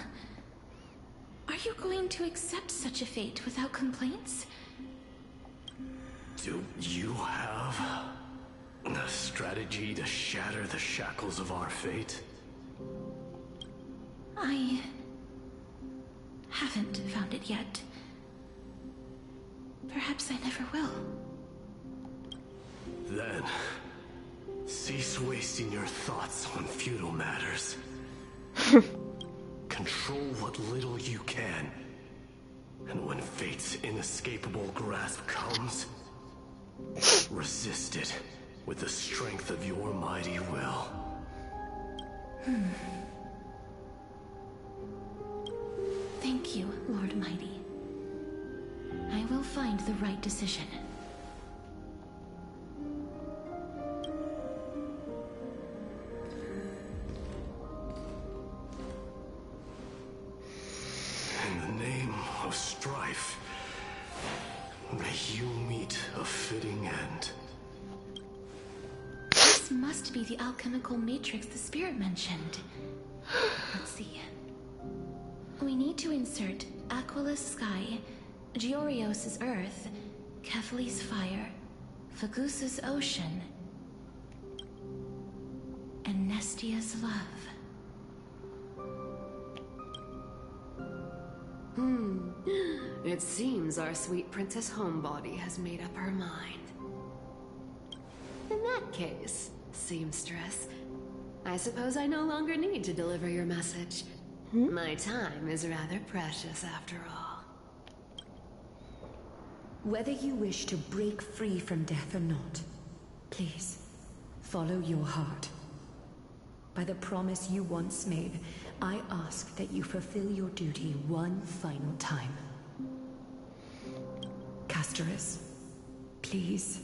Are you going to accept such a fate without complaints? Do you have a strategy to shatter the shackles of our fate? I haven't found it yet. Perhaps I never will. Then, cease wasting your thoughts on futile matters. Control what little you can. And when fate's inescapable grasp comes, resist it with the strength of your mighty will. Thank you, Lord Mighty. I will find the right decision. In the name of strife, may you meet a fitting end. This must be the alchemical matrix the spirit mentioned. Let's see. We need to insert Aquila's sky, Georios' earth, Kefali's fire, Fagusa's ocean, and Nestia's love. It seems our sweet Princess Homebody has made up her mind. In that case, seamstress, I suppose I no longer need to deliver your message. My time is rather precious after all. Whether you wish to break free from death or not, please, follow your heart. By the promise you once made, I ask that you fulfill your duty one final time. Castorus, please,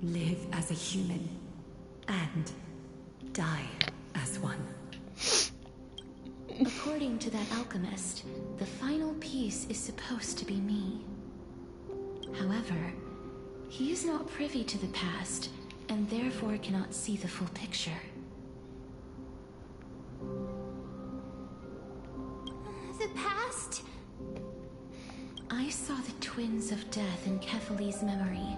live as a human, and die as one. According to that alchemist, the final piece is supposed to be me. However, he is not privy to the past, and therefore cannot see the full picture. The past? I saw the twins of death in Kefali's memory,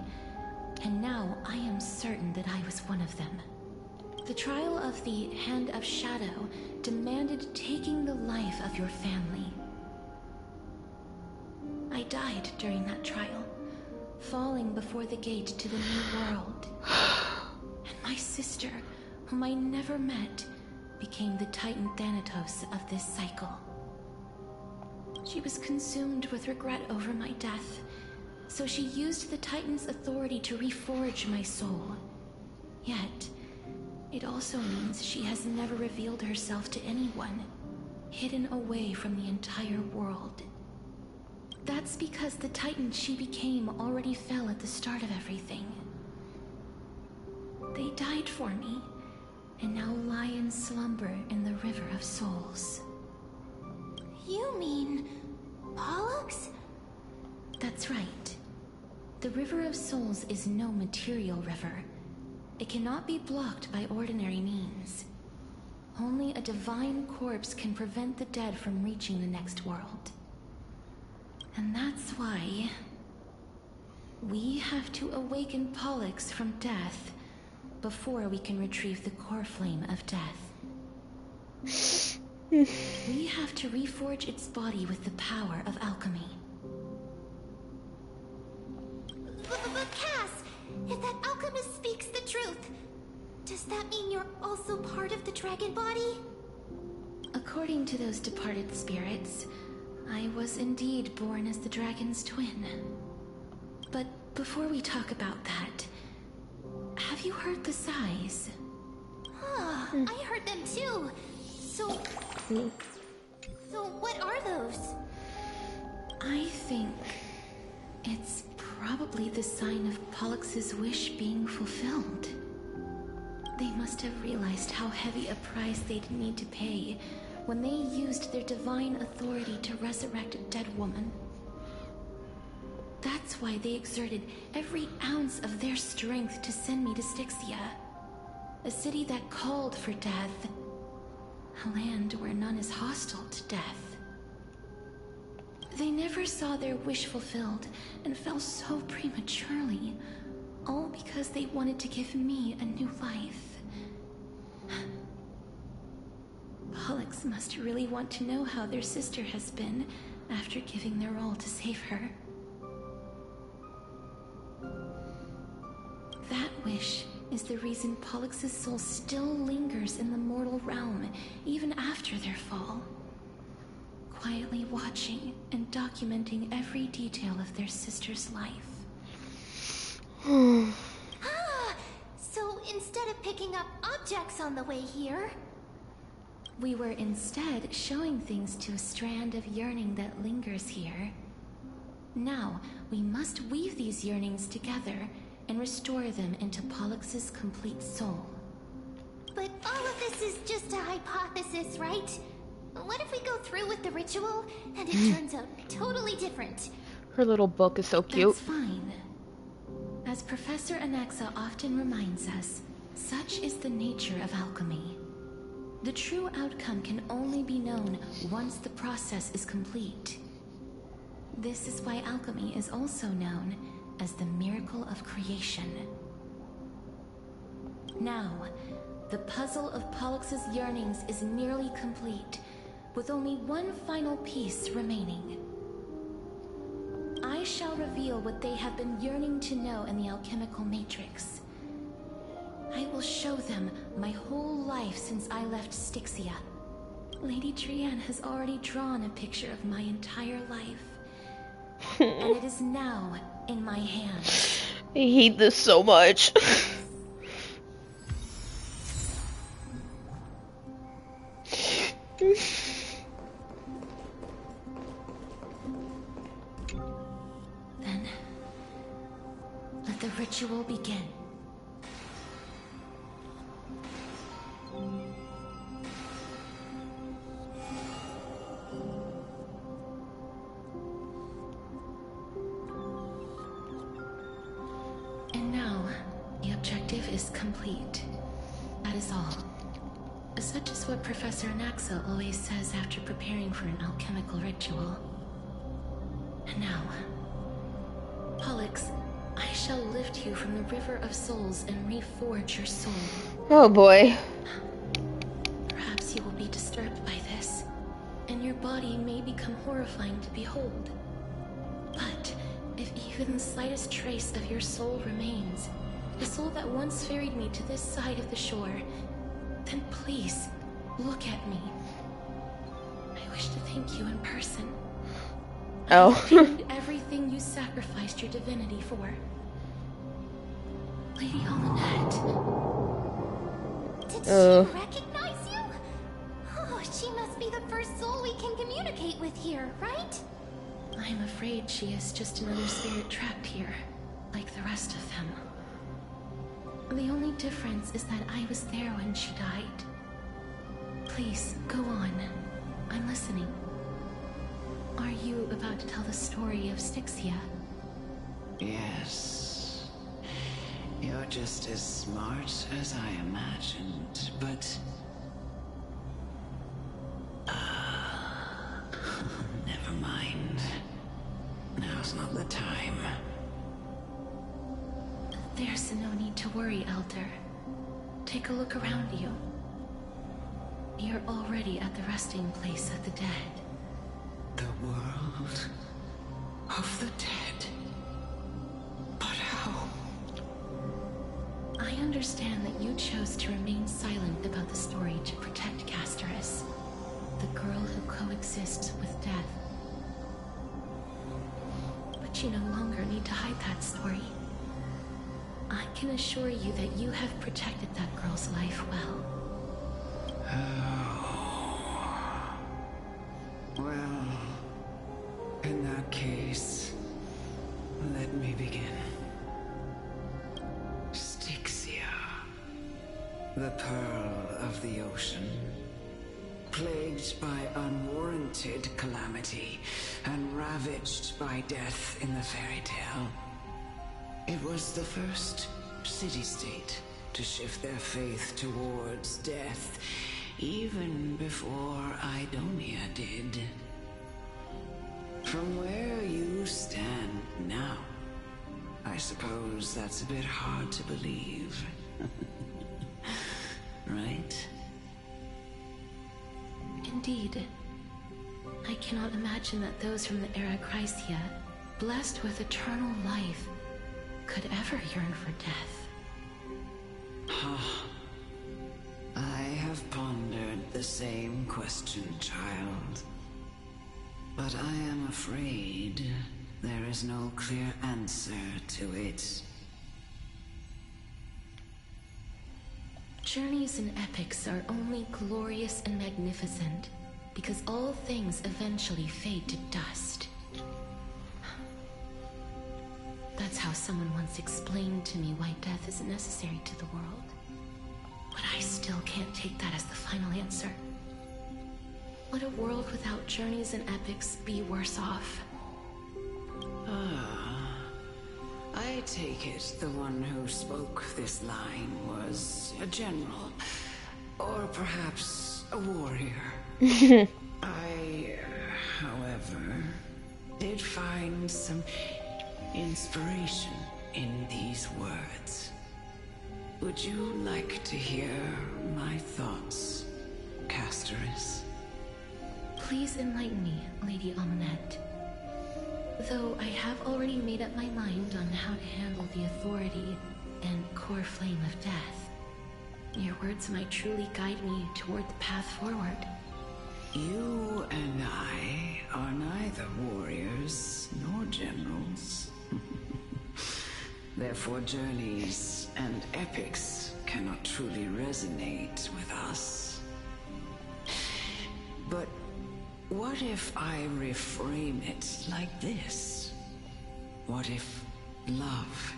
and now I am certain that I was one of them. The trial of the Hand of Shadow demanded taking the life of your family. I died during that trial, falling before the gate to the new world. And my sister, whom I never met, became the Titan Thanatos of this cycle. She was consumed with regret over my death, so she used the Titan's authority to reforge my soul. Yet, it also means she has never revealed herself to anyone, hidden away from the entire world. That's because the Titan she became already fell at the start of everything. They died for me, and now lie in slumber in the River of Souls. You mean Pollux? That's right. The River of Souls is no material river. It cannot be blocked by ordinary means. Only a divine corpse can prevent the dead from reaching the next world. And that's why we have to awaken Pollux from death before we can retrieve the core flame of death. We have to reforge its body with the power of alchemy. But Cass, if that alchemist speaks the truth, does that mean you're also part of the dragon body? According to those departed spirits, I was indeed born as the dragon's twin. before we talk about that, have you heard the sighs? Ah, I heard them too. So what are those? I think it's probably the sign of Pollux's wish being fulfilled. They must have realized how heavy a price they'd need to pay when they used their divine authority to resurrect a dead woman. That's why they exerted every ounce of their strength to send me to Styxia, a city that called for death, a land where none is hostile to death. They never saw their wish fulfilled and fell so prematurely, all because they wanted to give me a new life. Pollux must really want to know how their sister has been after giving their all to save her. That wish is the reason Pollux's soul still lingers in the mortal realm even after their fall, quietly watching and documenting every detail of their sister's life. So instead of picking up objects on the way here, we were instead showing things to a strand of yearning that lingers here. Now, we must weave these yearnings together and restore them into Pollux's complete soul. But all of this is just a hypothesis, right? What if we go through with the ritual and it turns out totally different? Her little book is so cute. That's fine. As Professor Anaxa often reminds us, such is the nature of alchemy. The true outcome can only be known once the process is complete. This is why alchemy is also known as the miracle of creation. Now, the puzzle of Pollux's yearnings is nearly complete, with only one final piece remaining. I shall reveal what they have been yearning to know in the alchemical matrix. I will show them my whole life since I left Styxia. Lady Trianne has already drawn a picture of my entire life. And it is now in my hands. I hate this so much. Then, let the ritual begin. And now, the objective is complete. That is all. Such is what Professor Anaxa always says after preparing for an alchemical ritual. And now, Pollux, I shall lift you from the river of souls and reforge your soul. Oh boy. Perhaps you will be disturbed by this, and your body may become horrifying to behold. But if even the slightest trace of your soul remains, the soul that once ferried me to this side of the shore, then please, look at me. I wish to thank you in person. Oh. I paid everything you sacrificed your divinity for. Lady Almanette. Did she recognize you? Oh, she must be the first soul we can communicate with here, right? I'm afraid she is just another spirit trapped here, like the rest of them. The only difference is that I was there when she died. Please, go on. I'm listening. Are you about to tell the story of Styxia? Yes. You're just as smart as I imagined, but... never mind. Now's not the time. There's no need to worry, Elder. Take a look around you. You're already at the resting place of the dead. The world of the dead. But how? I understand that you chose to remain silent about the story to protect Casterus, the girl who coexists with death. But you no longer need need to hide that story. I can assure you that you have protected that girl's life well. Well, in that case, let me begin. Styxia, the pearl of the ocean, plagued by unwarranted calamity and ravaged by death in the fairy tale. It was the first city-state to shift their faith towards death, even before Idonia did. From where you stand now, I suppose that's a bit hard to believe. Right? Indeed. I cannot imagine that those from the Era Chrysia, blessed with eternal life, could ever yearn for death. I have pondered the same question, child. But I am afraid there is no clear answer to it. Journeys and epics are only glorious and magnificent because all things eventually fade to dust. That's how someone once explained to me why death is necessary to the world. But I still can't take that as the final answer. Would a world without journeys and epics be worse off? I take it the one who spoke this line was a general, or perhaps a warrior. I, however, did find some inspiration in these words. Would you like to hear my thoughts, Castoris? Please enlighten me, Lady Amunet. Though I have already made up my mind on how to handle the authority and core flame of death, your words might truly guide me toward the path forward. You and I are neither warriors nor generals. Therefore, journeys and epics cannot truly resonate with us. But what if I reframe it like this? What if love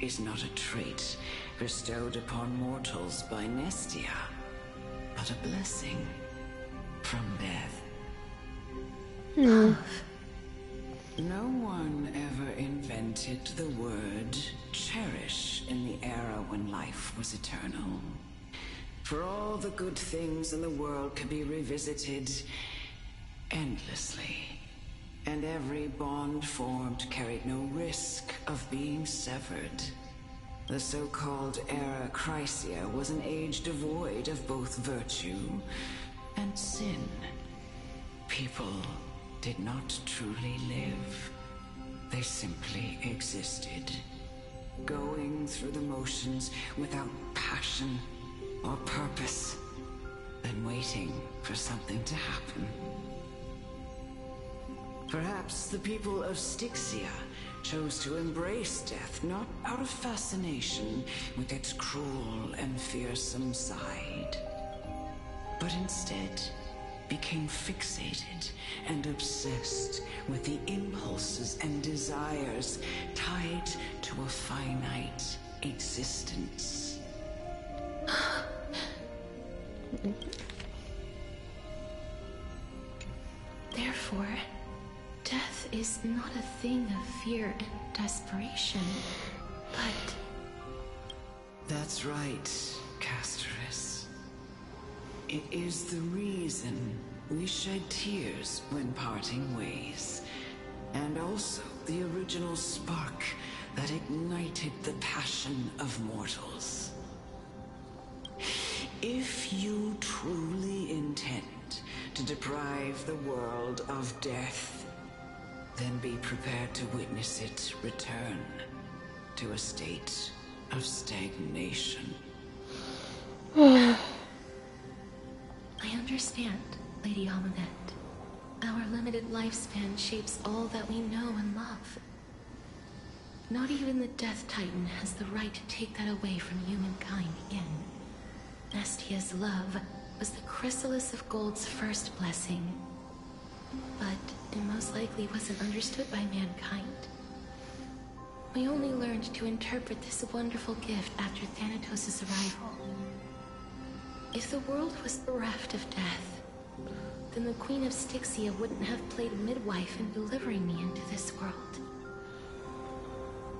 is not a trait bestowed upon mortals by Nestia, but a blessing from death? No one ever invented the word cherish in the era when life was eternal. For all the good things in the world could be revisited endlessly, and every bond formed carried no risk of being severed. The so-called Era Chrysia was an age devoid of both virtue and sin. People did not truly live. They simply existed, going through the motions without passion or purpose, then waiting for something to happen. Perhaps the people of Styxia chose to embrace death not out of fascination with its cruel and fearsome side, but instead became fixated and obsessed with the impulses and desires tied to a finite existence. Therefore, death is not a thing of fear and desperation, but... That's right, Castoris. It is the reason we shed tears when parting ways, and also the original spark that ignited the passion of mortals. If you truly intend to deprive the world of death, then be prepared to witness it return to a state of stagnation. I understand, Lady Amunet. Our limited lifespan shapes all that we know and love. Not even the Death Titan has the right to take that away from humankind again. Nestia's love was the chrysalis of Gold's first blessing. But it most likely wasn't understood by mankind. We only learned to interpret this wonderful gift after Thanatos' arrival. If the world was bereft of death, then the Queen of Styxia wouldn't have played midwife in delivering me into this world.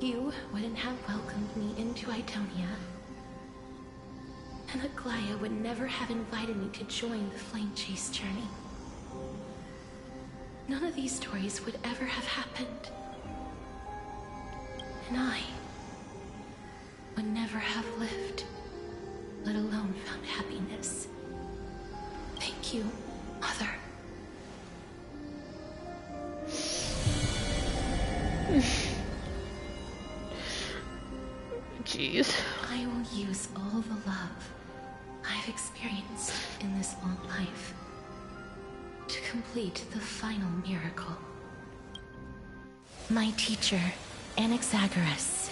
You wouldn't have welcomed me into Idonia. And Aglaia would never have invited me to join the Flame Chase journey. None of these stories would ever have happened. And I would never have lived, let alone found happiness. Thank you, Mother. Jeez. I will use all the love I've experienced in this long life to complete the final miracle. My teacher, Anaxagoras,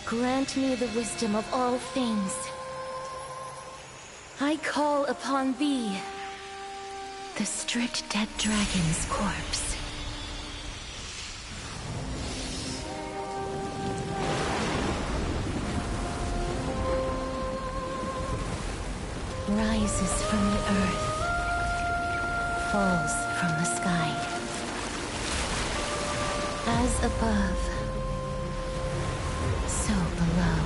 grant me the wisdom of all things. I call upon thee, the stripped dead dragon's corpse. Rises from the earth, falls from the sky. As above, so below.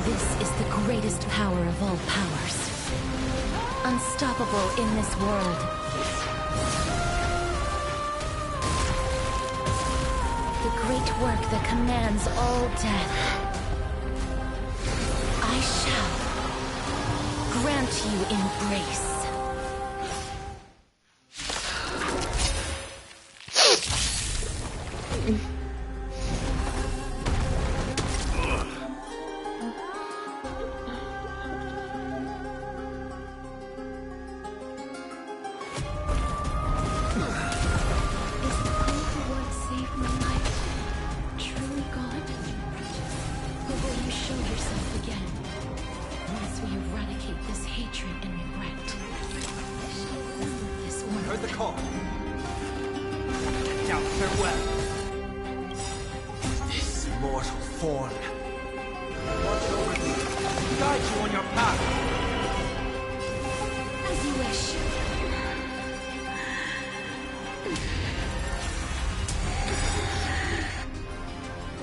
This is the greatest power of all powers. Unstoppable in this world. The great work that commands all death. I shall grant you embrace.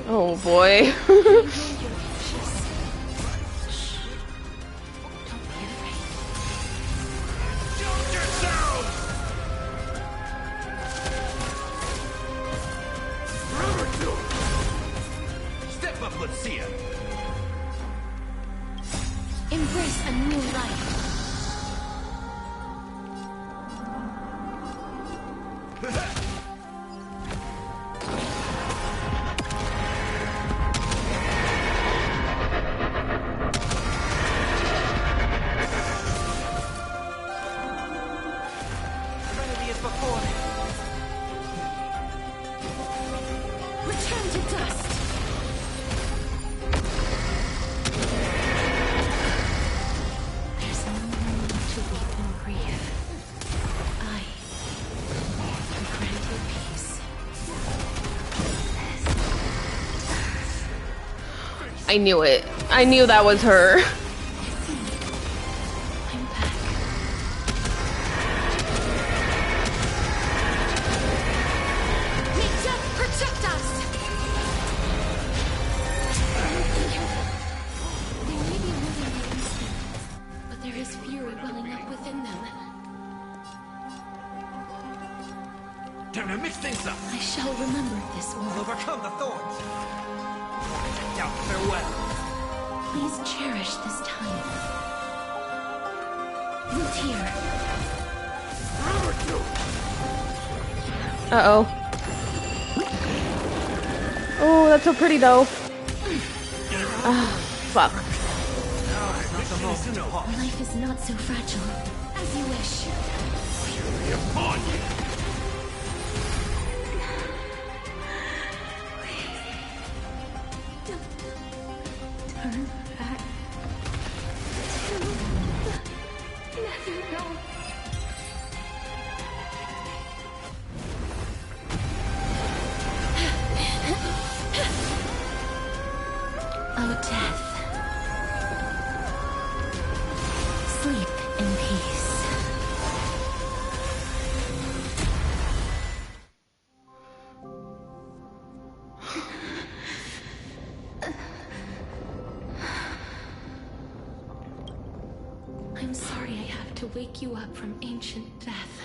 Oh boy. Step up, let's see it. Embrace a new life. I knew it. I knew that was her. Uh-oh. Oh, that's so pretty though. Ah, fuck. Life is not so fragile as you wish. Fury upon you. sorry I have to wake you up from ancient death.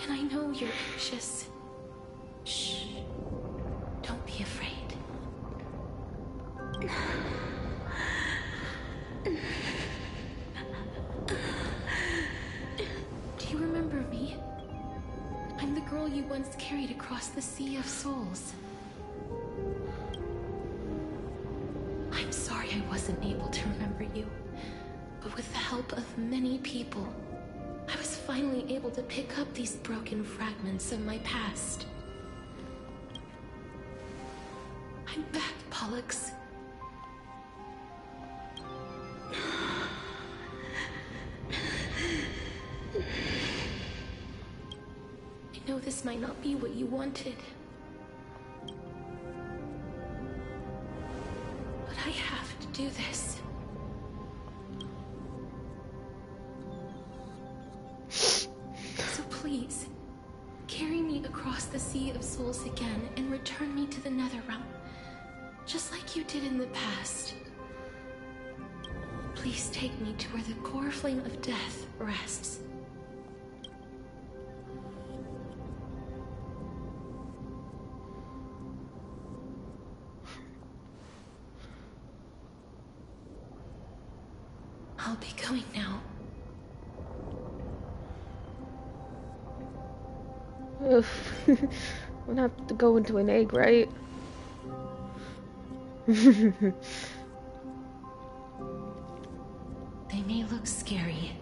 And I know you're anxious. Shh. Don't be afraid. Do you remember me? I'm the girl you once carried across the Sea of Souls. I'm sorry I wasn't able to remember you, but with the help of many people, I was finally able to pick up these broken fragments of my past. I'm back, Pollux. I know this might not be what you wanted, but I have to do this. So please, carry me across the Sea of Souls again and return me to the Netherrealm, just like you did in the past. Please take me to where the core flame of death rests. I'll be going now. Ugh. We'll have to go into an egg, right? They may look scary,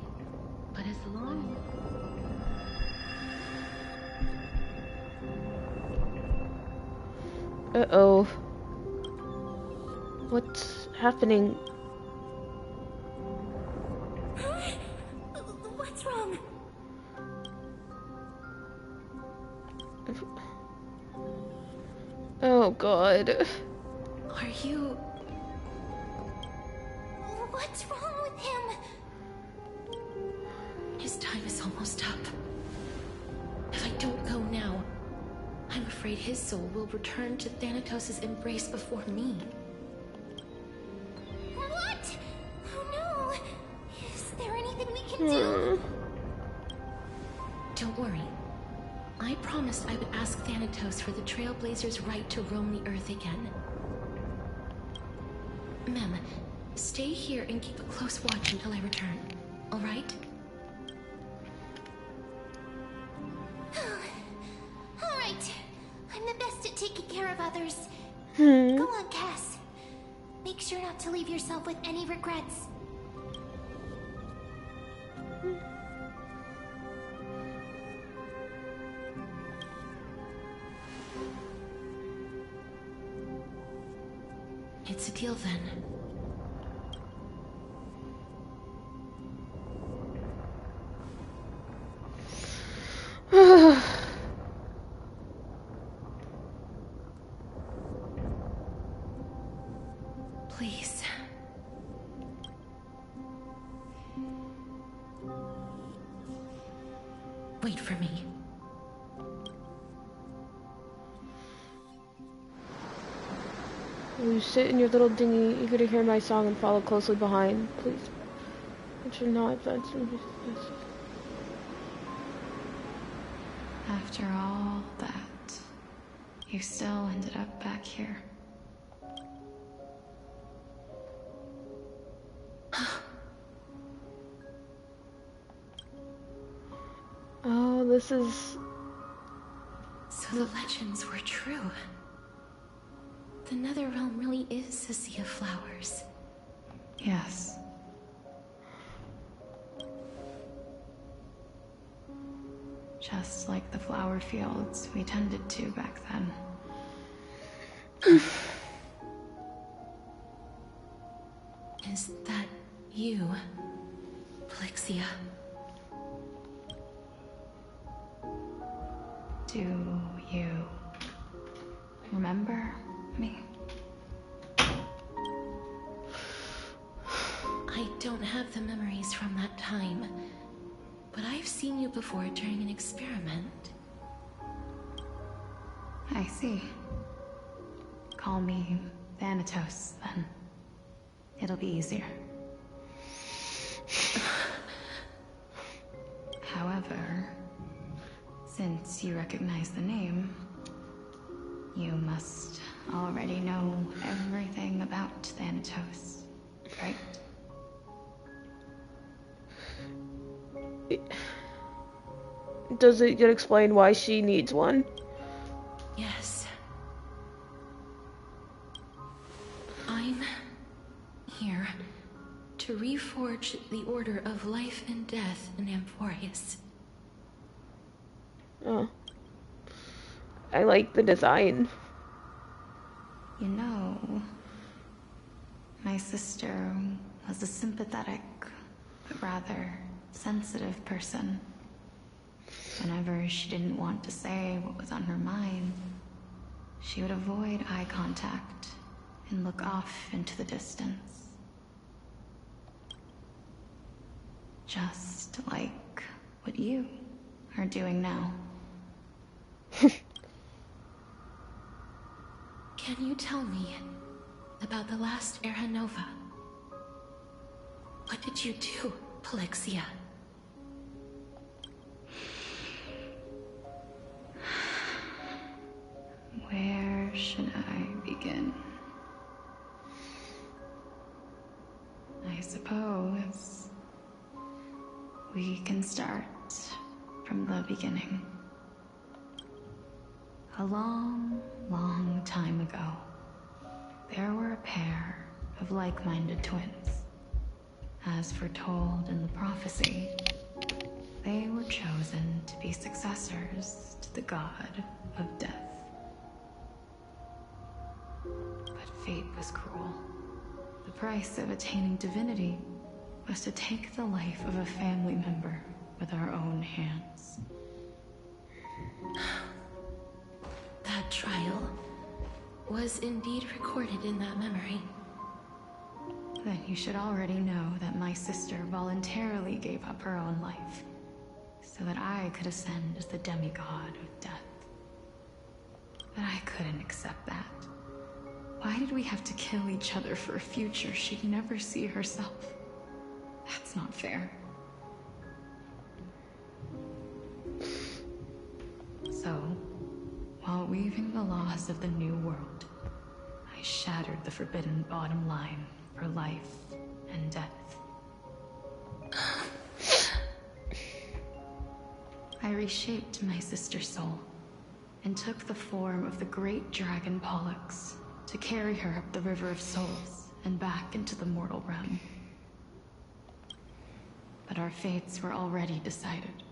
but as long... Uh-oh. What's happening? What's wrong? Oh god. Are you... What's wrong with him? His time is almost up. If I don't go now, I'm afraid his soul will return to Thanatos' embrace before me. What? Oh no! Is there anything we can do? Don't worry. I promised I would ask Thanatos for the Trailblazers' right to roam the Earth again. Mem, stay here and keep a close watch until I return, alright? Alright. I'm the best at taking care of others. Hmm. Go on, Cass. Make sure not to leave yourself with any regrets. It's a deal then. Please. Wait for me. You sit in your little dinghy, eager to hear my song and follow closely behind. Please. It should not advance. After all that, you still ended up back here. Oh, this is... So the legends were true. The Netherrealm really is a sea of flowers. Yes. Just like the flower fields we tended to back then. Is that you, Plixia? Do you remember me? I don't have the memories from that time, but I've seen you before during an experiment. I see. Call me Thanatos, then. It'll be easier. However, since you recognize the name, you must already know everything about Thanatos, right? Does it explain why she needs one? Yes. I'm here to reforge the order of life and death in Amphorius. Oh. I like the design. You know, my sister was a sympathetic, but rather sensitive person. Whenever she didn't want to say what was on her mind, she would avoid eye contact and look off into the distance. Just like what you are doing now. Can you tell me about the last Era Nova? What did you do, Polixia? Where should I begin? I suppose we can start from the beginning. A long, long time ago, there were a pair of like-minded twins. As foretold in the prophecy, they were chosen to be successors to the god of death. But fate was cruel. The price of attaining divinity was to take the life of a family member with our own hands. That trial was indeed recorded in that memory. Then you should already know that my sister voluntarily gave up her own life so that I could ascend as the demigod of death. But I couldn't accept that. Why did we have to kill each other for a future she'd never see herself? That's not fair. So, while weaving the laws of the new world, I shattered the forbidden bottom line for life and death. I reshaped my sister's soul and took the form of the great dragon Pollux to carry her up the River of Souls and back into the mortal realm. But our fates were already decided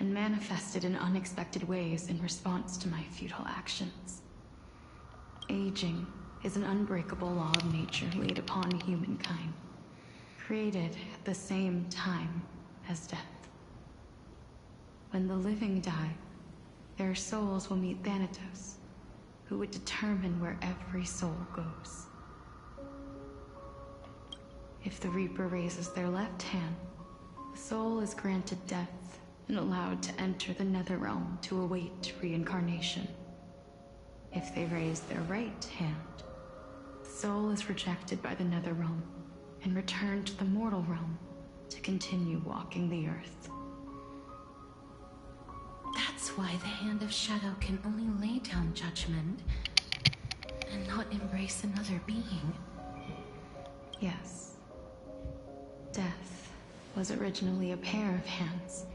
and manifested in unexpected ways in response to my futile actions. Aging is an unbreakable law of nature laid upon humankind, created at the same time as death. When the living die, their souls will meet Thanatos, who would determine where every soul goes. If the Reaper raises their left hand, the soul is granted death and allowed to enter the Netherrealm to await reincarnation. If they raise their right hand, the soul is rejected by the Netherrealm and returned to the mortal realm to continue walking the earth. That's why the Hand of Shadow can only lay down judgment and not embrace another being. Yes. Death was originally a pair of hands,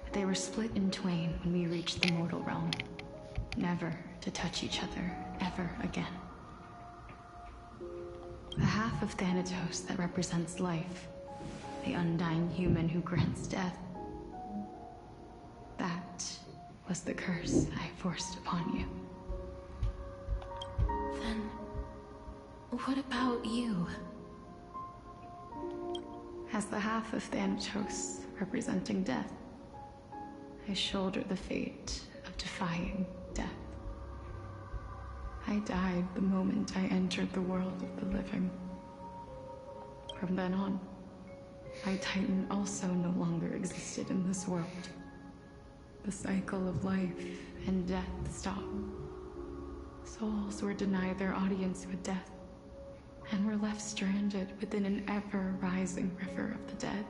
but they were split in twain when we reached the mortal realm, never to touch each other ever again. The half of Thanatos that represents life, the undying human who grants death, that was the curse I forced upon you. Then, what about you? As the half of Thanatos representing death, I shoulder the fate of defying death. I died the moment I entered the world of the living. From then on, my Titan also no longer existed in this world. The cycle of life and death stopped. Souls were denied their audience with death, and were left stranded within an ever-rising river of the dead.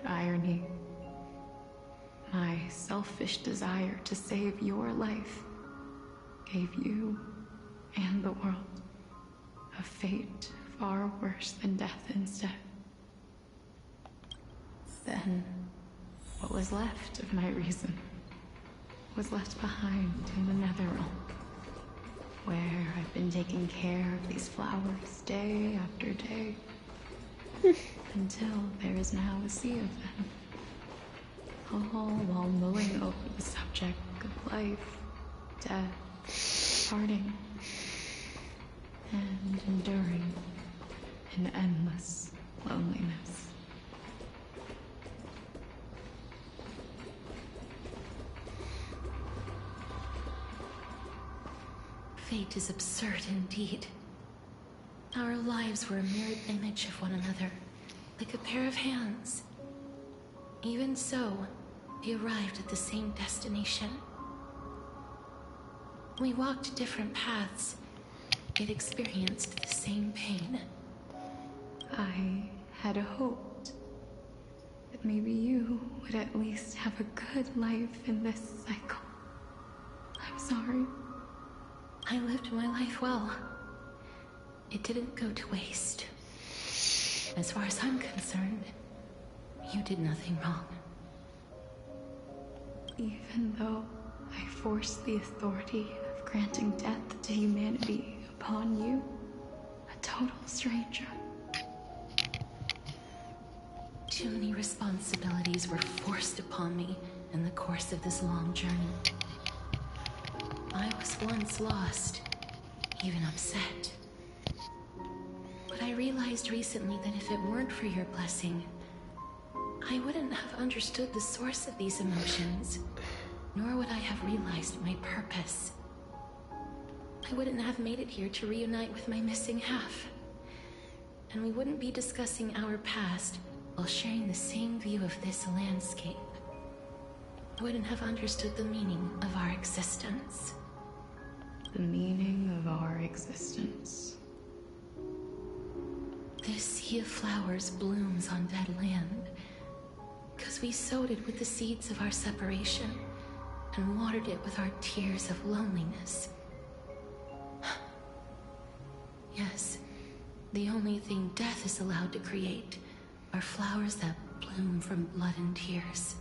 What irony. My selfish desire to save your life gave you and the world a fate far worse than death instead. Then, what was left of my reason was left behind in the Netherrealm, where I've been taking care of these flowers day after day, until there is now a sea of them, all while mulling over the subject of life, death, parting, and enduring an endless loneliness. Fate is absurd indeed. Our lives were a mirrored image of one another, like a pair of hands. Even so, we arrived at the same destination. We walked different paths, yet experienced the same pain. I had hoped that maybe you would at least have a good life in this cycle. I'm sorry. I lived my life well. It didn't go to waste. As far as I'm concerned, you did nothing wrong. Even though I forced the authority of granting death to humanity upon you, a total stranger. Too many responsibilities were forced upon me in the course of this long journey. I was once lost, even upset. But I realized recently that if it weren't for your blessing, I wouldn't have understood the source of these emotions, nor would I have realized my purpose. I wouldn't have made it here to reunite with my missing half. And we wouldn't be discussing our past while sharing the same view of this landscape. I wouldn't have understood the meaning of our existence. The meaning of our existence. This sea of flowers blooms on dead land, because we sowed it with the seeds of our separation and watered it with our tears of loneliness. Yes, the only thing death is allowed to create are flowers that bloom from blood and tears.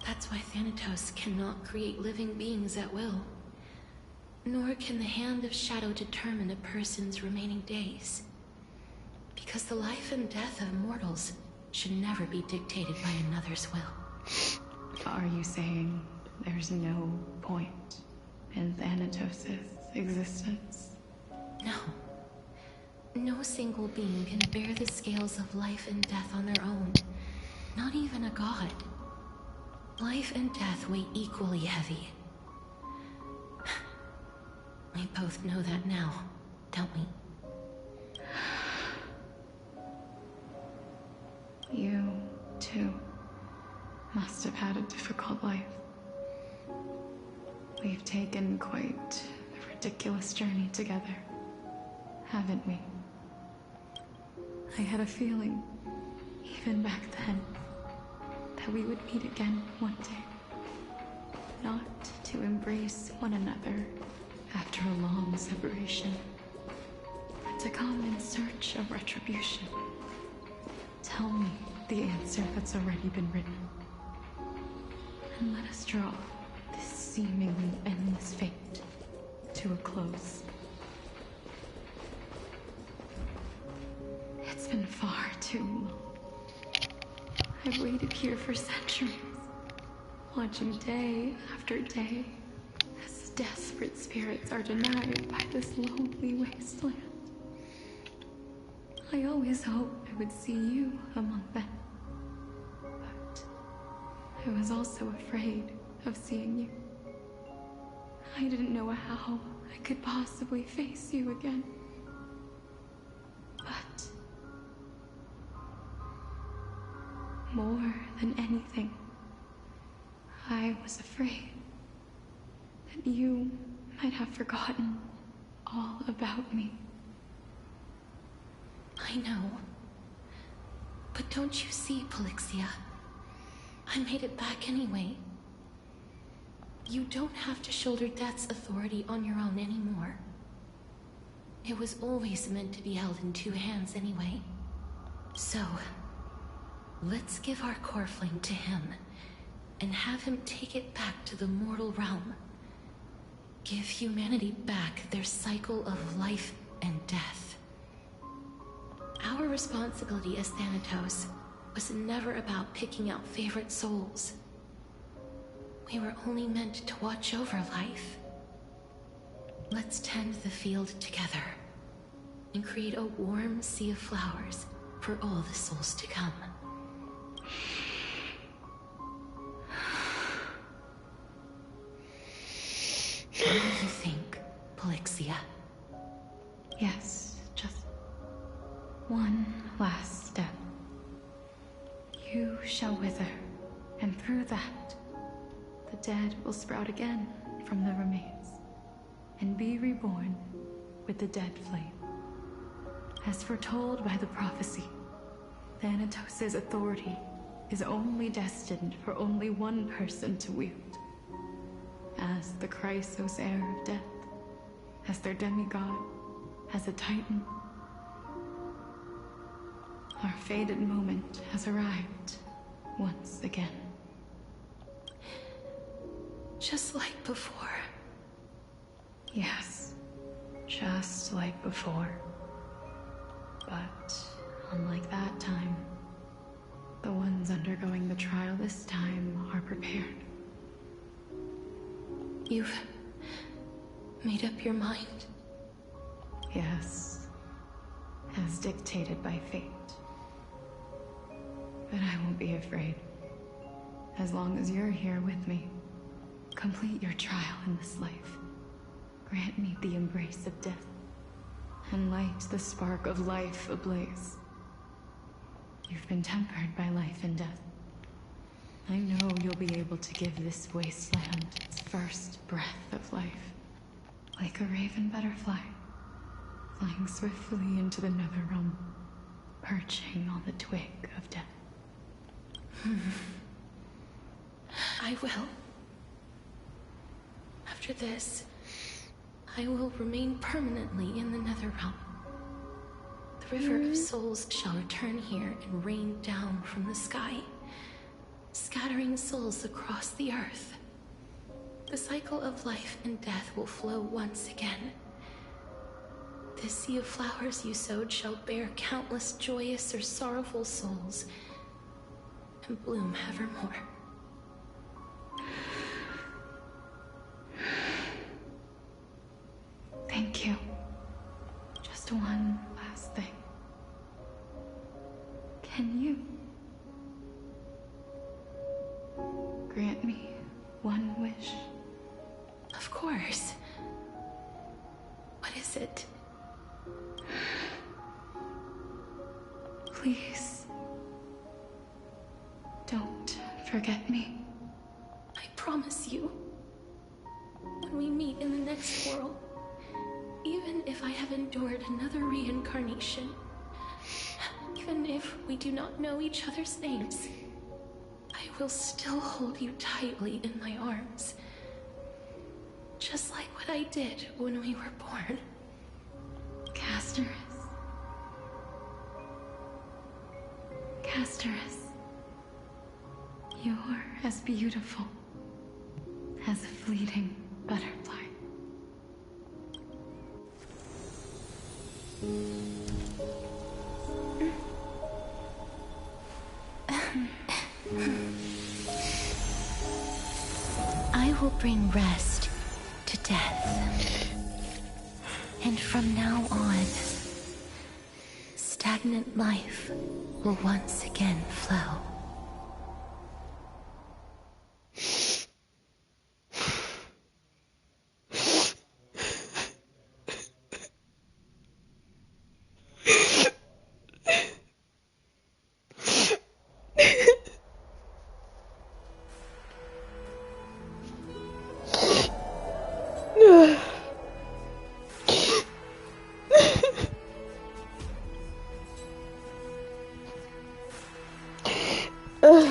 That's why Thanatos cannot create living beings at will. Nor can the hand of shadow determine a person's remaining days. Because the life and death of mortals should never be dictated by another's will. Are you saying there's no point in Thanatos' existence? No. No single being can bear the scales of life and death on their own. Not even a god. Life and death weigh equally heavy. We both know that now, don't we? You, too, must have had a difficult life. We've taken quite a ridiculous journey together, haven't we? I had a feeling, even back then, that we would meet again one day. Not to embrace one another after a long separation, but to come in search of retribution. Tell me the answer that's already been written, and let us draw this seemingly endless fate to a close. It's been far too long. I've waited here for centuries, watching day after day as desperate spirits are denied by this lonely wasteland. I always hoped I would see you among them, but I was also afraid of seeing you. I didn't know how I could possibly face you again. But more than anything, I was afraid that you might have forgotten all about me. I know. But Don't you see, Polixia? I made it back anyway. You don't have to shoulder death's authority on your own anymore. It was always meant to be held in two hands anyway. So, let's give our core flame to him, and have him take it back to the mortal realm. Give humanity back their cycle of life and death. Our responsibility as Thanatos was never about picking out favorite souls. We were only meant to watch over life. Let's tend the field together, and create a warm sea of flowers for all the souls to come. What do you think, Polixia? Yes, just one last step. You shall wither, and through that, the dead will sprout again from the remains, and be reborn with the dead flame. As foretold by the prophecy, Thanatos' authority is only destined for only one person to wield. As the Chrysos heir of death, as their demigod, as a titan. Our fated moment has arrived once again. Just like before. Yes, just like before. But unlike that time, the ones undergoing the trial this time are prepared. You've made up your mind? Yes, as dictated by fate. But I won't be afraid. As long as you're here with me, complete your trial in this life. Grant me the embrace of death, and light the spark of life ablaze. You've been tempered by life and death. I know you'll be able to give this wasteland its first breath of life. Like a raven butterfly, flying swiftly into the netherrealm, perching on the twig of death. I will. After this, I will remain permanently in the netherrealm. The river of souls shall return here and rain down from the sky, scattering souls across the earth. The cycle of life and death will flow once again. This sea of flowers you sowed shall bear countless joyous or sorrowful souls, and bloom evermore. Thank you. Just one last thing. Can you grant me one wish? Of course. What is it? Please, don't forget me. I promise you. When we meet in the next world, even if I have endured another reincarnation, even if we do not know each other's names, I will still hold you tightly in my arms. Just like what I did when we were born. Casterus. Casterus. You're as beautiful as a fleeting butterfly. I will bring rest to death. And from now on, stagnant life will once again flow.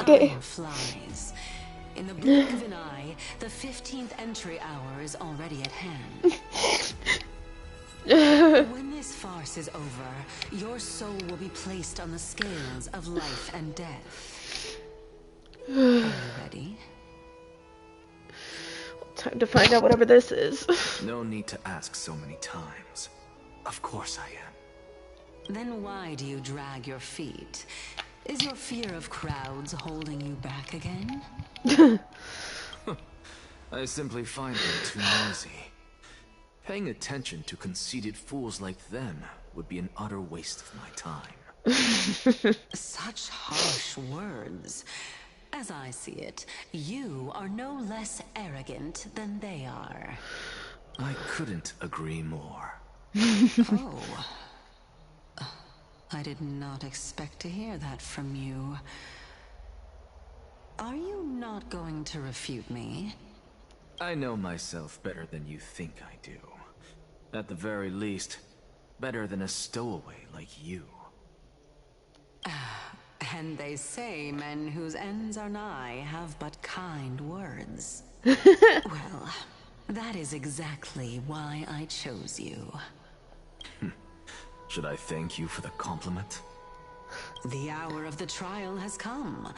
Okay. Time flies. In the blink of an eye, the 15th entry hour is already at hand. When this farce is over, your soul will be placed on the scales of life and death. Are you ready? Time to find out whatever this is. No need to ask so many times. Of course I am. Then why do you drag your feet? Is your fear of crowds holding you back again? I simply find them too noisy. Paying attention to conceited fools like them would be an utter waste of my time. Such harsh words. As I see it, you are no less arrogant than they are. I couldn't agree more. Oh. I did not expect to hear that from you. Are you not going to refute me? I know myself better than you think I do. At the very least, better than a stowaway like you. And they say men whose ends are nigh have but kind words. Well, that is exactly why I chose you. Should I thank you for the compliment? The hour of the trial has come.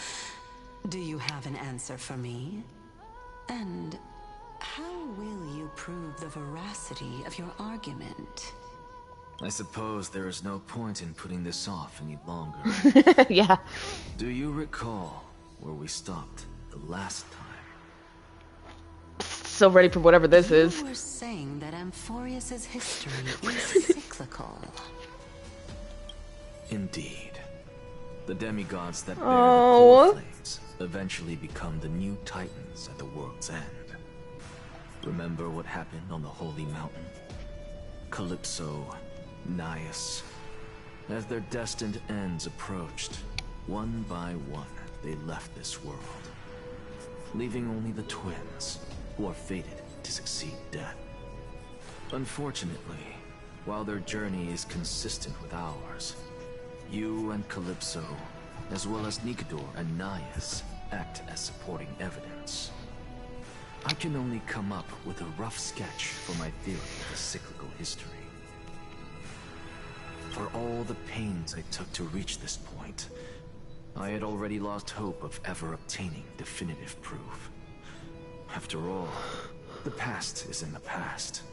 Do you have an answer for me? And how will you prove the veracity of your argument? I suppose there is no point in putting this off any longer. Yeah. Do you recall where we stopped the last time? So ready for whatever this is. You were saying that Amphorius's history is cyclical. Indeed. The demigods that bear Oh. the core flames eventually become the new titans at the world's end. Remember what happened on the Holy Mountain? Calypso, Naias. As their destined ends approached, one by one they left this world, leaving only the twins, who are fated to succeed death. Unfortunately, while their journey is consistent with ours, you and Calypso, as well as Nikador and Naias, act as supporting evidence. I can only come up with a rough sketch for my theory of the cyclical history. For all the pains I took to reach this point, I had already lost hope of ever obtaining definitive proof. After all, the past is in the past.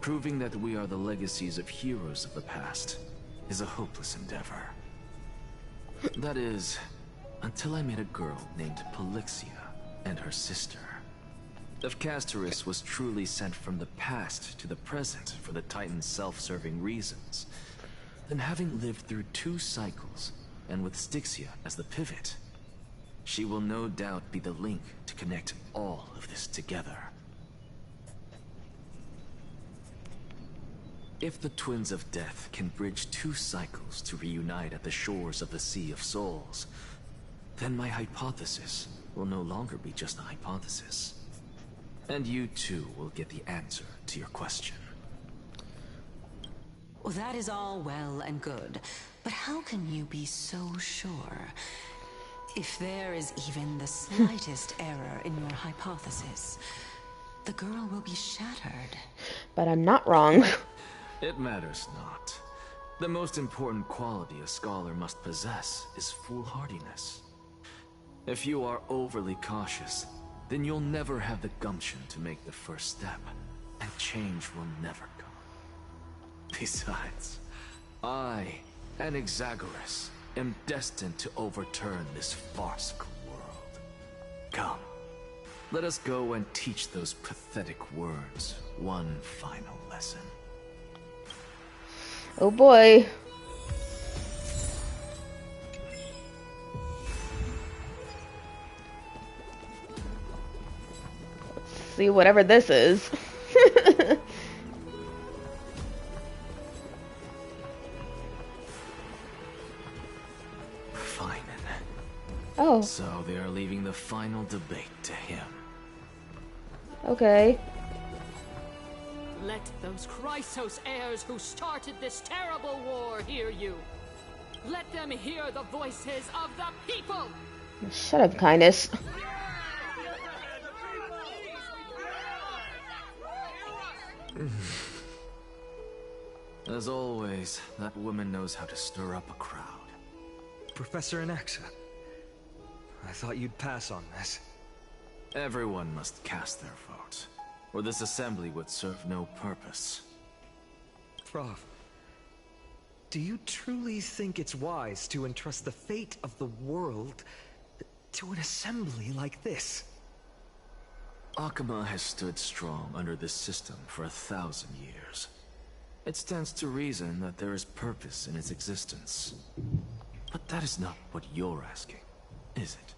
Proving that we are the legacies of heroes of the past is a hopeless endeavor. That is, until I met a girl named Polixia and her sister. If Castorus was truly sent from the past to the present for the Titan's self-serving reasons, then having lived through 2 cycles, and with Styxia as the pivot, she will no doubt be the link to connect all of this together. If the Twins of Death can bridge 2 cycles to reunite at the shores of the Sea of Souls, then my hypothesis will no longer be just a hypothesis. And you too will get the answer to your question. Well, that is all well and good, but how can you be so sure? If there is even the slightest error in your hypothesis, the girl will be shattered. But I'm not wrong. It matters not. The most important quality a scholar must possess is foolhardiness. If you are overly cautious, then you'll never have the gumption to make the first step, and change will never come. Besides, I, an Exagoras, am destined to overturn this farcical world. Come, let us go and teach those pathetic words one final lesson. Oh boy. Let's see whatever this is. Fine. Oh. So they are leaving the final debate to him. Okay. Let those Chrysos heirs who started this terrible war hear you. Let them hear the voices of the people. Shut up, Kindness. As always, that woman knows how to stir up a crowd. Professor Anaxa, I thought you'd pass on this. Everyone must cast their vote, or this assembly would serve no purpose. Prof, do you truly think it's wise to entrust the fate of the world to an assembly like this? Akuma has stood strong under this system for 1,000 years. It stands to reason that there is purpose in its existence. But that is not what you're asking, is it?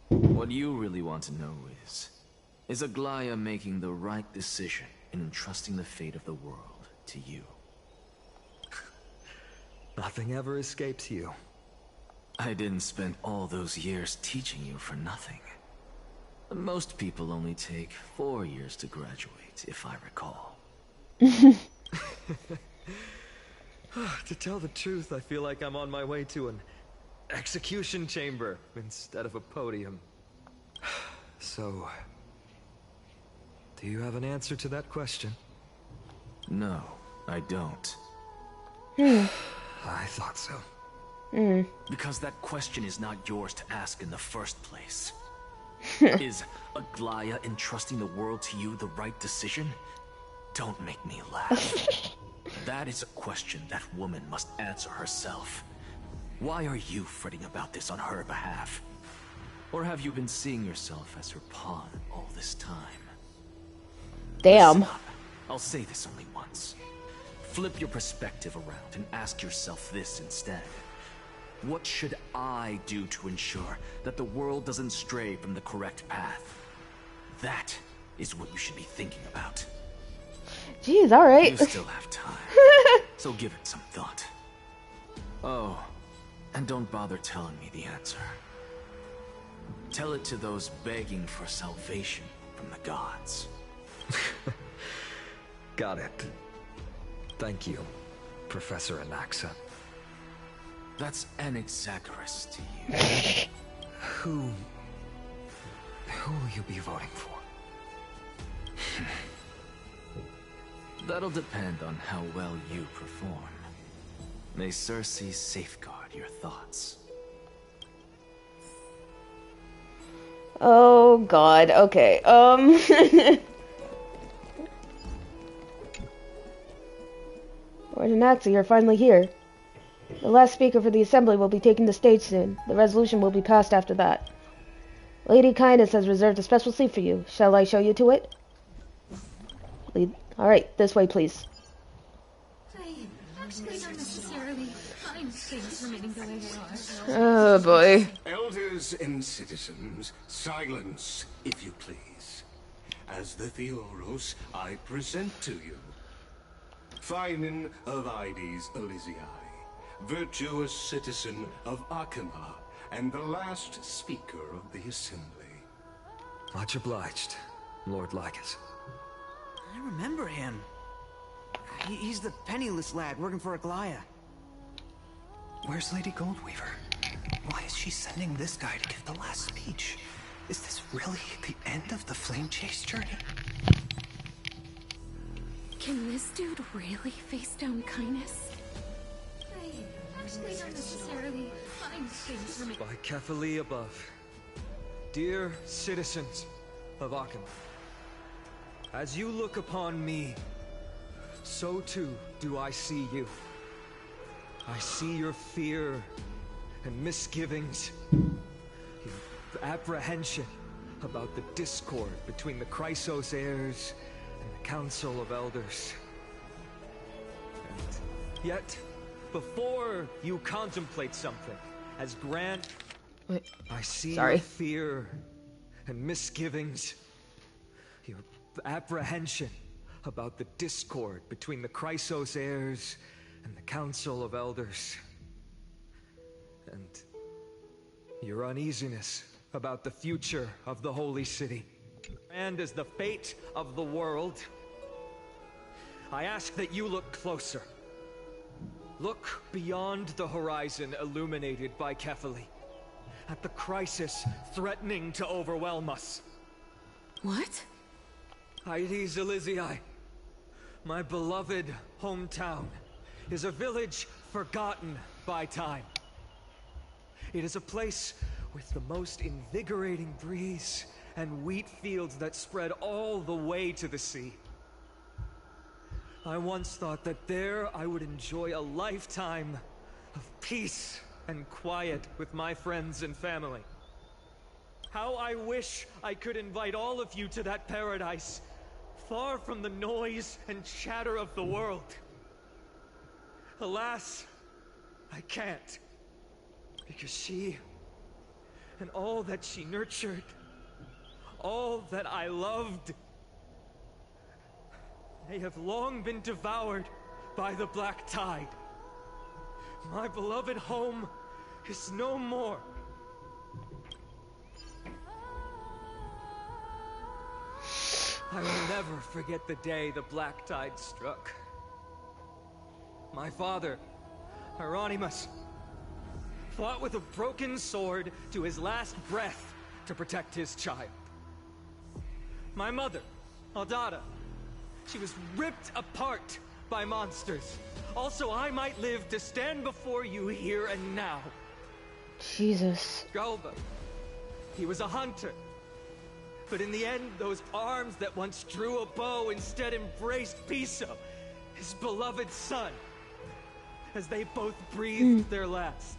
What you really want to know is Aglaya making the right decision in entrusting the fate of the world to you? Nothing ever escapes you. I didn't spend all those years teaching you for nothing. Most people only take 4 years to graduate, if I recall. To tell the truth, I feel like I'm on my way to an execution chamber instead of a podium. So, do you have an answer to that question? No, I don't. I thought so. Because that question is not yours to ask in the first place. Is Aglaya entrusting the world to you the right decision? Don't make me laugh. That is a question that woman must answer herself. Why are you fretting about this on her behalf? Or have you been seeing yourself as her pawn all this time? Damn. Listen up. I'll say this only once. Flip your perspective around and ask yourself this instead. What should I do to ensure that the world doesn't stray from the correct path? That is what you should be thinking about. Jeez, alright. You still have time, so give it some thought. Oh, and don't bother telling me the answer. Tell it to those begging for salvation from the gods. Got it. Thank you, Professor Anaxa. That's Anaxagoras to you. Who will you be voting for? That'll depend on how well you perform. May Cersei safeguard your thoughts. Oh god, okay. Lord Anaxa, you're finally here. The last speaker for the assembly will be taking the stage soon. The resolution will be passed after that. Lady Kindness has reserved a special seat for you. Shall I show you to it? Alright, this way, please. Oh boy. Elders and citizens, silence, if you please. As the Theoros, I present to you Finan of Ides Elysiae, virtuous citizen of Akima, and the last speaker of the assembly. Much obliged, Lord Lycus. I remember him. He's the penniless lad working for Aglaya. Where's Lady Goldweaver? Why is she sending this guy to give the last speech? Is this really the end of the Flame Chase journey? Can this dude really face down Kindness? By Kefali above. Dear citizens of Akima, as you look upon me, so too do I see you. I see your fear and misgivings, your apprehension about the discord between the Chrysos heirs and the Council of Elders. And yet, before you contemplate something as grand, I see your fear and misgivings, your apprehension about the discord between the Chrysos heirs and the Council of Elders, and your uneasiness about the future of the Holy City, and as the fate of the world. I ask that you look closer. Look beyond the horizon illuminated by Kefali, at the crisis threatening to overwhelm us. What? Hydes Elysiae, my beloved hometown, is a village forgotten by time. It is a place with the most invigorating breeze and wheat fields that spread all the way to the sea. I once thought that there I would enjoy a lifetime of peace and quiet with my friends and family. How I wish I could invite all of you to that paradise, far from the noise and chatter of the world. Alas, I can't, because she and all that she nurtured, all that I loved, they have long been devoured by the black tide. My beloved home is no more. I will never forget the day the black tide struck. My father, Hieronymus, fought with a broken sword to his last breath to protect his child. My mother, Aldada, she was ripped apart by monsters. Also, I might live to stand before you here and now. Jesus. Galba, he was a hunter. But in the end, those arms that once drew a bow instead embraced Piso, his beloved son, as they both breathed their last.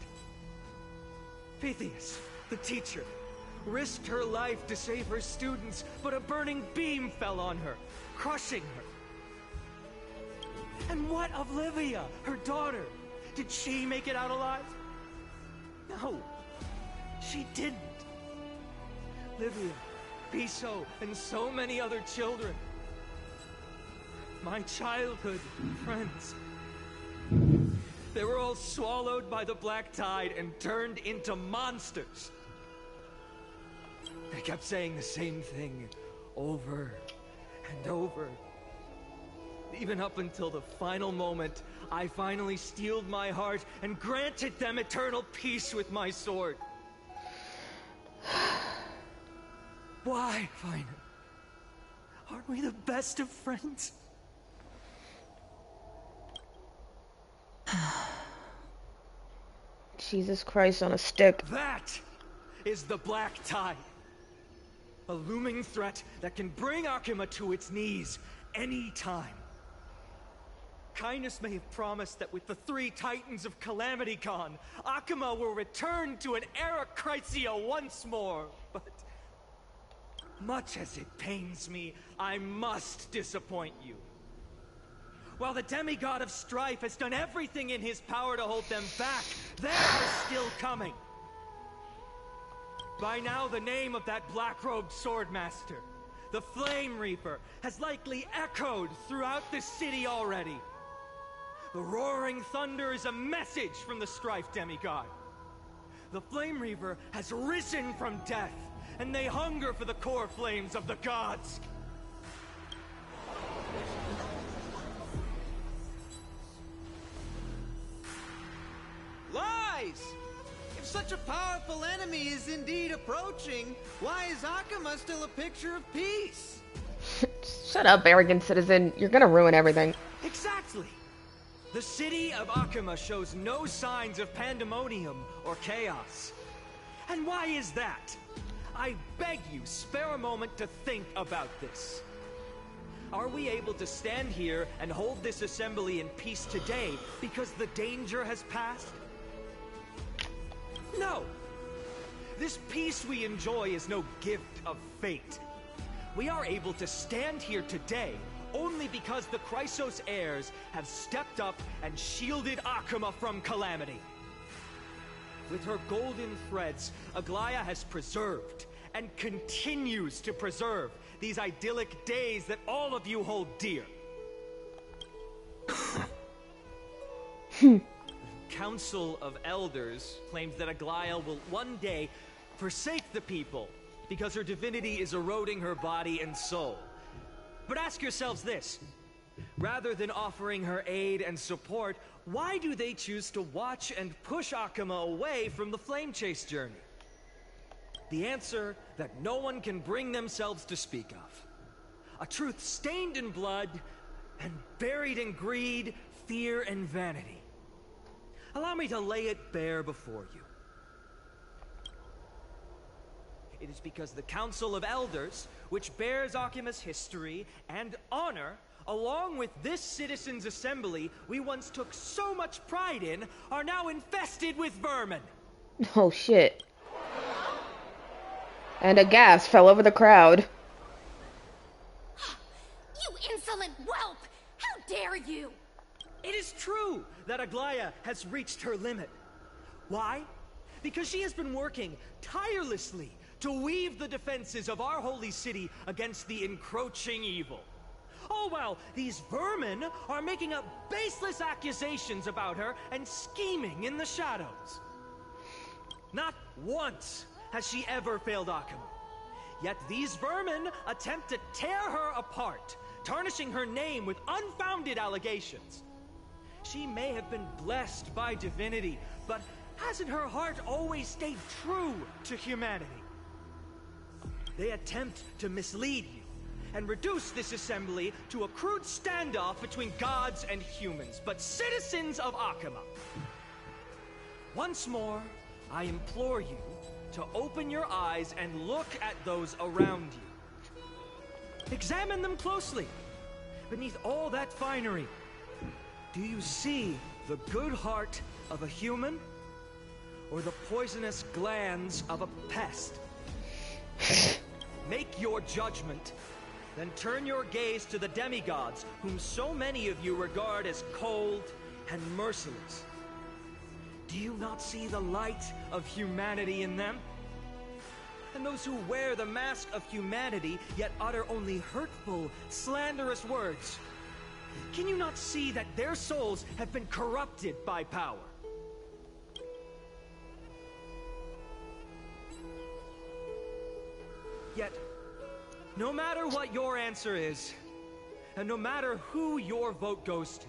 Pythias, the teacher, risked her life to save her students, but a burning beam fell on her, crushing her. And what of Livia, her daughter? Did she make it out alive? No, she didn't. Livia, Piso, and so many other children. My childhood friends. They were all swallowed by the black tide and turned into monsters. They kept saying the same thing over and over. Even up until the final moment, I finally steeled my heart and granted them eternal peace with my sword. Why, Fine? Aren't we the best of friends? Jesus Christ on a stick. That is the black tide. A looming threat that can bring Akuma to its knees any time. Kindness may have promised that with the 3 Titans of Calamity Con, Akuma will return to an era Chrysia once more, but much as it pains me, I must disappoint you. While the demigod of strife has done everything in his power to hold them back, they are still coming. By now, the name of that black-robed swordmaster, the Flame Reaper, has likely echoed throughout the city already. The roaring thunder is a message from the strife demigod. The Flame Reaper has risen from death, and they hunger for the core flames of the gods. Lies! If such a powerful enemy is indeed approaching, why is Akuma still a picture of peace? Shut up, arrogant citizen. You're gonna ruin everything. Exactly! The city of Akuma shows no signs of pandemonium or chaos. And why is that? I beg you, spare a moment to think about this. Are we able to stand here and hold this assembly in peace today because the danger has passed? No! This peace we enjoy is no gift of fate. We are able to stand here today only because the Chrysos heirs have stepped up and shielded Akuma from calamity. With her golden threads, Aglaya has preserved and continues to preserve these idyllic days that all of you hold dear. Council of Elders claims that Aglaya will one day forsake the people because her divinity is eroding her body and soul. But ask yourselves this. Rather than offering her aid and support, why do they choose to watch and push Akuma away from the Flame Chase journey? The answer that no one can bring themselves to speak of. A truth stained in blood and buried in greed, fear, and vanity. Allow me to lay it bare before you. It is because the Council of Elders, which bears Akima's history and honor, along with this citizens' assembly we once took so much pride in, are now infested with vermin. Oh shit. And a gas fell over the crowd. You insolent whelp! How dare you! It is true that Aglaya has reached her limit. Why? Because she has been working tirelessly to weave the defenses of our holy city against the encroaching evil. All while these vermin are making up baseless accusations about her and scheming in the shadows. Not once has she ever failed Akuma. Yet these vermin attempt to tear her apart, tarnishing her name with unfounded allegations. She may have been blessed by divinity, but hasn't her heart always stayed true to humanity? They attempt to mislead you and reduce this assembly to a crude standoff between gods and humans, but citizens of Akuma. Once more, I implore you to open your eyes and look at those around you. Examine them closely. Beneath all that finery, do you see the good heart of a human or the poisonous glands of a pest? Make your judgment, then turn your gaze to the demigods whom so many of you regard as cold and merciless. Do you not see the light of humanity in them? And those who wear the mask of humanity yet utter only hurtful, slanderous words. Can you not see that their souls have been corrupted by power? Yet, no matter what your answer is, and no matter who your vote goes to,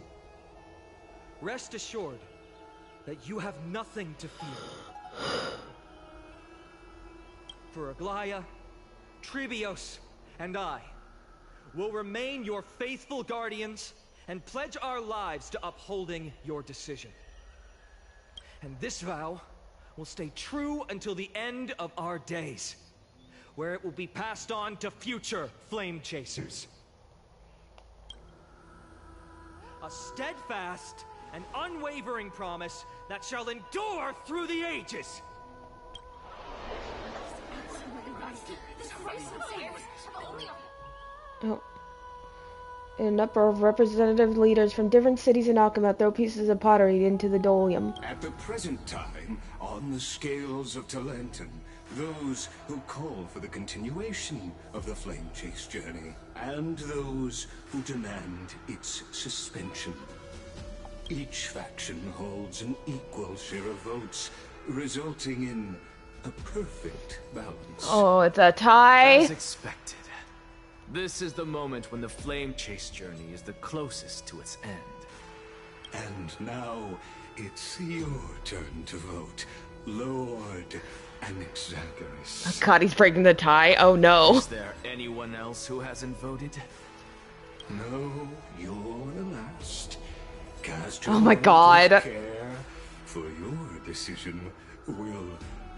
rest assured that you have nothing to fear. For Aglaya, Tribios, and I will remain your faithful guardians and pledge our lives to upholding your decision. And this vow will stay true until the end of our days, where it will be passed on to future flame chasers. A steadfast and unwavering promise that shall endure through the ages. Oh. A number of representative leaders from different cities in Akuma throw pieces of pottery into the dolium. At the present time, on the scales of Talenton, those who call for the continuation of the Flame Chase journey, and those who demand its suspension. Each faction holds an equal share of votes, resulting in a perfect balance. Oh, it's a tie. As expected. This is the moment when the Flame Chase journey is the closest to its end. And now, it's your turn to vote, Lord Anaxagoras. Oh God, he's breaking the tie. Oh no. Is there anyone else who hasn't voted? No, you're the last. Cast Oh my God. care, for your decision will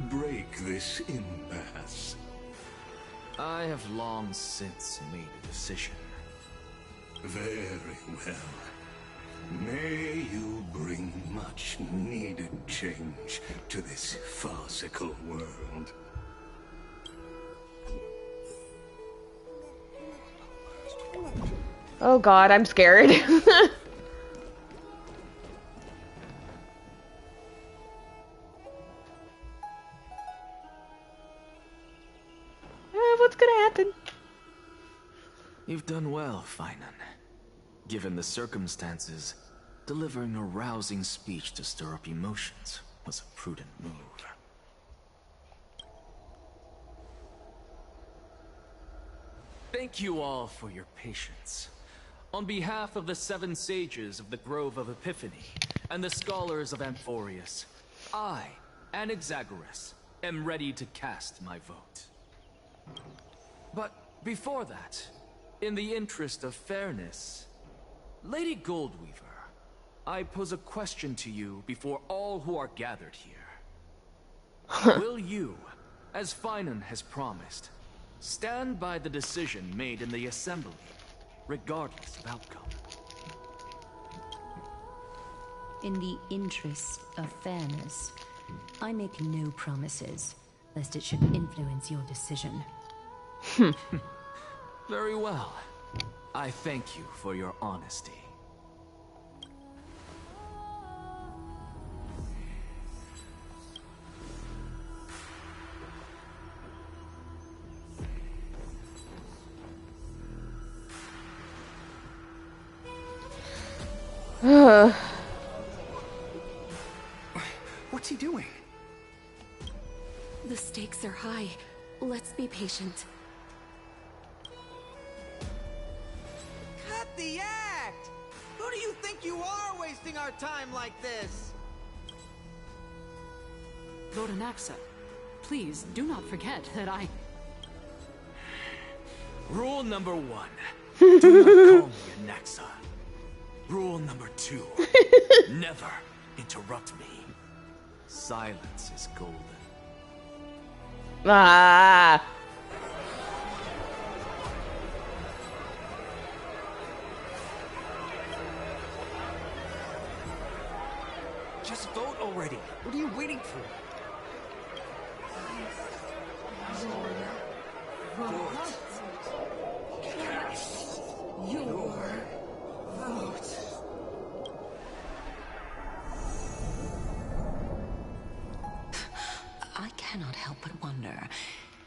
break this impasse. I have long since made a decision. Very well. May you bring much needed change to this farcical world. Oh God, I'm scared. What's gonna happen? You've done well, Finan. Given the circumstances, delivering a rousing speech to stir up emotions was a prudent move. Thank you all for your patience. On behalf of the 7 sages of the Grove of Epiphany and the scholars of Amphorius, I, Anaxagoras, am ready to cast my vote. But before that, in the interest of fairness, Lady Goldweaver, I pose a question to you before all who are gathered here. Will you, as Finan has promised, stand by the decision made in the Assembly, regardless of outcome? In the interest of fairness, I make no promises, lest it should influence your decision. Very well. I thank you for your honesty. What's he doing? The stakes are high. Let's be patient. Cut the act! Who do you think you are wasting our time like this? Lord Anaxa, please do not forget that I... Rule number 1. Do not call me Anaxa. Rule number 2. Never interrupt me. Silence is golden. Ah. Just vote already. What are you waiting for? Your vote. I cannot help but wonder,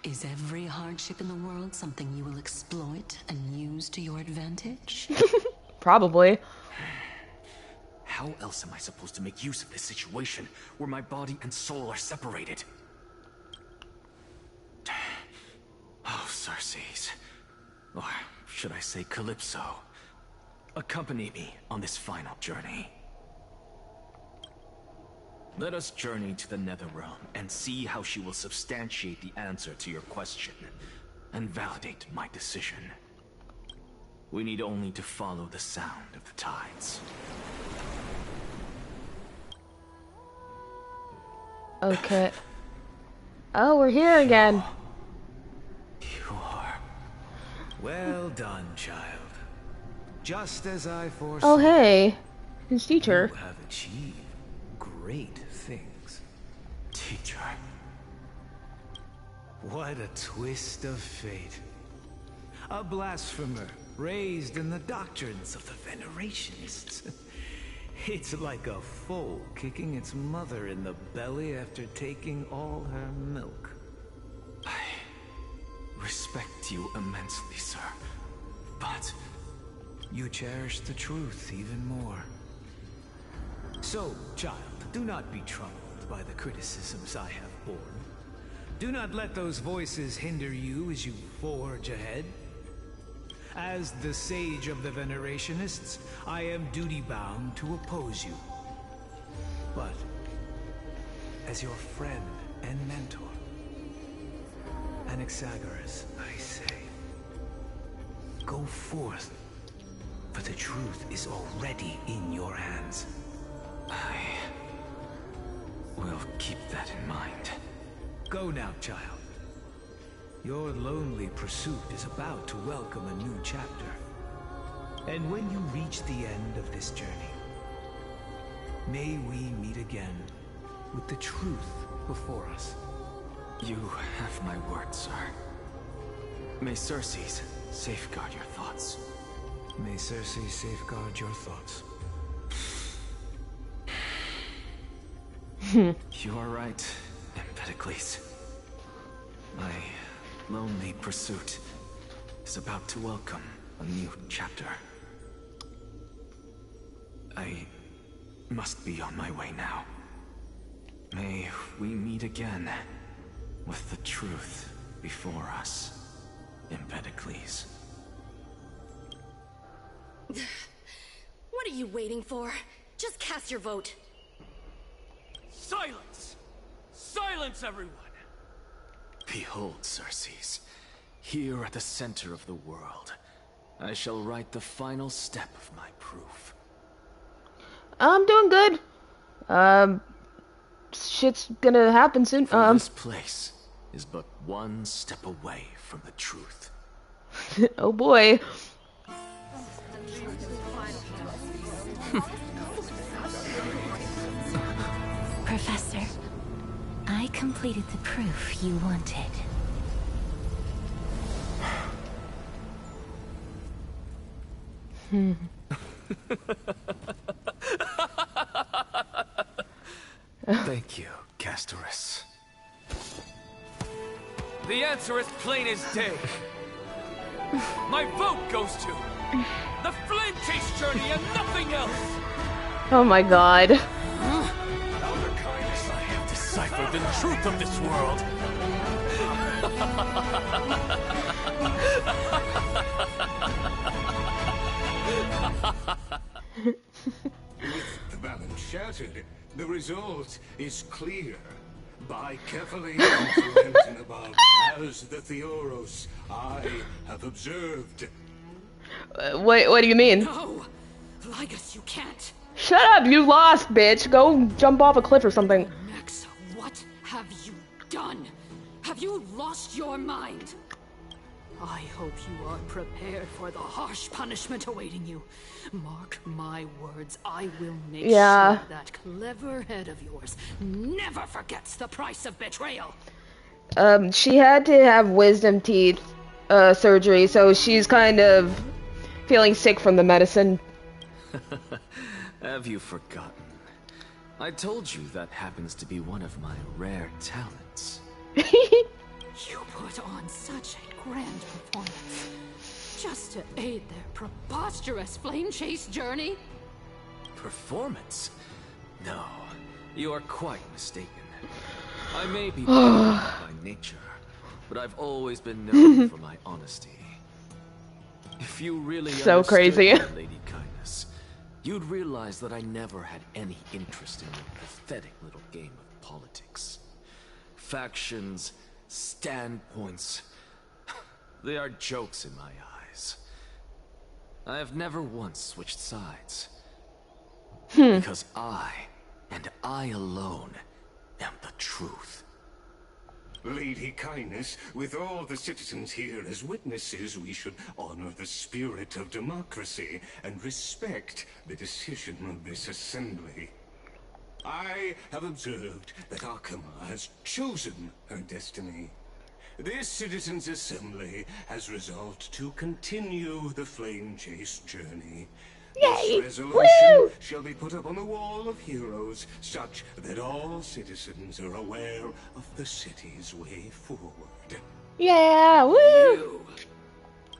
is every hardship in the world something you will exploit and use to your advantage? Probably. How else am I supposed to make use of this situation where my body and soul are separated? Oh, Circes. Or should I say Calypso? Accompany me on this final journey. Let us journey to the Netherrealm and see how she will substantiate the answer to your question and validate my decision. We need only to follow the sound of the tides. Okay. Oh, we're here again. You are. Well done, child. Just as I foresaw. Oh, hey. His teacher. You have achieved great things. Teacher. What a twist of fate. A blasphemer raised in the doctrines of the Venerationists. It's like a foal kicking its mother in the belly after taking all her milk. I respect you immensely, sir. But you cherish the truth even more. So, child, do not be troubled by the criticisms I have borne. Do not let those voices hinder you as you forge ahead. As the sage of the Venerationists, I am duty-bound to oppose you. But as your friend and mentor, Anaxagoras, I say, go forth, for the truth is already in your hands. I will keep that in mind. Go now, child. Your lonely pursuit is about to welcome a new chapter. And when you reach the end of this journey, may we meet again with the truth before us. You have my word, sir. May Circes safeguard your thoughts. May Circes safeguard your thoughts. You are right, Empedocles. My lonely pursuit is about to welcome a new chapter. I must be on my way now. May we meet again with the truth before us, Empedocles. What are you waiting for? Just cast your vote. Silence! Silence, everyone! Behold, Circes, here at the center of the world, I shall write the final step of my proof. I'm doing good. Shit's gonna happen soon. For this place is but one step away from the truth. Oh boy. Professor, I completed the proof you wanted. Thank you, Castorus. The answer is plain as day. My vote goes to the Flame Chase journey and nothing else. Oh my god. I have deciphered the truth of this world. With the balance shattered, the result is clear. By carefully implementing above as the Theoros I have observed. What do you mean? No! Lygus, you can't! Shut up, you lost, bitch. Go jump off a cliff or something. Nexa, what have you done? Have you lost your mind? I hope you are prepared for the harsh punishment awaiting you. Mark my words, I will make sure that clever head of yours never forgets the price of betrayal. She had to have wisdom teeth surgery, so she's kind of feeling sick from the medicine. Have you forgotten? I told you that happens to be one of my rare talents. You put on such a grand performance just to aid their preposterous flame chase journey? Performance? No, you are quite mistaken. I may be by nature, but I've always been known for my honesty. If you really so crazy, Lady Kindness, you'd realize that I never had any interest in your pathetic little game of politics. Factions, standpoints, they are jokes in my eyes. I have never once switched sides. Because I, and I alone, am the truth. Lady Kindness, with all the citizens here as witnesses, we should honor the spirit of democracy and respect the decision of this assembly. I have observed that Akama has chosen her destiny. This citizens' assembly has resolved to continue the flame chase journey. Yay! This resolution shall be put up on the wall of heroes, such that all citizens are aware of the city's way forward. Yeah, woo!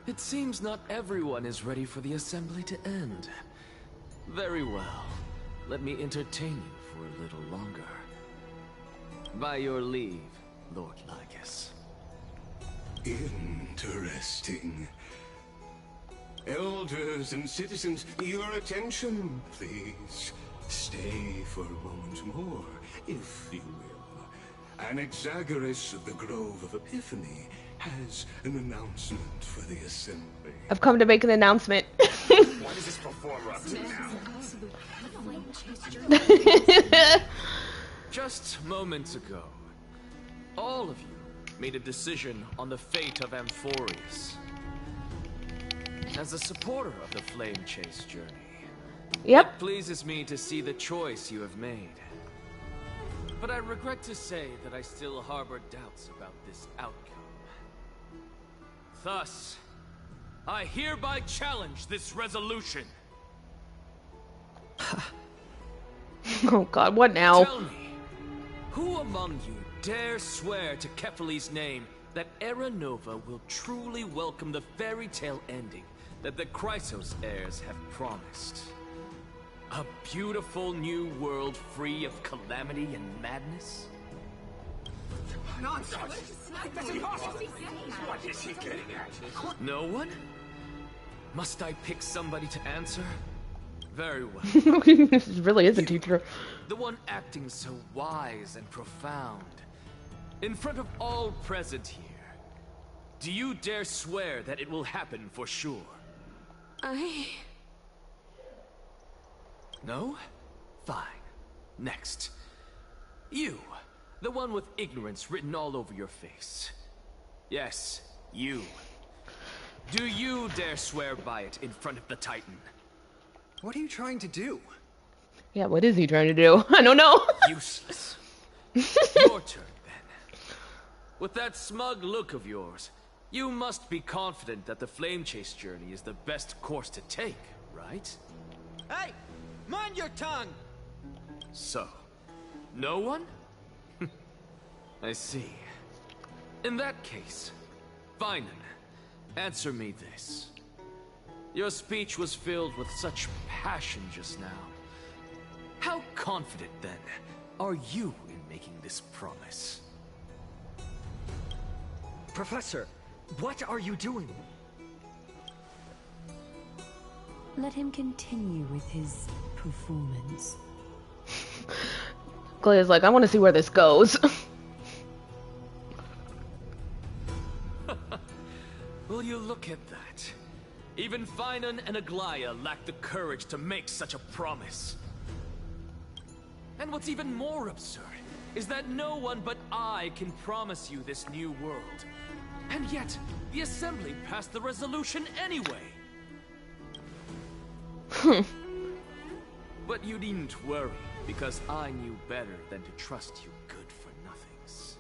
It seems not everyone is ready for the assembly to end. Very well. Let me entertain you for a little longer. By your leave, Lord Lygus. Interesting. Elders and citizens, your attention, please. Stay for a moment more, if you will. Anaxagoras of the Grove of Epiphany has an announcement for the assembly. I've come to make an announcement. What is this performer up to now? Just moments ago, all of you made a decision on the fate of Amphorius. As a supporter of the Flame Chase journey, it pleases me to see the choice you have made. But I regret to say that I still harbor doubts about this outcome. Thus, I hereby challenge this resolution. Oh god, what now? Tell me, who among you dare swear to Kefali's name that Era Nova will truly welcome the fairy tale ending that the Chrysos heirs have promised? A beautiful new world free of calamity and madness? What is he getting at? No one? Must I pick somebody to answer? Very well. This really is a teacher. The one acting so wise and profound. In front of all present here, do you dare swear that it will happen for sure? No? Fine. Next. You, the one with ignorance written all over your face. Yes, you. Do you dare swear by it in front of the Titan? What are you trying to do? Yeah, what is he trying to do? I don't know. Useless. Your turn, then. With that smug look of yours, you must be confident that the Flame Chase journey is the best course to take, right? Hey! Mind your tongue! So, no one? I see. In that case, Finan, answer me this. Your speech was filled with such passion just now. How confident, then, are you in making this promise? Professor, what are you doing? Let him continue with his performance. Clay's like, I want to see where this goes. Will you look at that? Even Finan and Aglaya lack the courage to make such a promise. And what's even more absurd is that no one but I can promise you this new world. And yet, the Assembly passed the resolution anyway. But you needn't worry, because I knew better than to trust you good-for-nothings.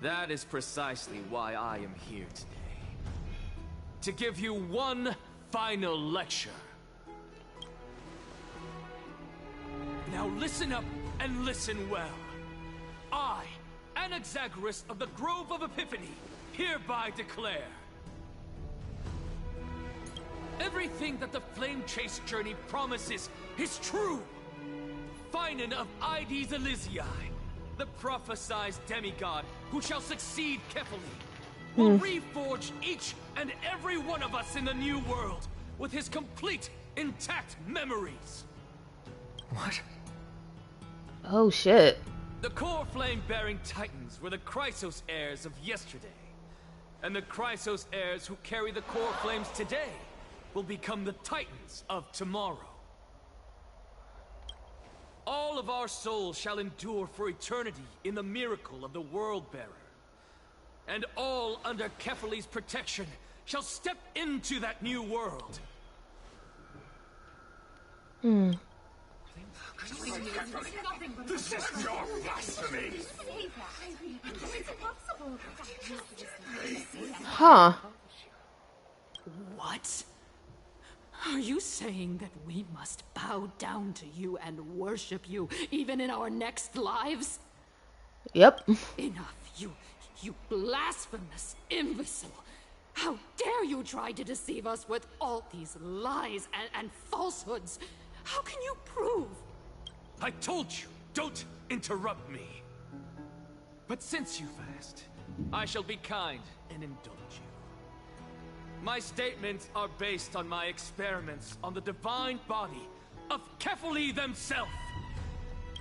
That is precisely why I am here today. To give you one final lecture. Now listen up and listen well. I, Anaxagoras of the Grove of Epiphany, hereby declare everything that the Flame Chase journey promises is true. Finan of Ides Elysiae, the prophesied demigod who shall succeed Kefali, will reforge each and every one of us in the new world with his complete, intact memories. What? Oh shit. The core flame-bearing titans were the Chrysos heirs of yesterday. And the Chrysos heirs who carry the core flames today will become the titans of tomorrow. All of our souls shall endure for eternity in the miracle of the World-Bearer. And all under Kefali's protection shall step into that new world. This is your blasphemy! Huh. What? Are you saying that we must bow down to you and worship you, even in our next lives? Yep. Enough, you blasphemous imbecile! How dare you try to deceive us with all these lies and falsehoods? How can you prove? I told you, don't interrupt me. But since you've asked, I shall be kind and indulge you. My statements are based on my experiments on the divine body of Kefali themselves.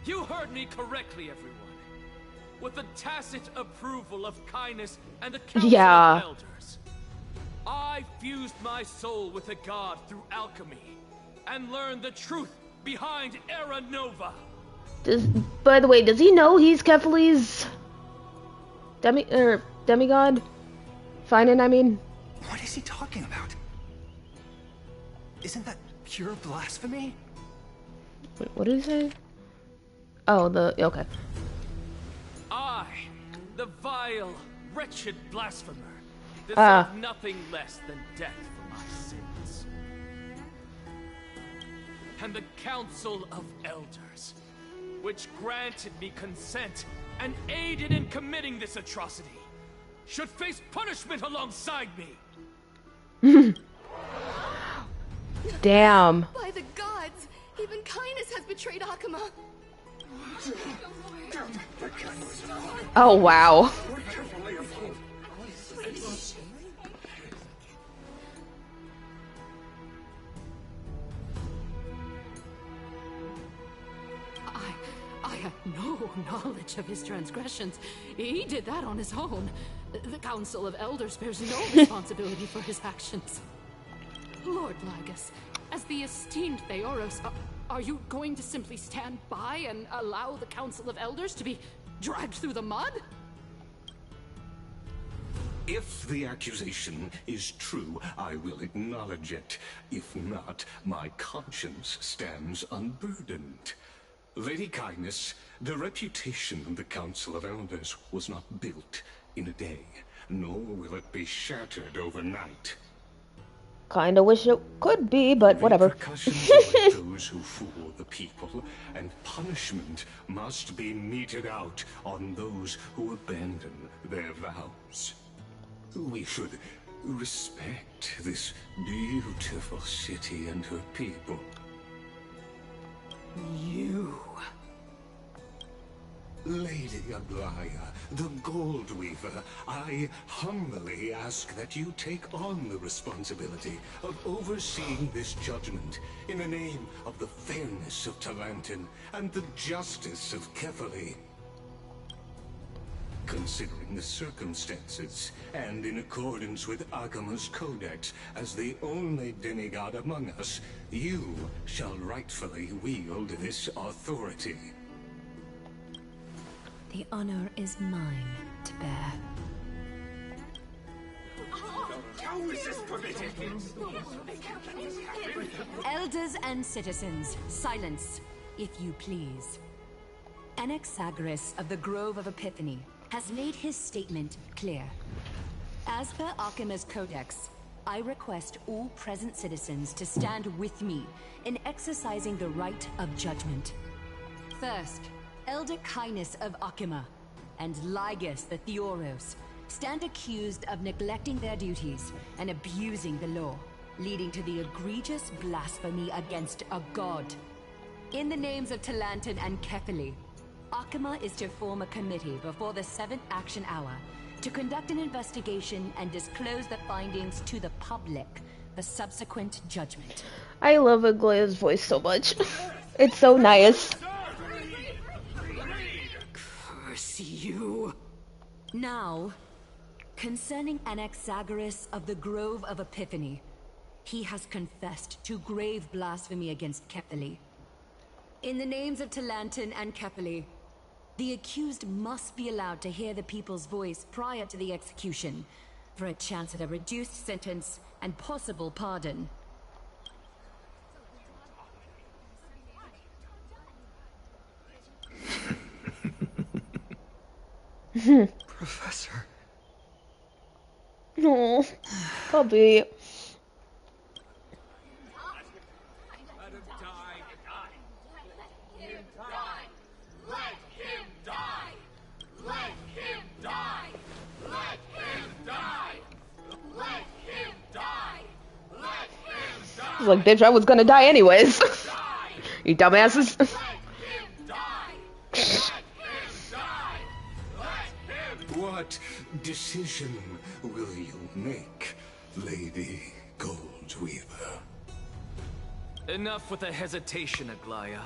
You heard me correctly, everyone. With the tacit approval of kindness and the council of elders, I fused my soul with the god through alchemy and learned the truth behind Era Nova. By the way, does he know he's Kefali's demigod? Finan, I mean. What is he talking about? Isn't that pure blasphemy? Wait, what did he say? Oh, okay. I, the vile, wretched blasphemer, deserve nothing less than death for my sins. And the Council of Elders, which granted me consent and aided in committing this atrocity, should face punishment alongside me. Damn. By the gods, even kindness has betrayed Akuma. Oh, wow. I had no knowledge much of his transgressions. He did that on his own. The Council of Elders bears no responsibility for his actions. Lord Lygus, as the esteemed Theoros, are you going to simply stand by and allow the Council of Elders to be dragged through the mud? If the accusation is true, I will acknowledge it. If not, my conscience stands unburdened. Lady Kindness, the reputation of the Council of Elders was not built in a day, nor will it be shattered overnight. Kinda wish it could be, but whatever. Repercussions await those who fool the people, and punishment must be meted out on those who abandon their vows. We should respect this beautiful city and her people. You... Lady Aglaya, the Gold Weaver, I humbly ask that you take on the responsibility of overseeing this judgment in the name of the fairness of Talantin and the justice of Kefali. Considering the circumstances, and in accordance with Akima's codex, as the only demigod among us, you shall rightfully wield this authority. The honor is mine to bear. Elders and citizens, silence, if you please. Anaxagoras of the Grove of Epiphany has made his statement clear. As per Akima's codex, I request all present citizens to stand with me in exercising the right of judgment. First, Elder Kindness of Akima and Lygus the Theoros stand accused of neglecting their duties and abusing the law, leading to the egregious blasphemy against a god. In the names of Talantin and Kefali, Akima is to form a committee before the 7th action hour to conduct an investigation and disclose the findings to the public for subsequent judgment. I love Aglaya's voice so much. It's so nice. Curse you. Now, concerning Anaxagoras of the Grove of Epiphany, he has confessed to grave blasphemy against Kefali. In the names of Talantin and Kefali, the accused must be allowed to hear the people's voice prior to the execution, for a chance at a reduced sentence and possible pardon. Professor. No, Cubby. I was like, bitch, I was gonna die anyways. You dumbasses. What decision will you make, Lady Goldweaver? Enough with the hesitation, Aglaya.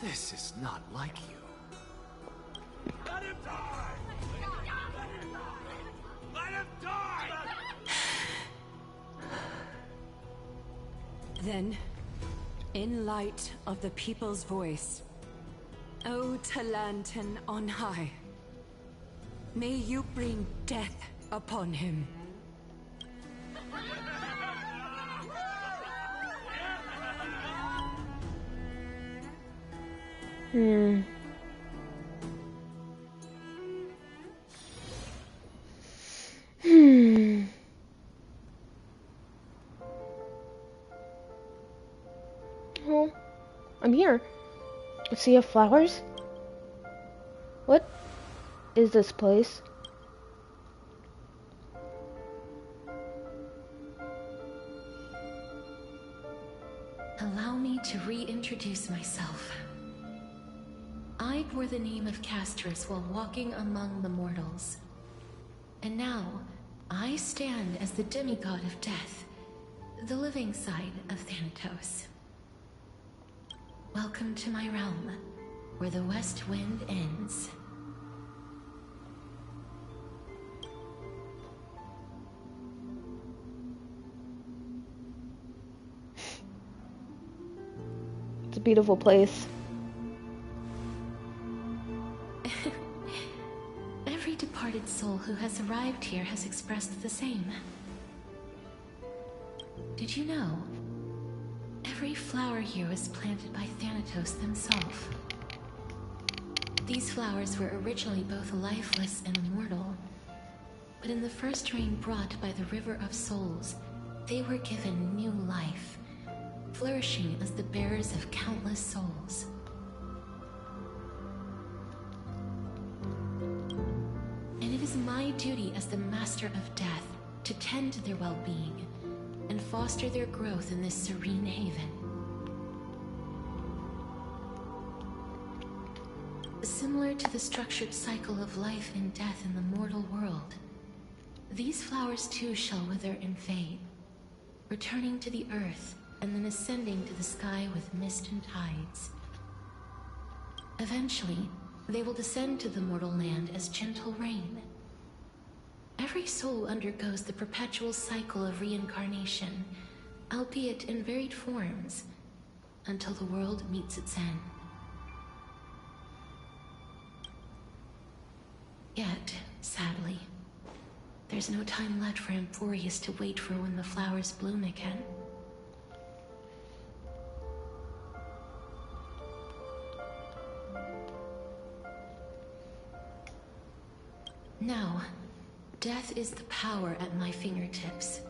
This is not like you. Let him die! Let him die! Then, in light of the people's voice, O Talantin on high, may you bring death upon him. Oh, I'm here. A sea of flowers? What is this place? Allow me to reintroduce myself. I bore the name of Castris while walking among the mortals. And now, I stand as the demigod of death, the living side of Thanatos. Welcome to my realm, where the west wind ends. It's a beautiful place. Every departed soul who has arrived here has expressed the same. Did you know? Every flower here was planted by Thanatos himself. These flowers were originally both lifeless and immortal, but in the first rain brought by the River of Souls, they were given new life, flourishing as the bearers of countless souls. And it is my duty as the Master of Death to tend to their well-being and foster their growth in this serene haven. Similar to the structured cycle of life and death in the mortal world, these flowers too shall wither and fade, returning to the earth and then ascending to the sky with mist and tides. Eventually, they will descend to the mortal land as gentle rain. Every soul undergoes the perpetual cycle of reincarnation, albeit in varied forms, until the world meets its end. Yet, sadly, there's no time left for Emphorius to wait for when the flowers bloom again. Now, death is the power at my fingertips.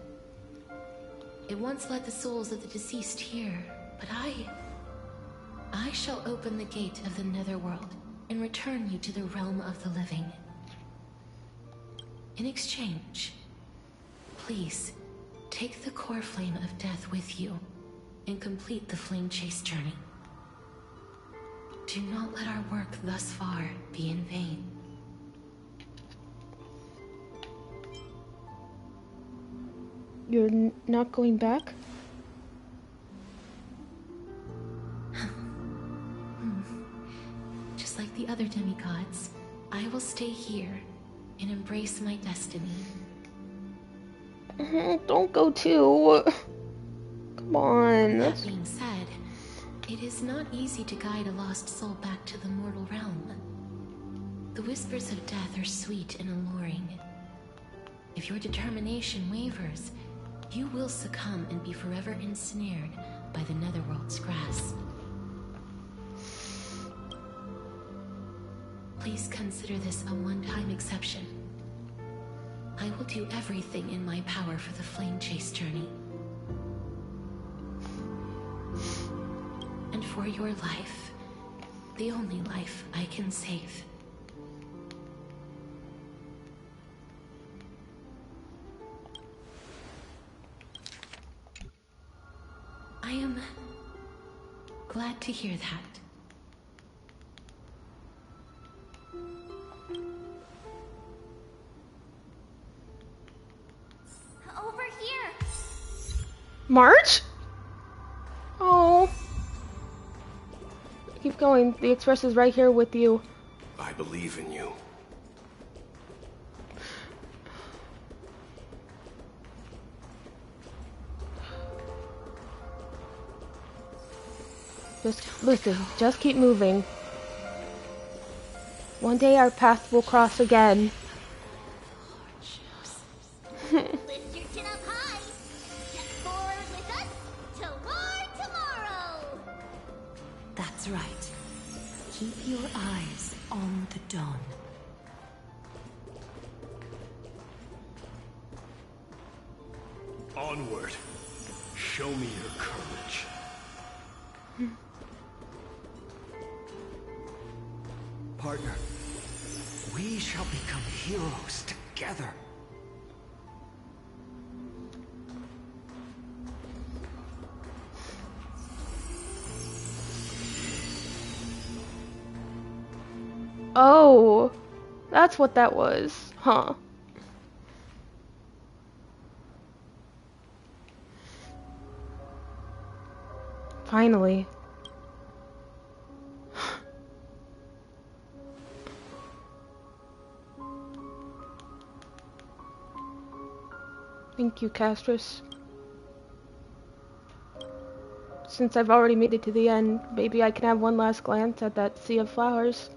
It once led the souls of the deceased here, but I shall open the gate of the netherworld and return you to the realm of the living. In exchange, please, take the core flame of death with you and complete the flame chase journey. Do not let our work thus far be in vain. You're not going back? Just like the other demigods, I will stay here and embrace my destiny. Don't go too. Come on. That being said, it is not easy to guide a lost soul back to the mortal realm. The whispers of death are sweet and alluring. If your determination wavers, you will succumb and be forever ensnared by the netherworld's grasp. Please consider this a one-time exception. I will do everything in my power for the flame chase journey. And for your life, the only life I can save. I am glad to hear that. Over here! March? Oh. Keep going. The Express is right here with you. I believe in you. Just listen, just keep moving. One day our paths will cross again. Lift your chin up high. Step forward with us toward tomorrow. That's right. Keep your eyes on the dawn. Onward. Show me your courage. Partner, we shall become heroes together. Oh, that's what that was, huh? Finally. Thank you, Castrus. Since I've already made it to the end, maybe I can have one last glance at that sea of flowers.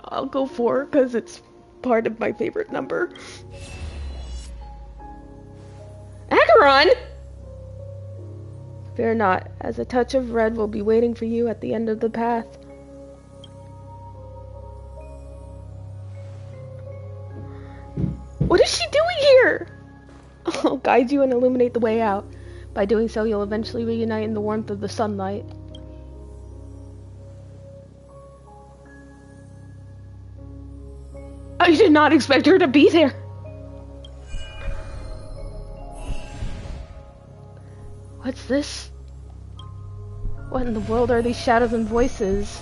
I'll go 4 because it's part of my favorite number. Acheron! Fear not, as a touch of red will be waiting for you at the end of the path. What is she doing here? I'll guide you and illuminate the way out. By doing so, you'll eventually reunite in the warmth of the sunlight. I did not expect her to be there. What's this? What in the world are these shadows and voices?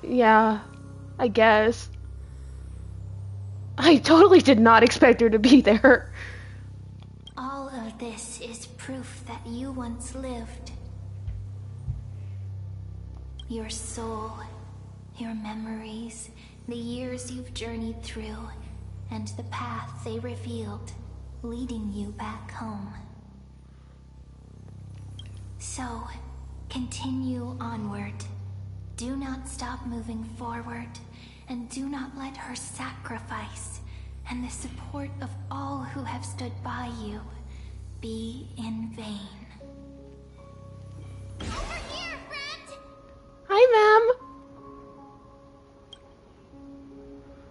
Yeah, I guess. I totally did not expect her to be there. All of this is proof that you once lived. Your soul, your memories, the years you've journeyed through, and the path they revealed, leading you back home. So, continue onward. Do not stop moving forward, and do not let her sacrifice and the support of all who have stood by you be in vain. Over here, friend! Hi, ma'am.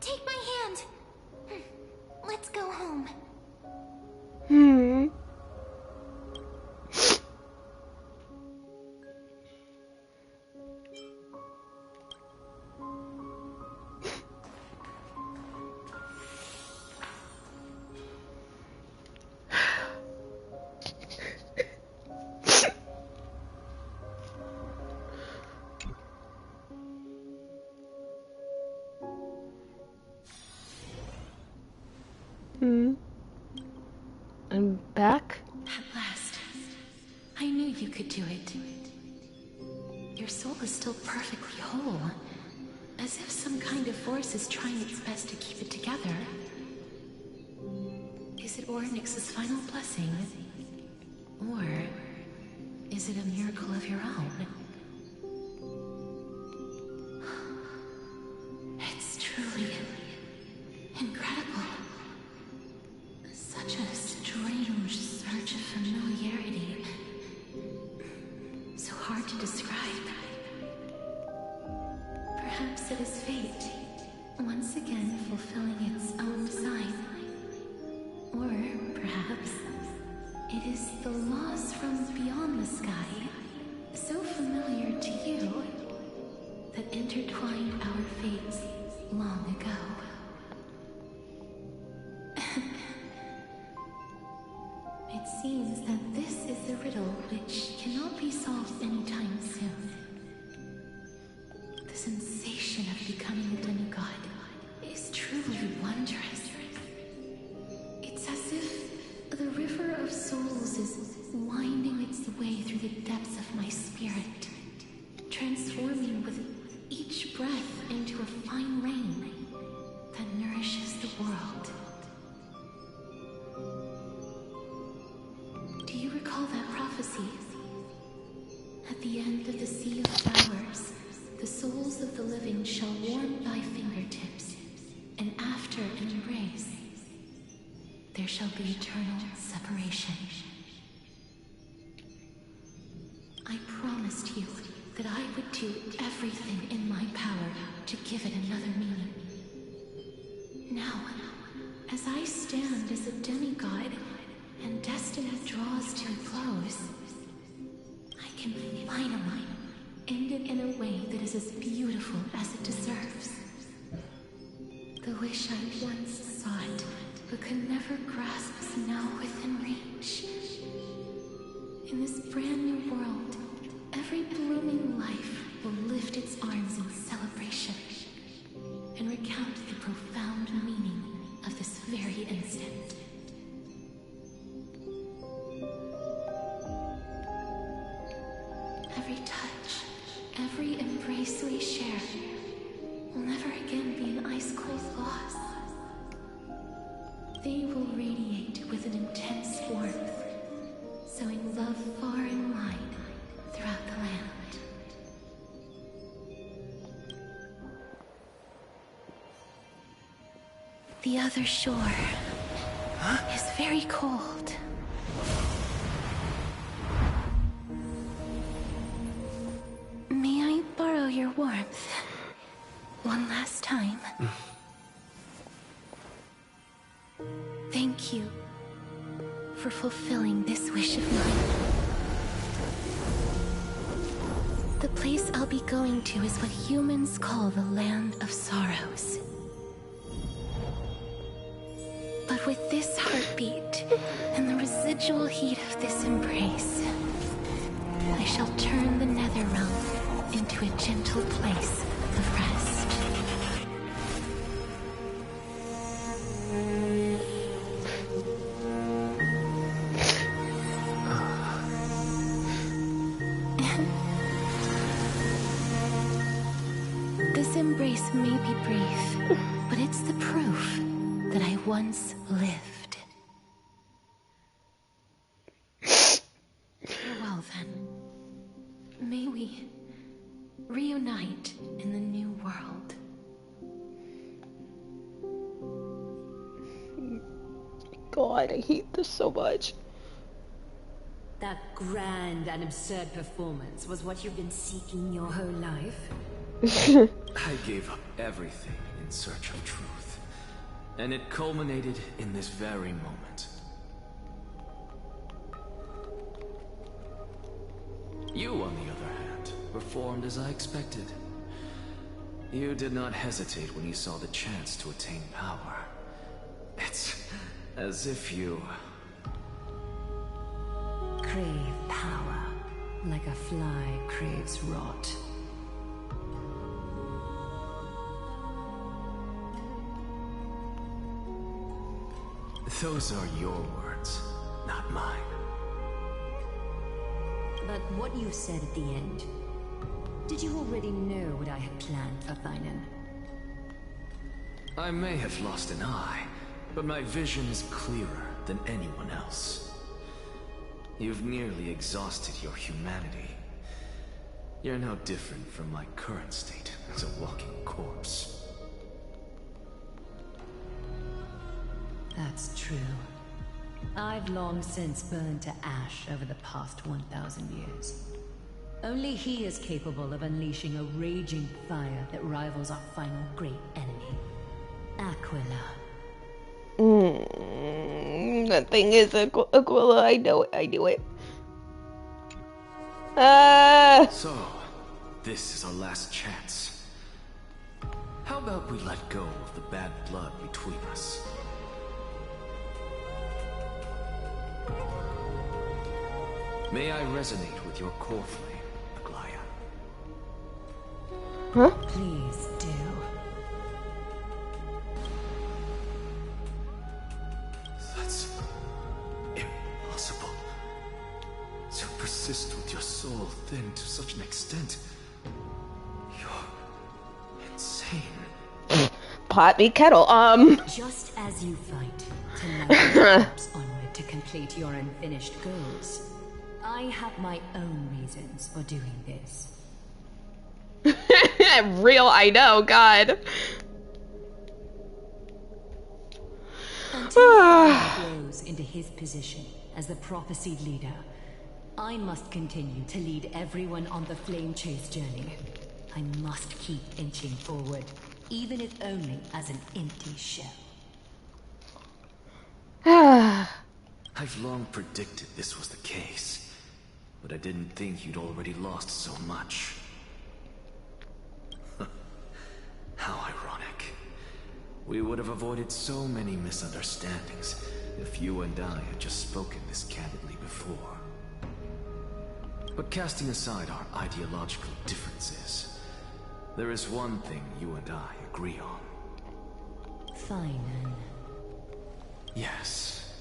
Take my hand. Let's go home. I'm back? At last. I knew you could do it. Your soul is still perfectly whole. As if some kind of force is trying its best to keep it together. Is it Ornyx's final blessing? Or is it a miracle of your own? It's truly incredible. Such a strange surge of familiarity. So hard to describe. Perhaps it is fate, once again fulfilling its own sign. Or perhaps it is the laws from beyond the sky, so familiar to you, that intertwined our fates long ago. It seems that this is the riddle which cannot be solved anytime soon. The sensation of becoming a demigod is truly wondrous. It's as if the river of souls is winding its way through the depths of my spirit, transforming with each breath into a fine rain that nourishes the world. Do you recall that prophecy? At the end of the sea of flowers, the souls of the living shall warm thy fingertips, and after an embrace, there shall be eternal separation. I promised you that I would do everything in my power to give it another meaning. Now, as I stand as a demigod, and destiny draws to a close, I can finally end it in a way that is as beautiful as it deserves. The wish I once sought but could never grasp snow within reach. In this brand new world, every blooming life will lift its arms in celebration and recount the profound meaning of this very instant. Every touch, every embrace we share will never again be an ice-cold loss. They will radiate with an intense warmth, sowing love far and wide throughout the land. The other shore is very cold. May I borrow your warmth one last time? Thank you for fulfilling this wish of mine. The place I'll be going to is what humans call the Land of Sorrows. But with this heartbeat and the residual heat of this embrace, I shall turn the nether realm into a gentle place of rest. This embrace may be brief, but it's the proof that I once lived. Farewell, then. May we reunite in the new world. God, I hate this so much. That grand and absurd performance was what you've been seeking your whole life? I gave up everything in search of truth, and it culminated in this very moment. You, on the other hand, performed as I expected. You did not hesitate when you saw the chance to attain power. It's as if you crave power, like a fly craves rot. Those are your words, not mine. But what you said at the end, did you already know what I had planned for Thinen? I may have lost an eye, but my vision is clearer than anyone else. You've nearly exhausted your humanity. You're no different from my current state as a walking corpse. That's true. I've long since burned to ash over the past 1,000 years. Only he is capable of unleashing a raging fire that rivals our final great enemy, Aquila. That thing is Aquila. I know it. I knew it. So, this is our last chance. How about we let go of the bad blood between us? May I resonate with your core flame, Aglaya? Huh? Please do. That's impossible. To persist with your soul thin to such an extent. You're insane. Pot me kettle. Just as you fight to light your corpse onward to complete your unfinished goals, I have my own reasons for doing this. Real, I know, God. Until he grows into his position as the prophesied leader, I must continue to lead everyone on the flame chase journey. I must keep inching forward, even if only as an empty shell. I've long predicted this was the case, but I didn't think you'd already lost so much. How ironic. We would have avoided so many misunderstandings if you and I had just spoken this candidly before. But casting aside our ideological differences, there is one thing you and I agree on. Fine, then. Yes.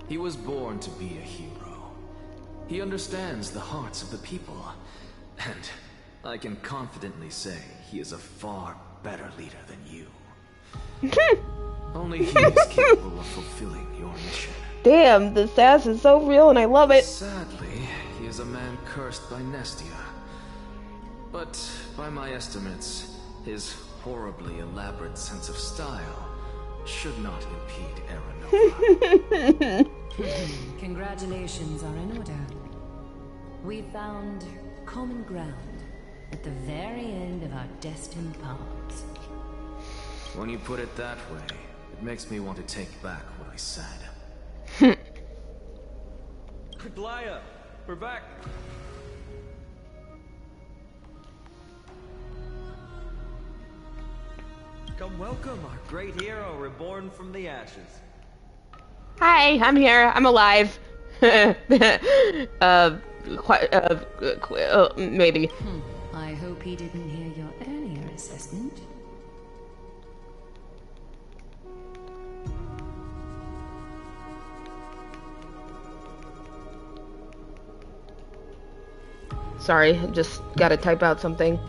He was born to be a hero. He understands the hearts of the people, and I can confidently say he is a far better leader than you. Only he is capable of fulfilling your mission. Damn, the sass is so real and I love it. Sadly, he is a man cursed by Nestia. But by my estimates, his horribly elaborate sense of style should not impede Aranova. Congratulations are in order. We found common ground at the very end of our destined paths. When you put it that way, it makes me want to take back what I said. Glaya, we're back. Come welcome our great hero reborn from the ashes. Hi, I'm here. I'm alive. Maybe. I hope he didn't hear your earlier assessment. Sorry, just gotta type out something.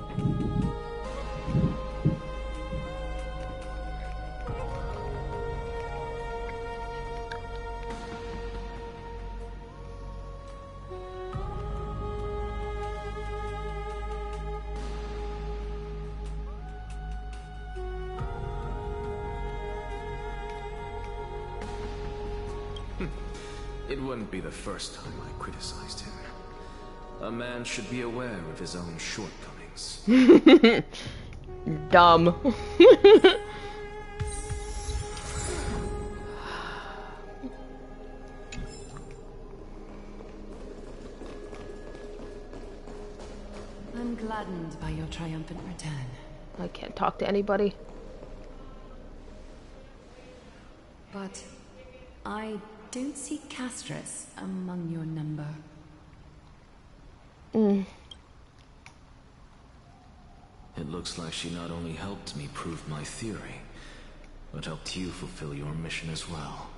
It wouldn't be the first time I criticized him. A man should be aware of his own shortcomings. Dumb. I'm gladdened by your triumphant return. I can't talk to anybody. But I don't see Castris among your number. It looks like she not only helped me prove my theory, but helped you fulfill your mission as well.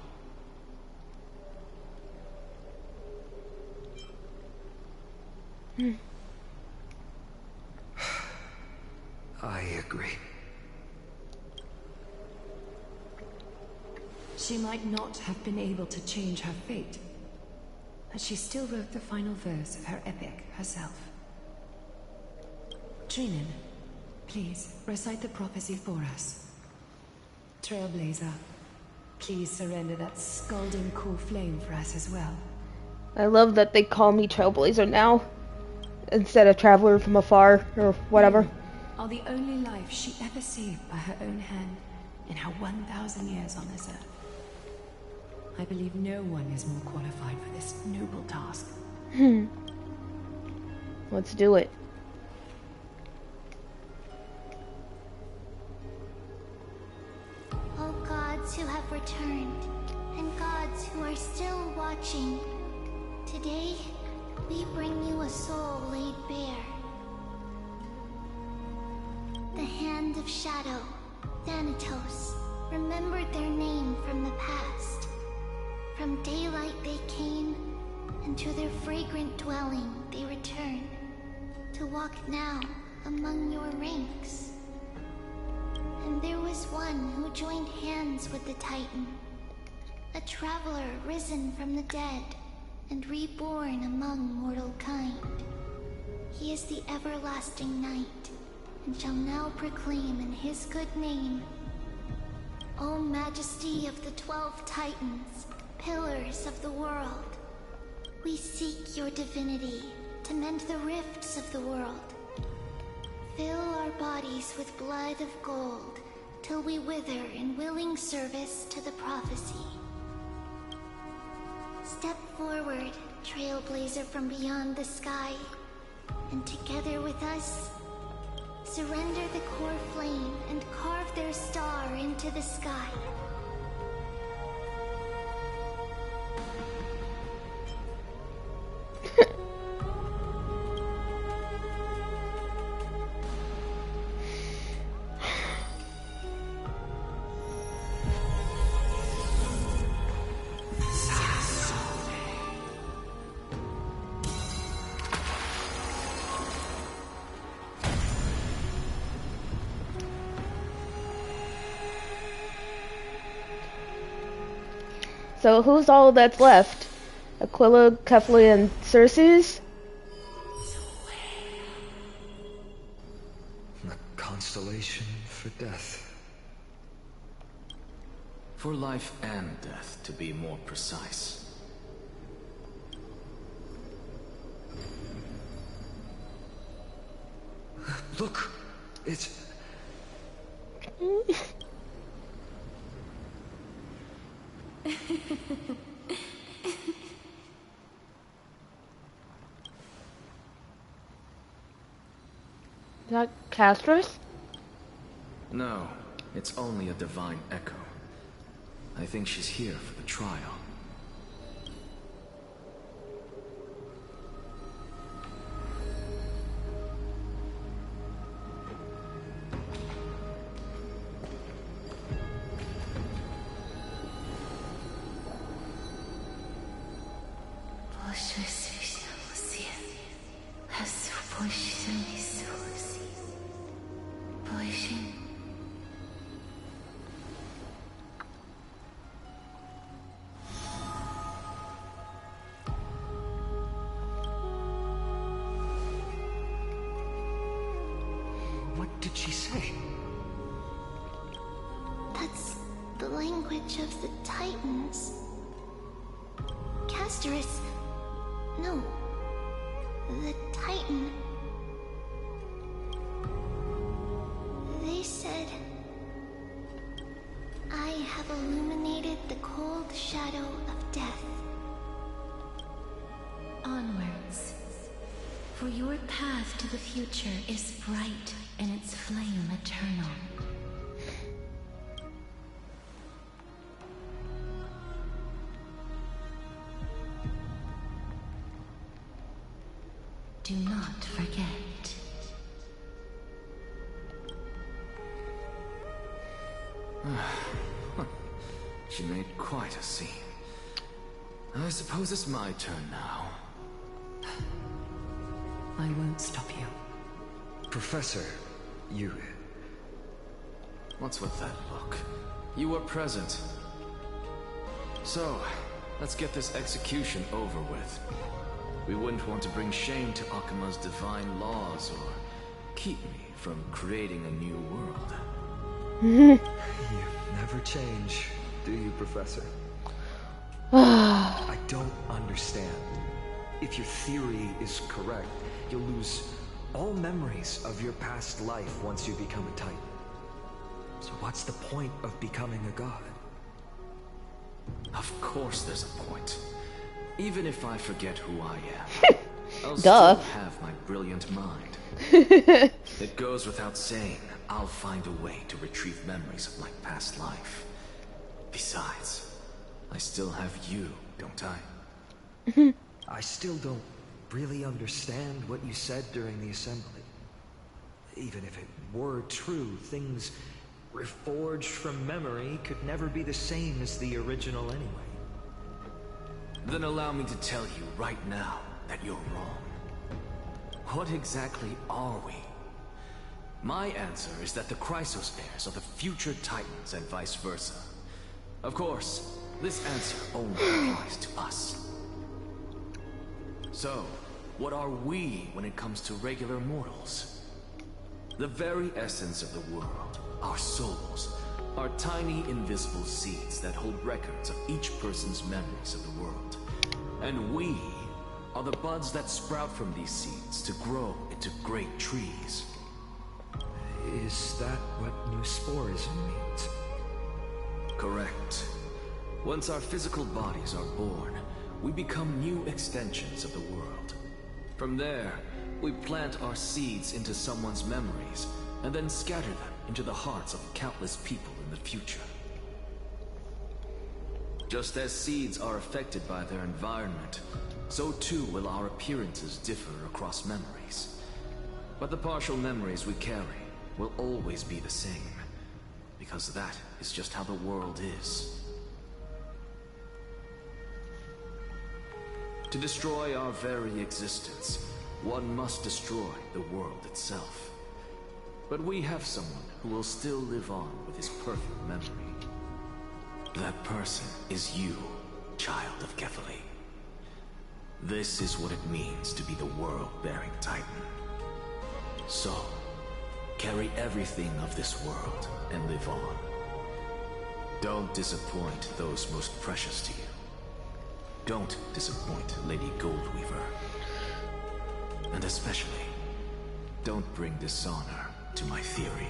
I agree. She might not have been able to change her fate, but she still wrote the final verse of her epic herself. Trinan, please recite the prophecy for us. Trailblazer, please surrender that scalding cool flame for us as well. I love that they call me Trailblazer now, instead of Traveler from Afar, or whatever. Are the only life she ever saved by her own hand in her 1,000 years on this earth. I believe no one is more qualified for this noble task. Let's do it. O gods who have returned, and gods who are still watching, today we bring you a soul laid bare. The Hand of Shadow, Thanatos, remembered their name from the past. From daylight they came, and to their fragrant dwelling they return, to walk now among your ranks. And there was one who joined hands with the Titan, a traveler risen from the dead and reborn among mortal kind. He is the everlasting night, and shall now proclaim in his good name, O Majesty of the 12 Titans, pillars of the world, we seek your divinity to mend the rifts of the world. Fill our bodies with blood of gold, till we wither in willing service to the prophecy. Step forward, trailblazer from beyond the sky, and together with us, Surrender the core flame and carve their star into the sky. So who's all that's left? Aquila, Kefli, and Circes? A constellation for death. For life and death, to be more precise. Look, it's... Is that Castris? No, it's only a divine echo. I think she's here for the trial. What did she say? That's the language of the Titans. Casterus... No. The Titan. They said... I have illuminated the cold shadow of death. Onwards. For your path to the future is bright and its flame eternal. Do not forget. She made quite a scene. I suppose it's my turn now. I won't stop you. Professor, you... What's with that look? You were present. So, let's get this execution over with. We wouldn't want to bring shame to Akima's divine laws or keep me from creating a new world. You never change, do you, Professor? I don't understand. If your theory is correct, you'll lose all memories of your past life once you become a Titan. So what's the point of becoming a god? Of course there's a point. Even if I forget who I am, I'll Duh. still have my brilliant mind. It goes without saying, I'll find a way to retrieve memories of my past life. Besides, I still have you, don't I? I still don't really understand what you said during the assembly. Even if it were true, things reforged from memory could never be the same as the original anyway. Then allow me to tell you right now that you're wrong. What exactly are we? My answer is that the Chrysos heirs are the future Titans and vice versa. Of course, this answer only applies to us. So, what are we when it comes to regular mortals? The very essence of the world, our souls, are tiny invisible seeds that hold records of each person's memories of the world. And we are the buds that sprout from these seeds to grow into great trees. Is that what new sporism means? Correct. Once our physical bodies are born, we become new extensions of the world. From there, We plant our seeds into someone's memories, and then scatter them into the hearts of countless people in the future. Just as seeds are affected by their environment, so too will our appearances differ across memories. But the partial memories we carry will always be the same, because that is just how the world is. To destroy our very existence, one must destroy the world itself. But we have someone who will still live on with his perfect memory. That person is you, child of Kefali. This is what it means to be the world-bearing Titan. So, carry everything of this world and live on. Don't disappoint those most precious to you. Don't disappoint Lady Goldweaver. And especially, don't bring dishonor to my theory.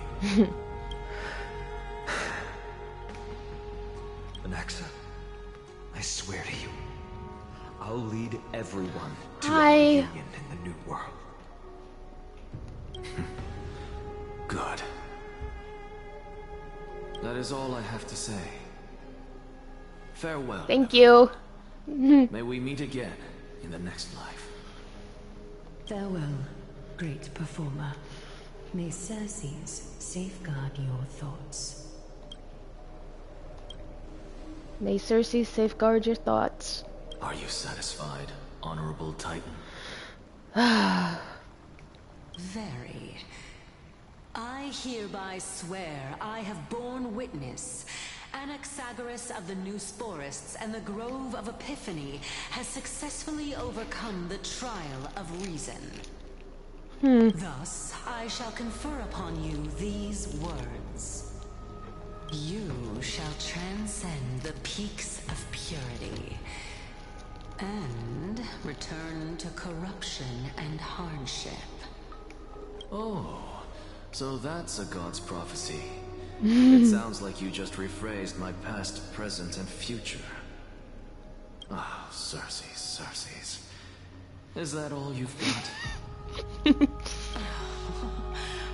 Anaxa, I swear to you, I'll lead everyone to a reunion in the new world. Good. That is all I have to say. Farewell. Thank you. May we meet again in the next life. Farewell, great performer. May Circes safeguard your thoughts. May Circes safeguard your thoughts. Are you satisfied, Honorable Titan? Very. I hereby swear I have borne witness. Anaxagoras of the New Sporists and the Grove of Epiphany has successfully overcome the trial of reason. Thus, I shall confer upon you these words. You shall transcend the peaks of purity and return to corruption and hardship. Oh, so that's a god's prophecy. It sounds like you just rephrased my past, present, and future. Ah, oh, Circes. Is that all you've got?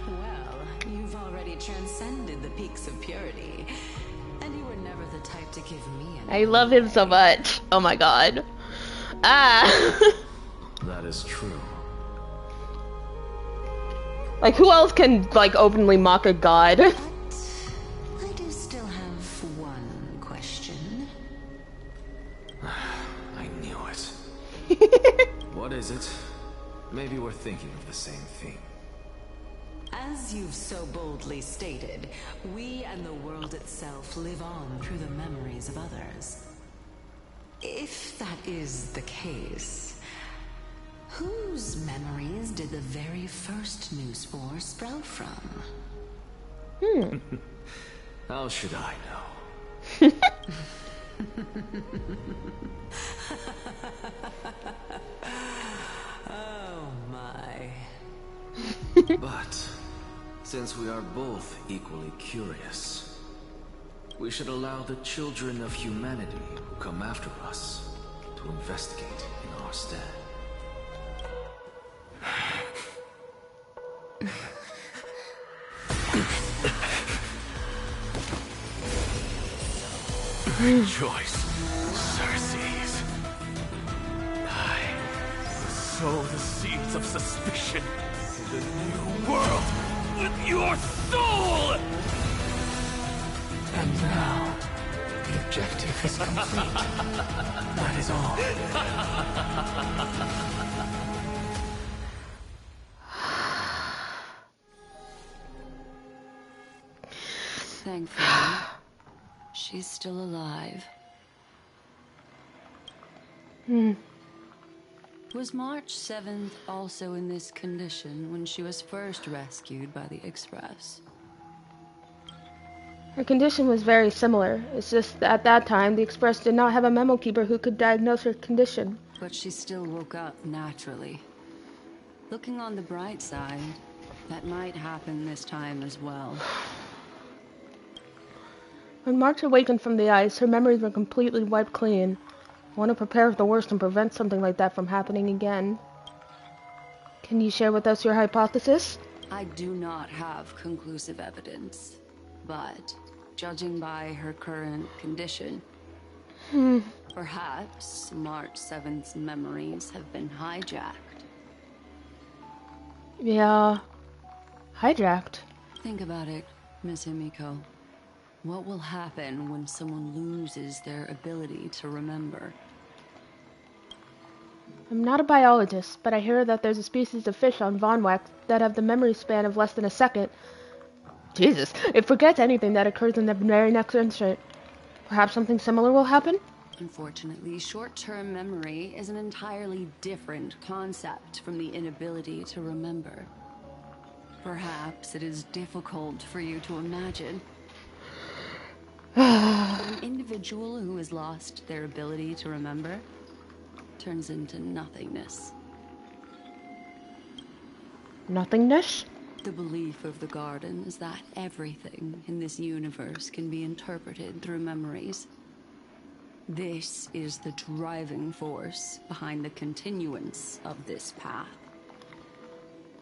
Well, you've already transcended the peaks of purity, and you were never the type to give me an I love him so much. Oh my god. Ah. That is true. Like, who else can, like, openly mock a god? I do still have one question. I knew it. What is it? Maybe we're thinking of the same thing. As you've so boldly stated, we and the world itself live on through the memories of others. If that is the case, whose memories did the very first new spore sprout from? How should I know? Oh my. But, since we are both equally curious, we should allow the children of humanity who come after us to investigate in our stead. Rejoice, Circes. I will sow the seeds of suspicion in the new world with your soul! And now, the objective is complete. That is all. Thankfully, she's still alive. Was March 7th also in this condition when she was first rescued by the Express? Her condition was very similar. It's just that at that time, the Express did not have a memo keeper who could diagnose her condition. But she still woke up naturally. Looking on the bright side, that might happen this time as well. When March awakened from the ice, her memories were completely wiped clean. I want to prepare for the worst and prevent something like that from happening again. Can you share with us your hypothesis? I do not have conclusive evidence, but judging by her current condition, perhaps March 7th's memories have been hijacked. Yeah, hijacked. Think about it, Miss Himiko. What will happen when someone loses their ability to remember? I'm not a biologist, but I hear that there's a species of fish on Von Wax that have the memory span of less than a second. Jesus, it forgets anything that occurs in the very next instant. Perhaps something similar will happen? Unfortunately, short-term memory is an entirely different concept from the inability to remember. Perhaps it is difficult for you to imagine. An individual who has lost their ability to remember turns into nothingness. Nothingness? The belief of the Garden is that everything in this universe can be interpreted through memories. This is the driving force behind the continuance of this path.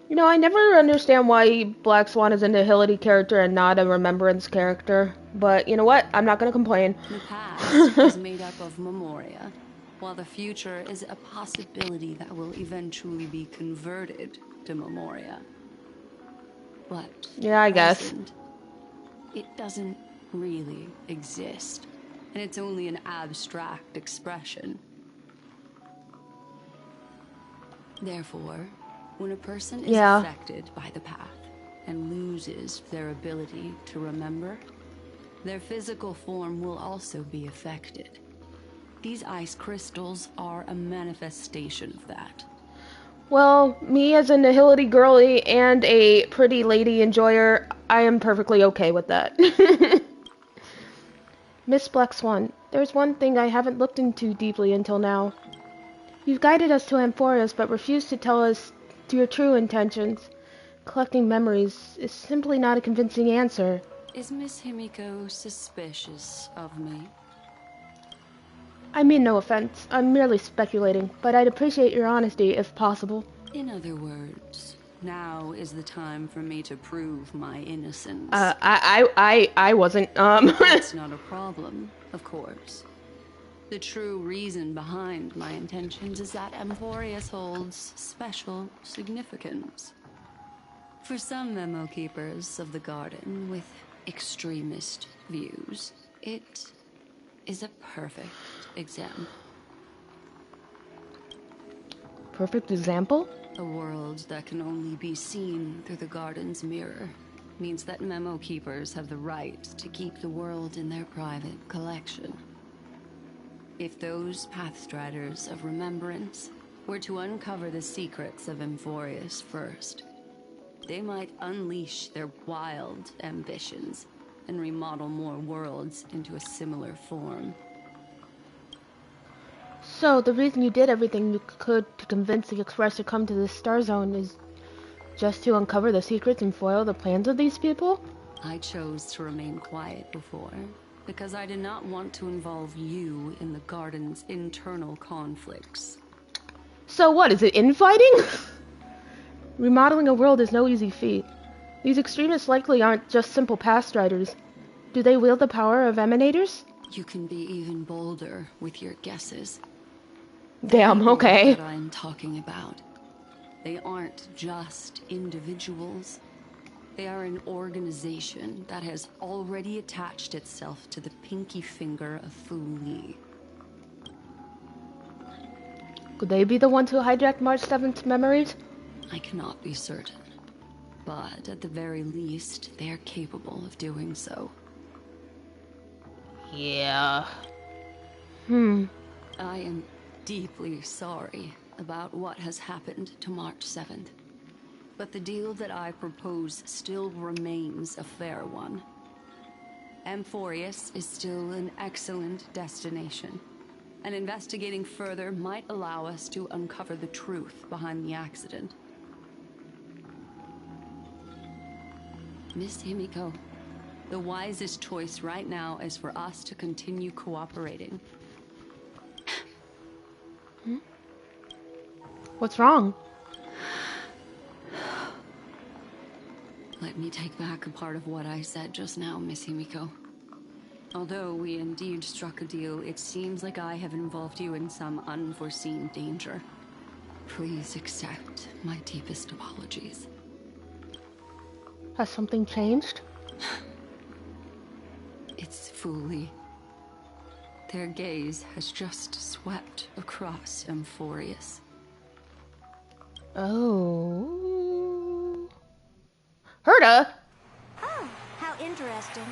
You know, I never understand why Black Swan is a Nihility character and not a Remembrance character. But you know what? I'm not gonna complain. The past is made up of memoria, while the future is a possibility that will eventually be converted to memoria. But yeah, I guess. It doesn't really exist, and it's only an abstract expression. Therefore, when a person is affected by the path and loses their ability to remember, their physical form will also be affected. These ice crystals are a manifestation of that. Well, me as a Nihility girly and a pretty lady enjoyer, I am perfectly okay with that. Miss Black Swan, there's one thing I haven't looked into deeply until now. You've guided us to Amphorius, but refused to tell us your true intentions. Collecting memories is simply not a convincing answer. Is Miss Himiko suspicious of me? I mean no offense. I'm merely speculating, but I'd appreciate your honesty if possible. In other words, now is the time for me to prove my innocence. I wasn't, That's not a problem, of course. The true reason behind my intentions is that Amphorius holds special significance. For some memo keepers of the Garden with extremist views, it is a perfect example. Perfect example? A world that can only be seen through the Garden's mirror means that memo keepers have the right to keep the world in their private collection. If those Pathstriders of Remembrance were to uncover the secrets of Amphorius first, they might unleash their wild ambitions and remodel more worlds into a similar form. So, the reason you did everything you could to convince the Express to come to this star zone is just to uncover the secrets and foil the plans of these people? I chose to remain quiet before, because I did not want to involve you in the Garden's internal conflicts. So what, is it infighting? Remodeling a world is no easy feat. These extremists likely aren't just simple Pathstriders. Do they wield the power of Emanators? You can be even bolder with your guesses. Damn, okay. That I'm talking about. They aren't just individuals. They are an organization that has already attached itself to the pinky finger of Fu Li. Could they be the ones who hijacked March 7th's memories? I cannot be certain, but at the very least, they are capable of doing so. Yeah. I am deeply sorry about what has happened to March 7th. But the deal that I propose still remains a fair one. Amphorius is still an excellent destination, and investigating further might allow us to uncover the truth behind the accident. Miss Himiko, the wisest choice right now is for us to continue cooperating. What's wrong? Let me take back a part of what I said just now, Miss Himiko. Although we indeed struck a deal, it seems like I have involved you in some unforeseen danger. Please accept my deepest apologies. Has something changed? It's Fuli. Their gaze has just swept across Amphorius. Oh. Herta? Oh, how interesting.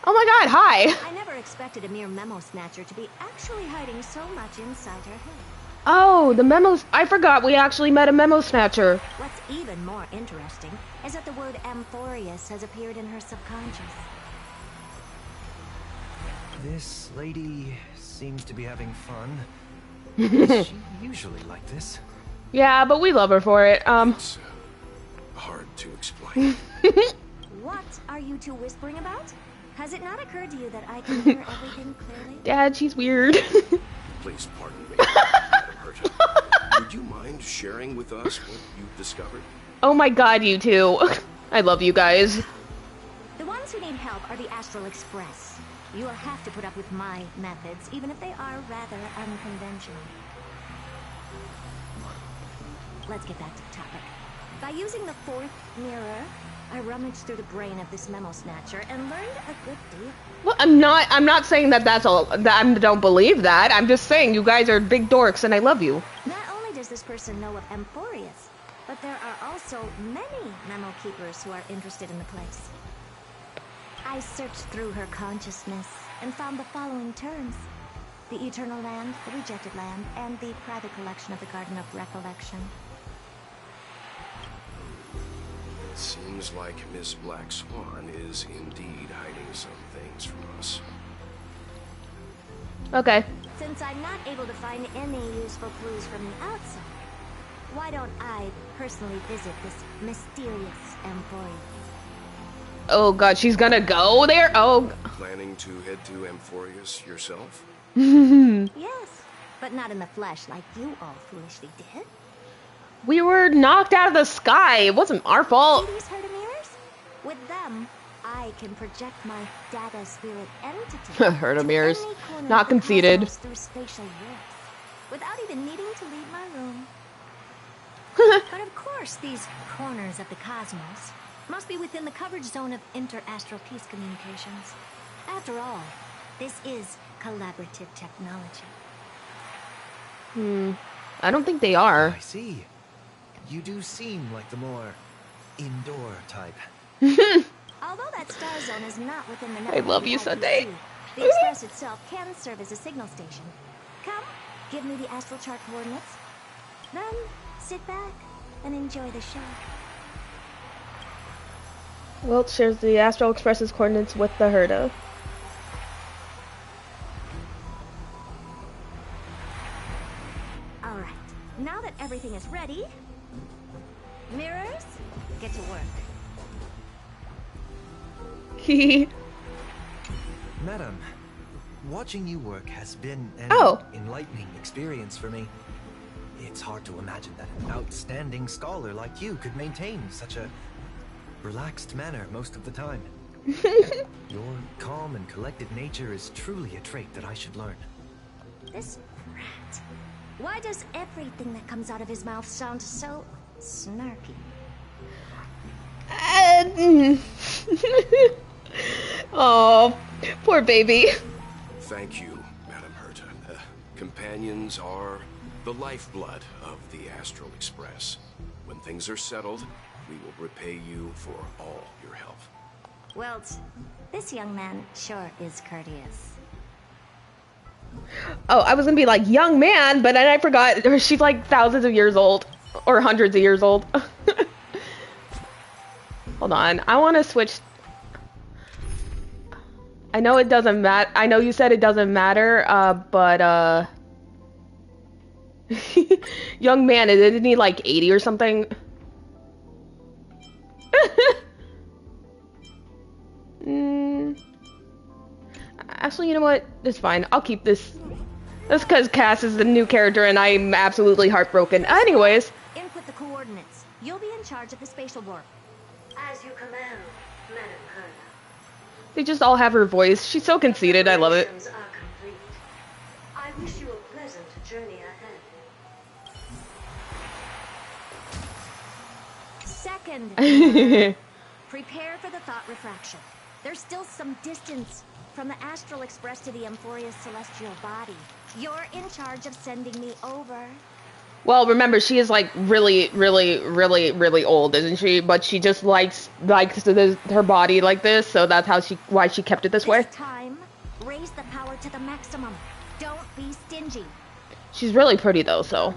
Oh my god, hi! I never expected a mere memo snatcher to be actually hiding so much inside her head. Oh, the memos. I forgot we actually met a memo snatcher. What's even more interesting is that the word Amphorius has appeared in her subconscious. This lady seems to be having fun. Is she usually like this? Yeah, but we love her for it. It's hard to explain. What are you two whispering about? Has it not occurred to you that I can hear everything clearly? Dad, she's weird. Please pardon me, Madam Herta. Would you mind sharing with us what you've discovered? Oh my god, you two. I love you guys. The ones who need help are the Astral Express. You'll have to put up with my methods, even if they are rather unconventional. Let's get back to the topic. By using the fourth mirror, I rummaged through the brain of this memo snatcher and learned a good deal. Well, I'm not saying that that's all. That I don't believe that. I'm just saying you guys are big dorks and I love you. Not only does this person know of Amphorius, but there are also many memo keepers who are interested in the place. I searched through her consciousness and found the following terms: the Eternal Land, the Rejected Land, and the private collection of the Garden of Recollection. It seems like Miss Black Swan is indeed hiding some things from us. Okay. Since I'm not able to find any useful clues from the outside, why don't I personally visit this mysterious Amphorius? Oh god, she's gonna go there? Oh. Planning to head to Amphorius yourself? Yes, but not in the flesh like you all foolishly did. We were knocked out of the sky. It wasn't our fault. See these Herta-mirrors? With them, I can project my data spirit entity. Herta-mirrors. Not conceited. Through spatial warps, without even needing to leave my room. But of course, these corners of the cosmos must be within the coverage zone of inter-astral peace communications. After all, this is collaborative technology. I don't think they are. I see. You do seem like the more indoor type. Although that star zone is not within the I love you, Sunday. The Express itself can serve as a signal station. Come, give me the astral chart coordinates. Then, sit back and enjoy the show. Welp shares the Astral Express's coordinates with the Herta. Alright, now that everything is ready, mirrors, get to work. Madam, watching you work has been an enlightening experience for me. It's hard to imagine that an outstanding scholar like you could maintain such a relaxed manner most of the time. Your calm and collected nature is truly a trait that I should learn. This rat. Why does everything that comes out of his mouth sound so snarky? Oh, poor baby. Thank you, Madam Herta. Companions are the lifeblood of the Astral Express. When things are settled, we will repay you for all your help. Well, this young man sure is courteous. Oh, I was gonna be like, young man, but then I forgot she's like thousands of years old. Or hundreds of years old. Hold on, I want to switch. I know it doesn't matter. I know you said it doesn't matter, but young man, isn't he like 80 or something? Actually, you know what? It's fine. I'll keep this. That's because Cass is the new character and I'm absolutely heartbroken. Anyways. Input the coordinates. You'll be in charge of the spatial warp. As you command, Madam Herda. They just all have her voice. She's so conceited. I love it. Preparations are complete. I wish you a pleasant journey ahead. Second, prepare for the thought refraction. There's still some distance from the astral express to the Emphoria's celestial body. You're in charge of sending me over. Well, remember, she is like really old, isn't she? But she just likes her body like this, so that's why she kept it this way. This time, raise the power to the maximum. Don't be stingy. She's really pretty though, so.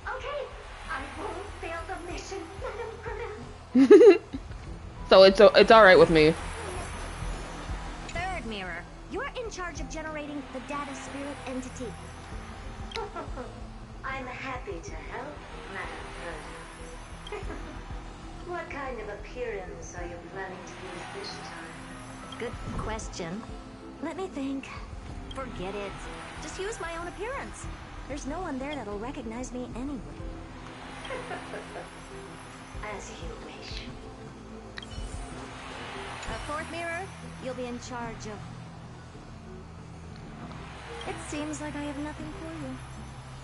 Okay, I won't fail the mission, Madam Herda. So it's all right with me. Third mirror, you're in charge of generating the data spirit entity. I'm happy to help, Madam Herda. What kind of appearance are you planning to use this time? Good question. Let me think. Forget it. Just use my own appearance. There's no one there that'll recognize me anyway. As you wish. Fourth mirror, you'll be in charge of... It seems like I have nothing for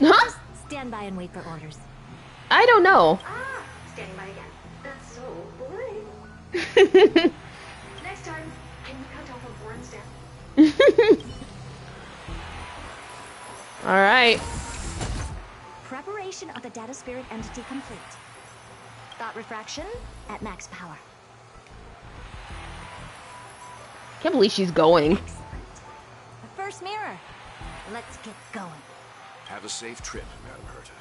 you. Huh? Just stand by and wait for orders. I don't know. Ah, standing by again. That's so boring. Next time, can you cut off a one step? All right. Preparation of the data spirit entity complete. Thought refraction at max power. Can't believe she's going. The first mirror. Let's get going. Have a safe trip, Madam Herta.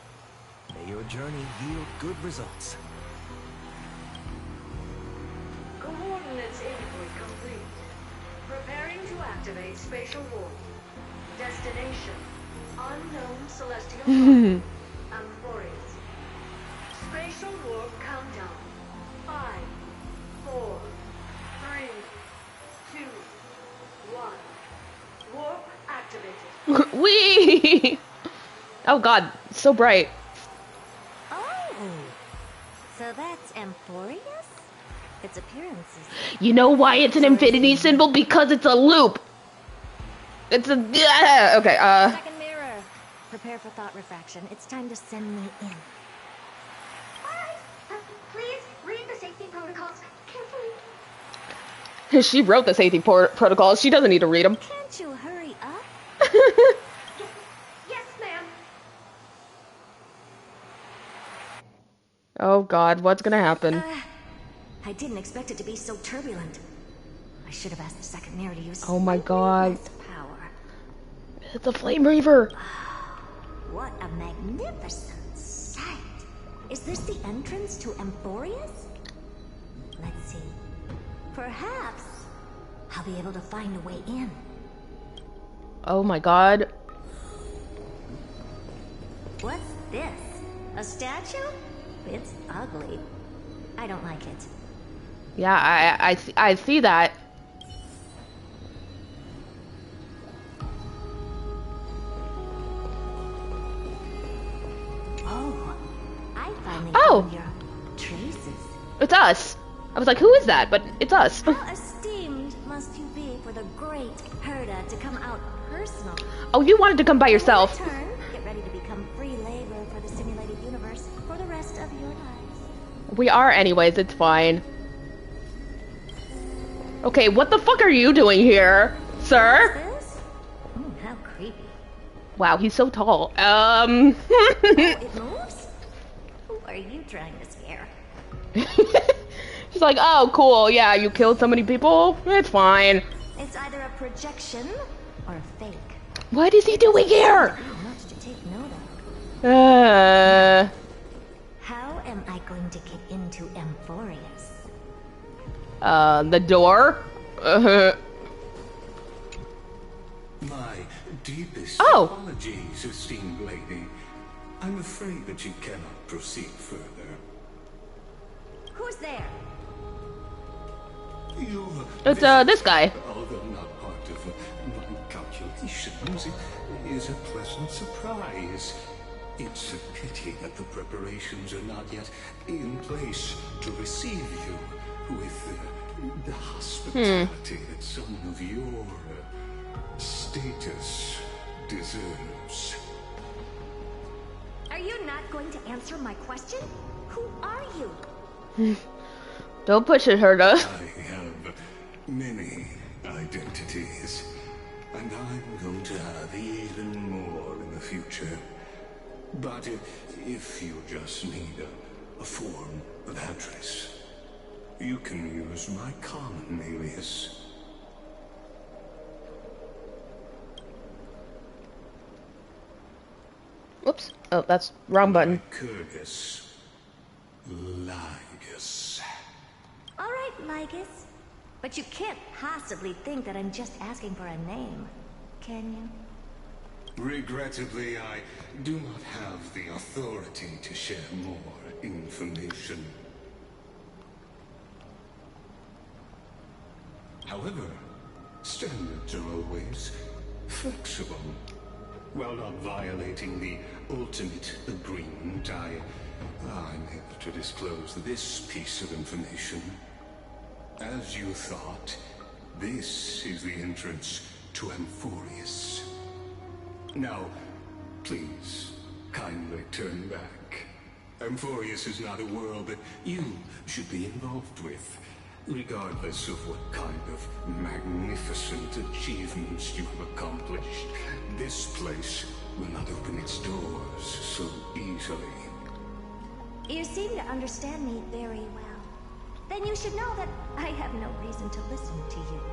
May your journey yield good results. Coordinates input complete. Preparing to activate spatial warp. Destination: unknown celestial body. Amphorius. Spatial warp countdown. 5, 4, 3, 2, 1. Warp activated. Wee! Oh god, so bright. Oh, so that's Emphorius? Its appearances. You know why it's an infinity symbol? Because it's a loop. It's a okay. Second mirror. Prepare for thought refraction. It's time to send me in. Alright, please read the safety protocols carefully. She wrote the safety protocols. She doesn't need to read them. Can't you hurry up? Yes, ma'am. Oh god, what's gonna happen? I didn't expect it to be so turbulent. I should have asked the second mirror to use. Oh my god. Power. It's a flame reaver. What a magnificent sight. Is this the entrance to Emphorius? Let's see. Perhaps I'll be able to find a way in. Oh my god. What's this? A statue? It's ugly. I don't like it. Yeah, I see that. Oh, I finally found your traces. It's us. I was like, who is that? But it's us. How esteemed must you be for the great Herda to come out personal? Oh, you wanted to come by yourself. In return, get ready to become free labor for the simulated universe for the rest of your lives. We are anyways, it's fine. Okay, what the fuck are you doing here, sir? What's this? Oh, how creepy. Wow, he's so tall. Oh, it moves? Who are you trying to scare? She's like, oh, cool, yeah, you killed so many people? It's fine. It's either a projection or a fake. What is he doing here? Much to take note of. How am I going to get into Emphorius? The door? My deepest Oh. apologies, esteemed lady. I'm afraid that you cannot proceed further. Who's there? It's, this guy. Although not part of my calculations, it is a pleasant surprise. It's a pity that the preparations are not yet in place to receive you. with the hospitality that some of your status deserves. Are you not going to answer my question? Who are you? Don't push it, Herda. I have many identities, and I'm going to have even more in the future. But if you just need a form of address, you can use my common alias. Oops. Oh, that's wrong button. Lycurgus. Lygus. All right, Lygus. But you can't possibly think that I'm just asking for a name, can you? Regrettably, I do not have the authority to share more information. However, standards are always flexible. While not violating the ultimate agreement, I'm able to disclose this piece of information. As you thought, this is the entrance to Amphorius. Now, please, kindly turn back. Amphorius is not a world that you should be involved with. Regardless of what kind of magnificent achievements you have accomplished, this place will not open its doors so easily. You seem to understand me very well. Then you should know that I have no reason to listen to you.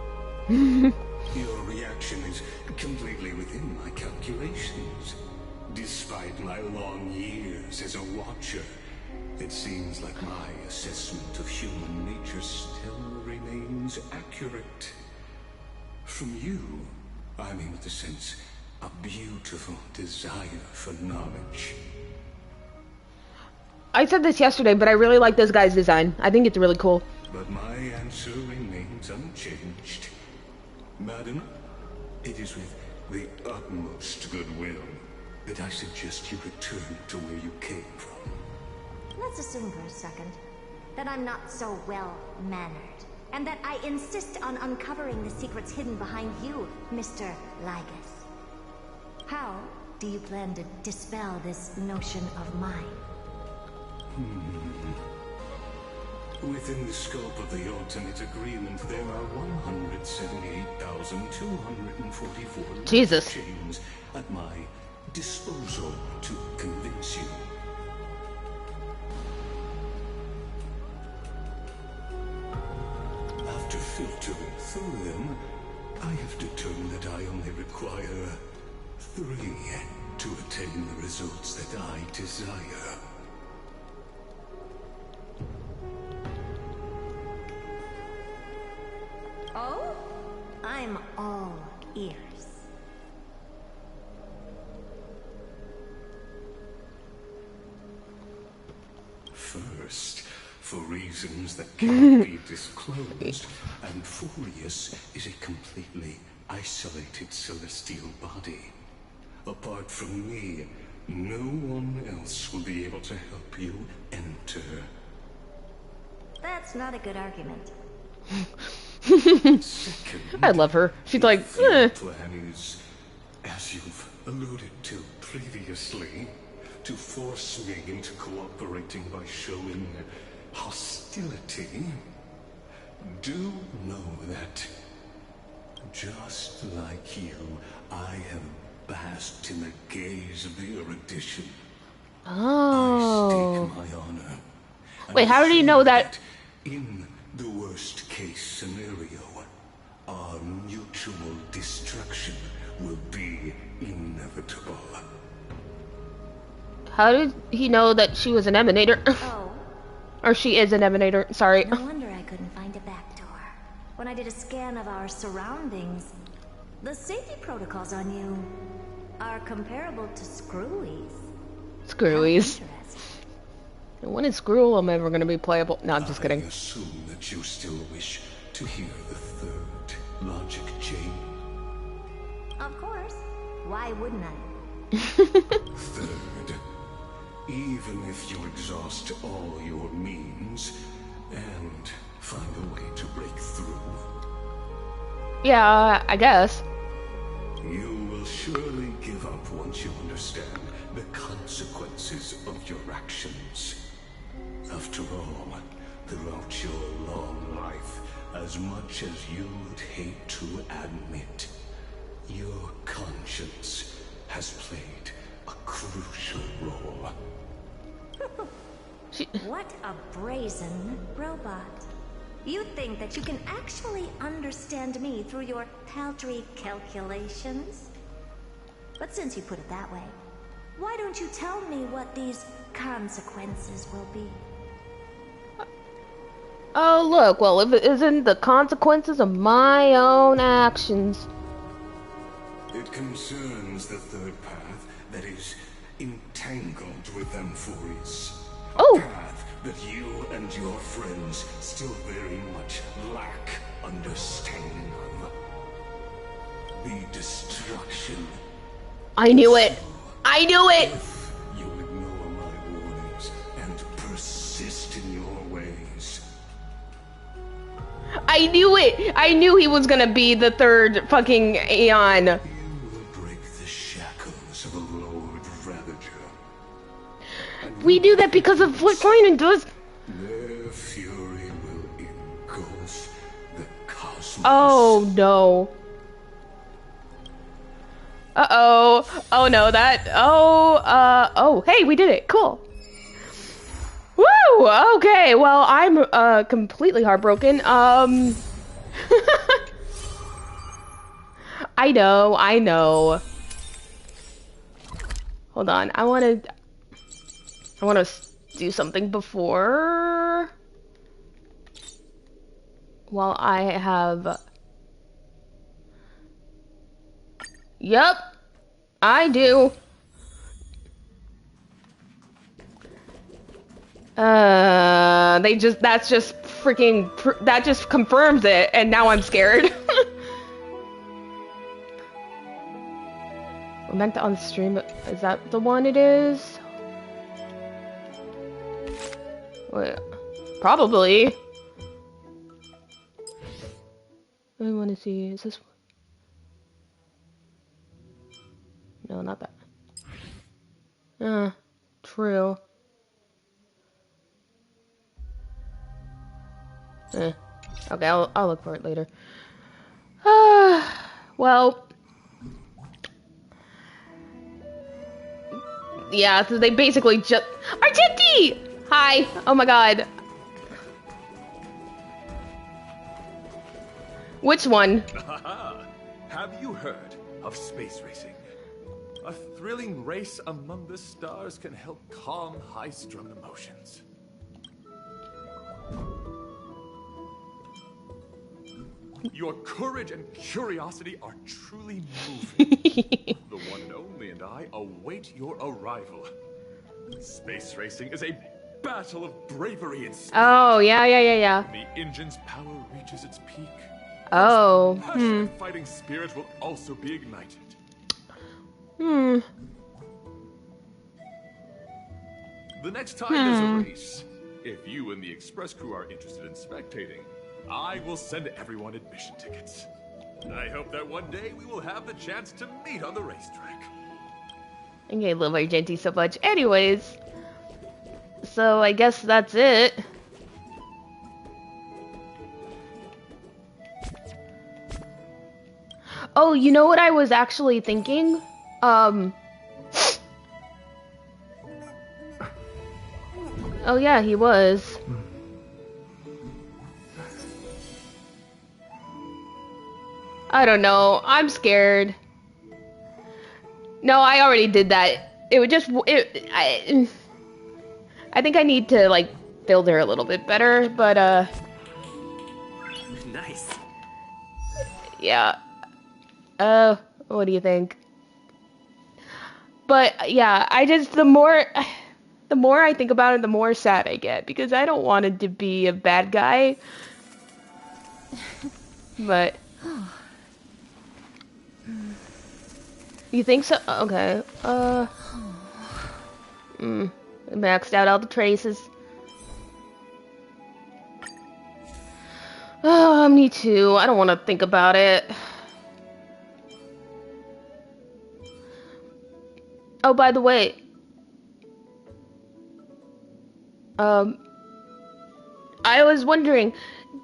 Your reaction is completely within my calculations. Despite my long years as a watcher, it seems like my assessment of human nature still remains accurate. From you, I'm able to sense a beautiful desire for knowledge. I said this yesterday, but I really like this guy's design. I think it's really cool. But my answer remains unchanged. Madam, it is with the utmost goodwill that I suggest you return to where you came from. Let's assume for a second that I'm not so well-mannered, and that I insist on uncovering the secrets hidden behind you, Mr. Lygus. How do you plan to dispel this notion of mine? Within the scope of the ultimate agreement, there are 178,244 Jesus. chains at my disposal to convince you. After filtering through them, I have determined that I only require 3 to attain the results that I desire. Oh? I'm all ears. First, for reasons that cannot be disclosed, Amphorius is a completely isolated celestial body. Apart from me, no one else will be able to help you enter. That's not a good argument. Second, I love her. She's like, your plan is, as you've alluded to previously, to force me into cooperating by showing hostility. Do know that, just like you, I have basked in the gaze of the erudition. Oh. I stake my honor. Wait, how did he know that? In the worst case scenario, our mutual destruction will be inevitable. How did he know that she was an emanator? Oh. Or she is an emanator, sorry. No wonder I couldn't find a back door. When I did a scan of our surroundings, the safety protocols on you are comparable to Screwy's. Screwy's. When is Screw ever going to be playable? No, I'm just kidding. I assume that you still wish to hear the third logic chain. Of course. Why wouldn't I? Third, even if you exhaust all your means and find a way to break through? Yeah, I guess. You will surely give up once you understand the consequences of your actions. After all, throughout your long life, as much as you would hate to admit, your conscience has played a crucial role. What a brazen robot. You think that you can actually understand me through your paltry calculations? But since you put it that way, why don't you tell me what these consequences will be? Oh, look, well, if it isn't the consequences of my own actions. It concerns the third path that is entangled with Amphorius. A path that you and your friends still very much lack understanding of. The destruction. I knew it! I knew it! If you ignore my warnings and persist in your ways. I knew it! I knew he was gonna be the third fucking Aeon. You will break the shackles of a Lord Ravager. We do that because of what Conan does. Their fury will engulf the cosmos. Oh no. Uh-oh. Oh no, that... Oh, hey, we did it. Cool. Woo! Okay, well, I'm, completely heartbroken. I know. Hold on, I wanna do something before... While I have... Yup, I do. That's just freaking, that just confirms it, and now I'm scared. We're meant to on stream, is that the one it is? Wait, probably. I want to see, is this... No, not that. True. Okay, I'll look for it later. Well. Yeah, so they basically just... Argenti! Hi! Oh my god. Which one? Have you heard of space racing? A thrilling race among the stars can help calm high-strung emotions. Your courage and curiosity are truly moving. The one and only and I await your arrival. Space racing is a battle of bravery and speed. Oh, yeah. When the engine's power reaches its peak, oh, passionate fighting spirit will also be ignited. The next time there's a race, if you and the express crew are interested in spectating, I will send everyone admission tickets. I hope that one day we will have the chance to meet on the racetrack. Okay, love Argenti so much. Anyways, so I guess that's it. Oh, you know what I was actually thinking? Oh yeah, he was. I don't know. I'm scared. No, I already did that. It would just... I think I need to, like, build her a little bit better, but, Nice. Yeah. What do you think? But, yeah, I just... The more I think about it, the more sad I get, because I don't want it to be a bad guy. But... You think so? Okay. Maxed out all the traces. Me too. I don't want to think about it. Oh, by the way. I was wondering,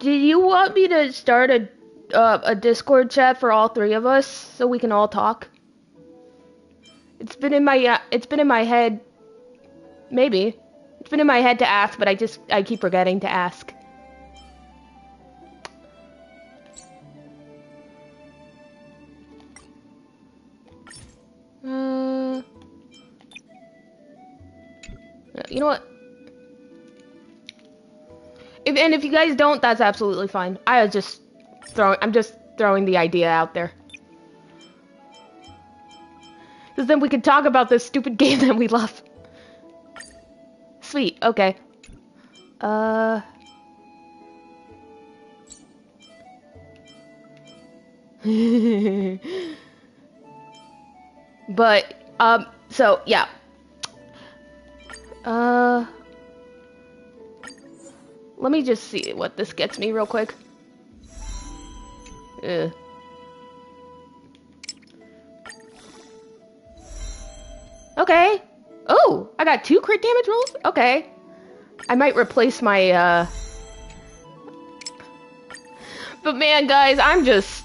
do you want me to start a Discord chat for all three of us so we can all talk? It's been in my head. Maybe. It's been in my head to ask, but I keep forgetting to ask. You know what? If you guys don't, that's absolutely fine. I'm just throwing the idea out there. Because then we can talk about this stupid game that we love. Sweet, okay. But, so, yeah. Let me just see what this gets me real quick. Okay. Oh, I got 2 crit damage rolls? Okay. I might replace my, But man, guys, I'm just...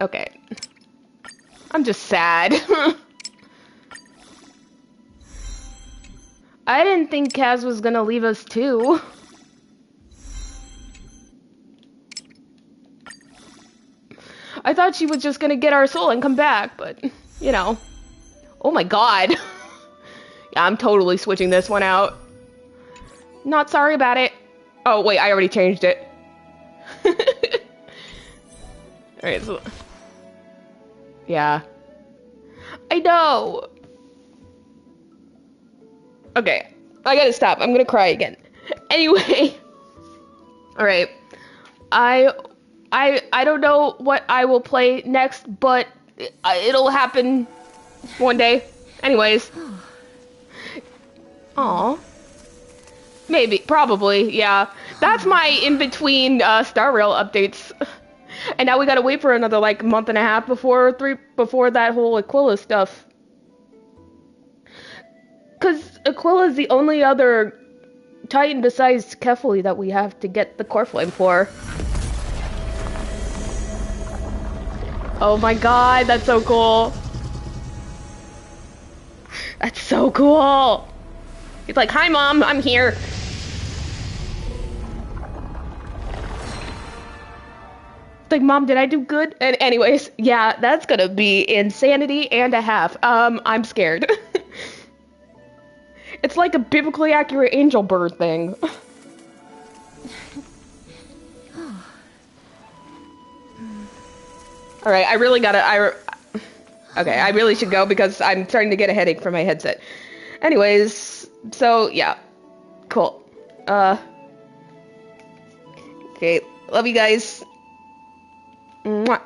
Okay. I'm just sad. I didn't think Kaz was gonna leave us too. I thought she was just gonna get our soul and come back, but, you know. Oh my god. Yeah, I'm totally switching this one out. Not sorry about it. Oh, wait, I already changed it. Alright, so... Yeah. I know! Okay, I gotta stop. I'm gonna cry again. Anyway. Alright. I don't know what I will play next, but it'll happen one day. Anyways. Aw. Maybe, probably, yeah. That's my in-between Star Rail updates. And now we gotta wait for another, like, month and a half before that whole Aquila stuff. Cause Aquila's the only other Titan besides Kefli that we have to get the core flame for. Oh my god, that's so cool. That's so cool. He's like, hi mom, I'm here. Like, mom, did I do good? And anyways, yeah, that's gonna be insanity and a half. I'm scared. It's like a biblically accurate angel bird thing. Alright, I really gotta, okay, I really should go because I'm starting to get a headache from my headset. Anyways, so, yeah. Cool. Okay, love you guys. Mwah.